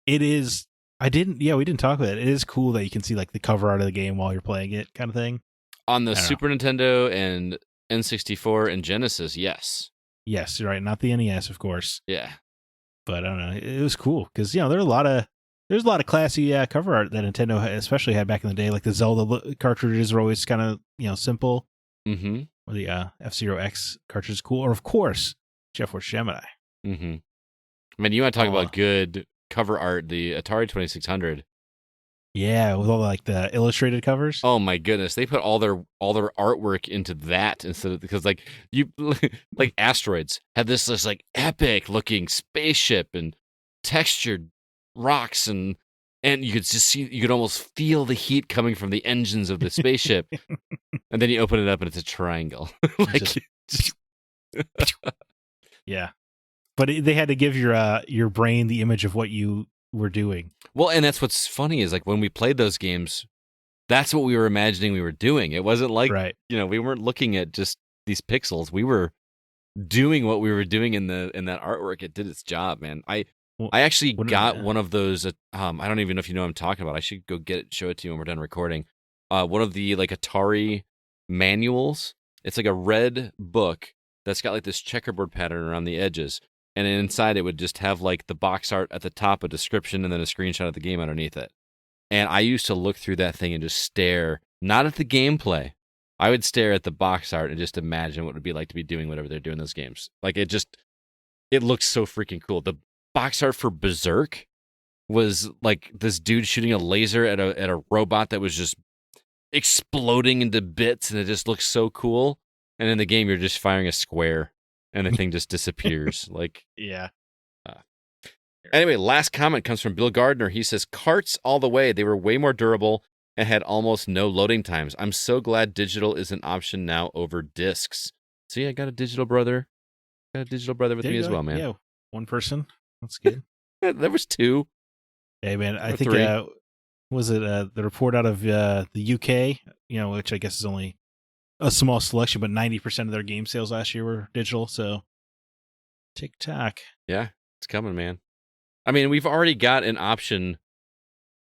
It is. We didn't talk about it. It is cool that you can see the cover art of the game while you're playing it, kind of thing. On the Super Nintendo and N64 and Genesis, yes. Yes, you're right. Not the NES, of course. Yeah. But I don't know. It was cool because there's a lot of classy cover art that Nintendo especially had back in the day. Like the Zelda cartridges were always kind of simple. Mm-hmm. Or the F-Zero X cartridge is cool. Or of course, Jet Force Gemini. Mm-hmm. I mean, you want to talk about good cover art, the Atari 2600. Yeah, with all the illustrated covers. Oh my goodness, they put all their artwork into that instead of, because Asteroids had this epic looking spaceship and textured rocks and you could just see, you could almost feel the heat coming from the engines of the spaceship. And then you open it up and it's a triangle. Yeah. But they had to give your brain the image of what you were doing. Well, and that's what's funny is when we played those games, that's what we were imagining we were doing. It wasn't we weren't looking at just these pixels. We were doing what we were doing in that artwork. It did its job, man. I actually got one of those. I don't even know if you know what I'm talking about. I should go show it to you when we're done recording. One of the Atari manuals. It's a red book that's got this checkerboard pattern around the edges. And inside it would just have the box art at the top, a description, and then a screenshot of the game underneath it. And I used to look through that thing and just stare, not at the gameplay. I would stare at the box art and just imagine what it would be like to be doing whatever they're doing in those games. It looks so freaking cool. The box art for Berserk was this dude shooting a laser at a robot that was just exploding into bits, and it just looks so cool. And in the game, you're just firing a square. And the thing just disappears. Yeah. Anyway, last comment comes from Bill Gardner. He says, carts all the way. They were way more durable and had almost no loading times. I'm so glad digital is an option now over discs. See, I got a digital brother. With me as well, man. Yeah, one person. That's good. There was two. Hey, man, I think, three. Was it the report out of the UK, which I guess is only a small selection, but 90% of their game sales last year were digital. So, TikTok. Yeah, it's coming, man. I mean, we've already got an option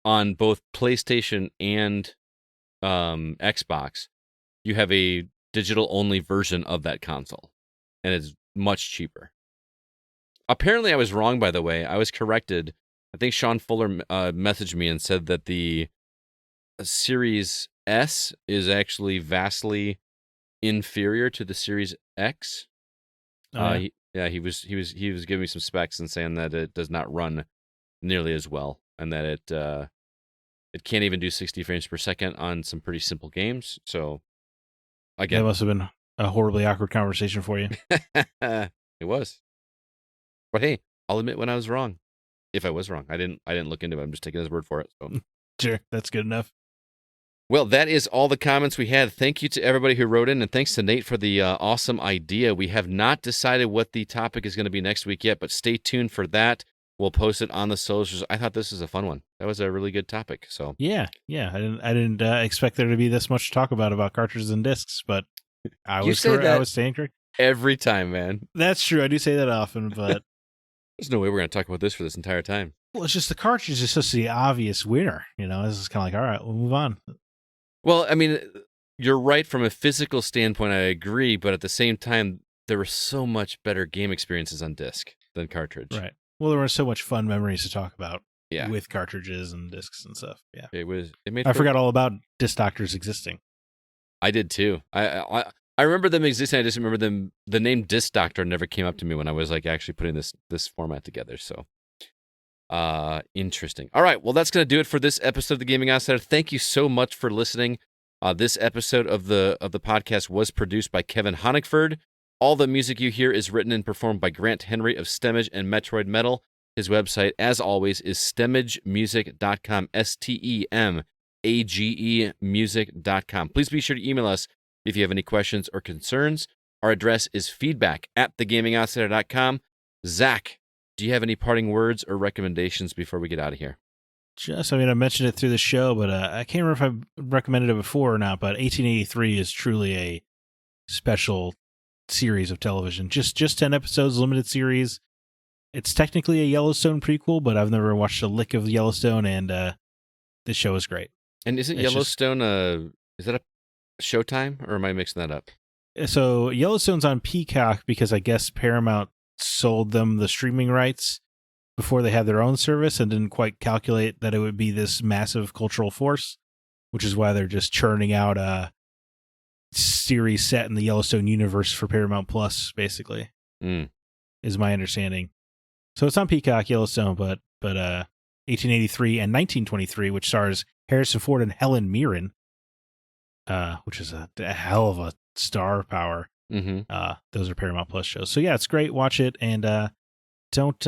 on both PlayStation and Xbox. You have a digital-only version of that console, and it's much cheaper. Apparently, I was wrong, by the way. I was corrected. I think Sean Fuller messaged me and said that the Series S is actually vastly inferior to the Series X. He was giving me some specs and saying that it does not run nearly as well, and that it can't even do 60 frames per second on some pretty simple games. So, again, that must have been a horribly awkward conversation for you. It was, but hey, I'll admit when I was wrong. If I was wrong, I didn't look into it. I'm just taking his word for it. So. Sure, that's good enough. Well, that is all the comments we had. Thank you to everybody who wrote in, and thanks to Nate for the awesome idea. We have not decided what the topic is going to be next week yet, but stay tuned for that. We'll post it on the socials. I thought this was a fun one. That was a really good topic. So yeah. I didn't expect there to be this much to talk about cartridges and discs, but I was staying correct every time, man. That's true. I do say that often, but there's no way we're going to talk about this for this entire time. Well, it's just the cartridge is just the obvious winner. This is kind of all right, we'll move on. Well, I mean, you're right from a physical standpoint. I agree, but at the same time, there were so much better game experiences on disc than cartridge. Right. Well, there were so much fun memories to talk about. Yeah. With cartridges and discs and stuff. Yeah. It I forgot all about disc doctors existing. I did too. I remember them existing. I just remember them. The name Disc Doctor never came up to me when I was like actually putting this format together. So, interesting. All right. Well, that's gonna do it for this episode of the Gaming Outsider. Thank you so much for listening. This episode of the podcast was produced by Kevin Honigford. All the music you hear is written and performed by Grant Henry of Stemage and Metroid Metal. His website, as always, is stemagemusic.com, STEMAGE music.com. Please be sure to email us if you have any questions or concerns. Our address is feedback@thegamingoutsider.com. Zach, do you have any parting words or recommendations before we get out of here? I mentioned it through the show, but I can't remember if I've recommended it before or not, but 1883 is truly a special series of television. Just 10 episodes, limited series. It's technically a Yellowstone prequel, but I've never watched a lick of Yellowstone, and this show is great. And isn't Yellowstone is that a Showtime, or am I mixing that up? So Yellowstone's on Peacock because I guess Paramount sold them the streaming rights before they had their own service and didn't quite calculate that it would be this massive cultural force, which is why they're just churning out a series set in the Yellowstone universe for Paramount Plus, basically, is my understanding. So it's on Peacock, Yellowstone, but 1883 and 1923, which stars Harrison Ford and Helen Mirren, which is a hell of a star power. Mm-hmm. Those are Paramount Plus shows. So yeah, it's great. Watch it, and don't.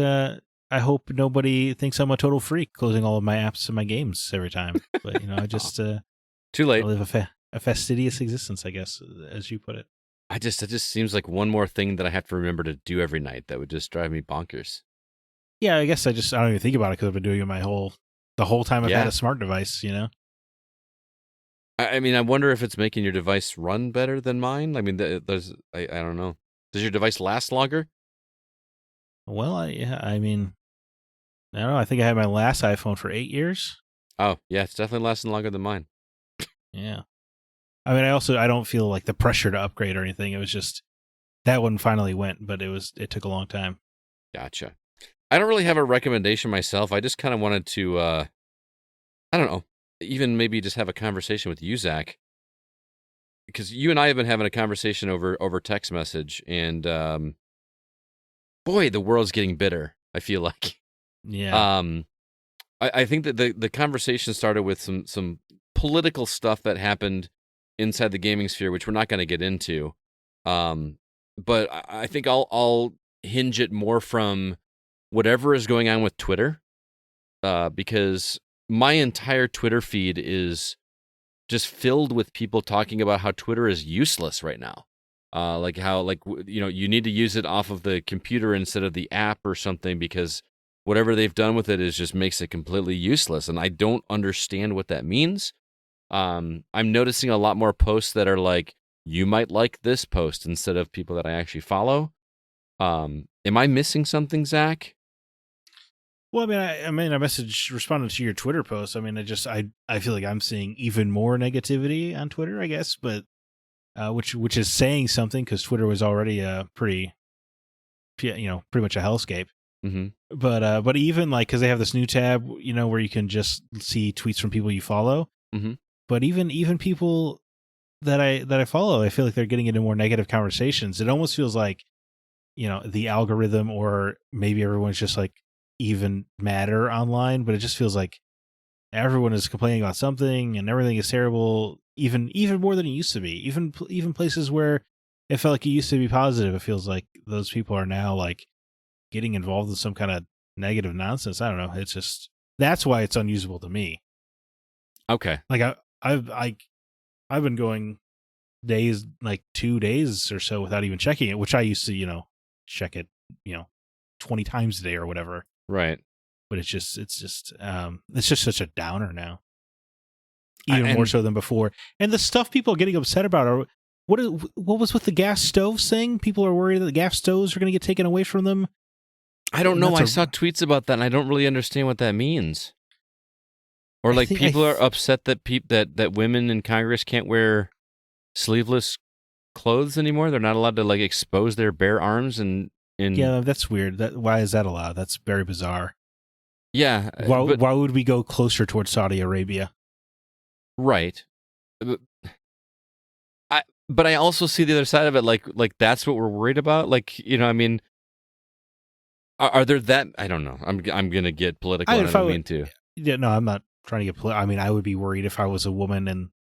I hope nobody thinks I'm a total freak closing all of my apps and my games every time. But I just too late. I live a fastidious existence, I guess, as you put it. It just seems like one more thing that I have to remember to do every night that would just drive me bonkers. Yeah, I guess I don't even think about it because I've been doing it the whole time I've had a smart device, I mean, I wonder if it's making your device run better than mine. I mean, I don't know. Does your device last longer? Well, I don't know. I think I had my last iPhone for 8 years. Oh, yeah, it's definitely lasting longer than mine. Yeah. I mean, I don't feel like the pressure to upgrade or anything. It was just that one finally went, but it took a long time. Gotcha. I don't really have a recommendation myself. I just kind of wanted to, I don't know, even maybe just have a conversation with you, Zach, because you and I have been having a conversation over text message, and boy, the world's getting bitter, I feel like. Yeah. I think that the conversation started with some political stuff that happened inside the gaming sphere, which we're not going to get into. But I think I'll hinge it more from whatever is going on with Twitter, because my entire Twitter feed is just filled with people talking about how Twitter is useless right now. Like how, you need to use it off of the computer instead of the app or something, because whatever they've done with it just makes it completely useless. And I don't understand what that means. I'm noticing a lot more posts that are like, you might like this post, instead of people that I actually follow. Am I missing something, Zach? Well, I responded to your Twitter post. I mean, I feel like I'm seeing even more negativity on Twitter, I guess, but which is saying something, because Twitter was already pretty much a hellscape. Mm-hmm. But even because they have this new tab, where you can just see tweets from people you follow. Mm-hmm. But even people that I follow, I feel like they're getting into more negative conversations. It almost feels like, the algorithm, or maybe everyone's just like even madder online, but it just feels like everyone is complaining about something and everything is terrible, even more than it used to be. Even places where it felt like it used to be positive, it feels like those people are now like getting involved in some kind of negative nonsense. I don't know. It's just, that's why it's unusable to me. Okay. Like I've been going days, like 2 days or so, without even checking it, which I used to, check it, 20 times a day or whatever. Right. But it's just such a downer now. Even more so than before. And the stuff people are getting upset about are, what was with the gas stoves thing? People are worried that the gas stoves are going to get taken away from them. I don't know. I saw tweets about that, and I don't really understand what that means. Or people are upset that that women in Congress can't wear sleeveless clothes anymore. They're not allowed to like expose their bare arms and Yeah, that's weird. Why is that allowed? That's very bizarre. Yeah. Why would we go closer towards Saudi Arabia? Right. But I also see the other side of it, like that's what we're worried about. Like, I mean, are there that? I don't know. I'm gonna get political. I don't mean to. Yeah, no, I'm not trying to get political. I mean, I would be worried if I was a woman, and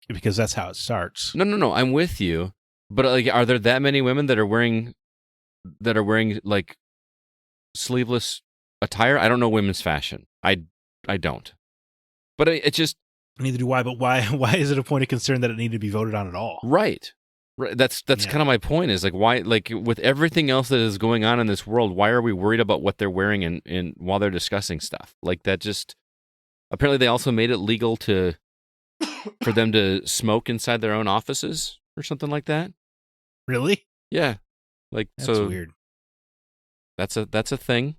because that's how it starts. No. I'm with you, but like, are there that many women that are wearing like sleeveless attire? I don't know women's fashion. I don't. But it just. Neither do I, but why is it a point of concern that it needed to be voted on at all? Right. That's kind of my point, is like, why, like, with everything else that is going on in this world, why are we worried about what they're wearing in while they're discussing stuff? Like, that just, apparently they also made it legal for them to smoke inside their own offices or something like that. Really? Yeah. Like, that's weird. That's a thing.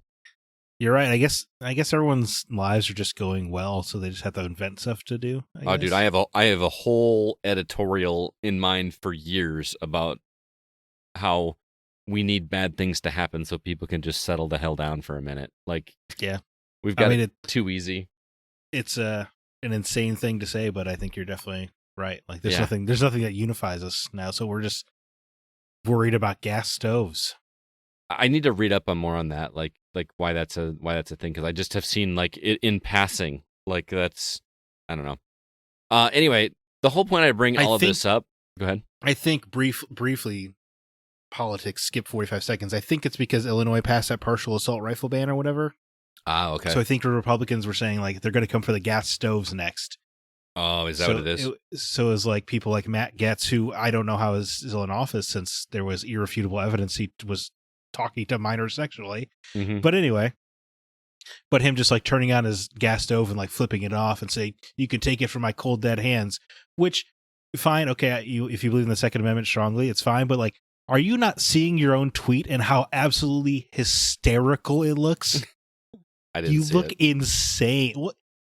You're right. I guess everyone's lives are just going well, so they just have to invent stuff to do. Oh, dude, I have a whole editorial in mind for years about how we need bad things to happen so people can just settle the hell down for a minute. Like, yeah, we've got it too easy. It's an insane thing to say, but I think you're definitely right. Like, there's nothing that unifies us now, so we're just worried about gas stoves. I need to read up on more on that, like why that's a thing, because I just have seen like it in passing. Like, that's, I don't know. Anyway, the whole point I bring all of this up. Go ahead. I think briefly, politics. Skip 45 seconds. I think it's because Illinois passed that partial assault rifle ban or whatever. Ah, okay. So I think the Republicans were saying like they're going to come for the gas stoves next. Oh, is that what it is? So it's like people like Matt Gaetz, who I don't know how is still in office since there was irrefutable evidence he was talking to minors sexually. Mm-hmm. But anyway, him just like turning on his gas stove and like flipping it off and saying, "You can take it from my cold dead hands," which, fine. Okay. If you believe in the Second Amendment strongly, it's fine. But like, are you not seeing your own tweet and how absolutely hysterical it looks? I didn't see look insane. What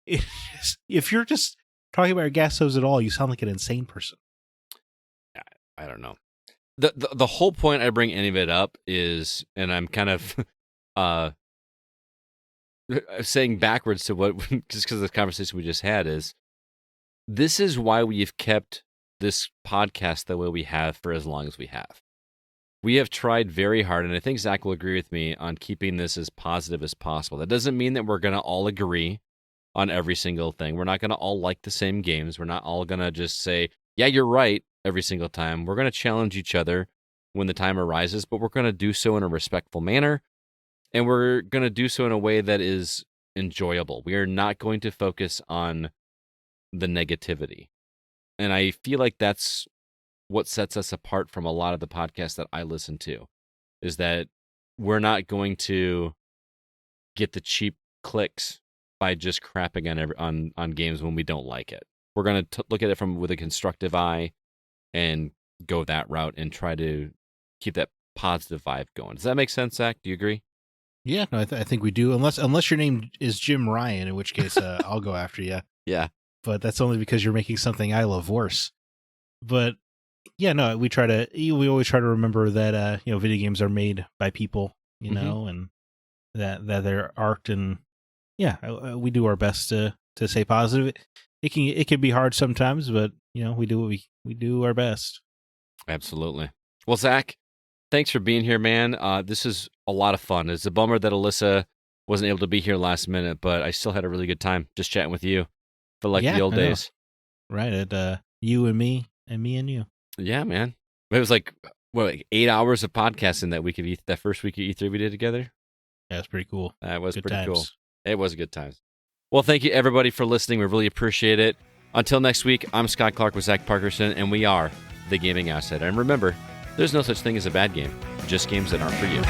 if you're just talking about your gas stoves at all, you sound like an insane person. I don't know. The whole point I bring any of it up is, and I'm kind of saying backwards to what, just because of the conversation we just had, is this is why we've kept this podcast the way we have for as long as we have. We have tried very hard, and I think Zach will agree with me, on keeping this as positive as possible. That doesn't mean that we're going to all agree on every single thing. We're not going to all like the same games. We're not all going to just say, yeah, you're right, every single time. We're going to challenge each other when the time arises, but we're going to do so in a respectful manner, and we're going to do so in a way that is enjoyable. We are not going to focus on the negativity. And I feel like that's what sets us apart from a lot of the podcasts that I listen to, is that we're not going to get the cheap clicks by just crapping on games when we don't like it. We're going to look at it with a constructive eye and go that route and try to keep that positive vibe going. Does that make sense, Zach? Do you agree? Yeah, no, I think we do. Unless your name is Jim Ryan, in which case I'll go after you. Yeah. But that's only because you're making something I love worse. But yeah, no, we always try to remember that video games are made by people, know, and that they're art, and we do our best to stay positive. It can be hard sometimes, but we do our best. Absolutely. Well, Zach, thanks for being here, man. This is a lot of fun. It's a bummer that Alyssa wasn't able to be here last minute, but I still had a really good time just chatting with you. Feel like the old days. Right. You and me and me and you. Yeah, man. It was like 8 hours of podcasting that first week of E3 we did together. Yeah, it's pretty cool. That was pretty cool. It was a good time. Well, thank you everybody for listening. We really appreciate it. Until next week, I'm Scott Clark with Zach Parkerson, and we are The Gaming Outsider. And remember, there's no such thing as a bad game, just games that aren't for you.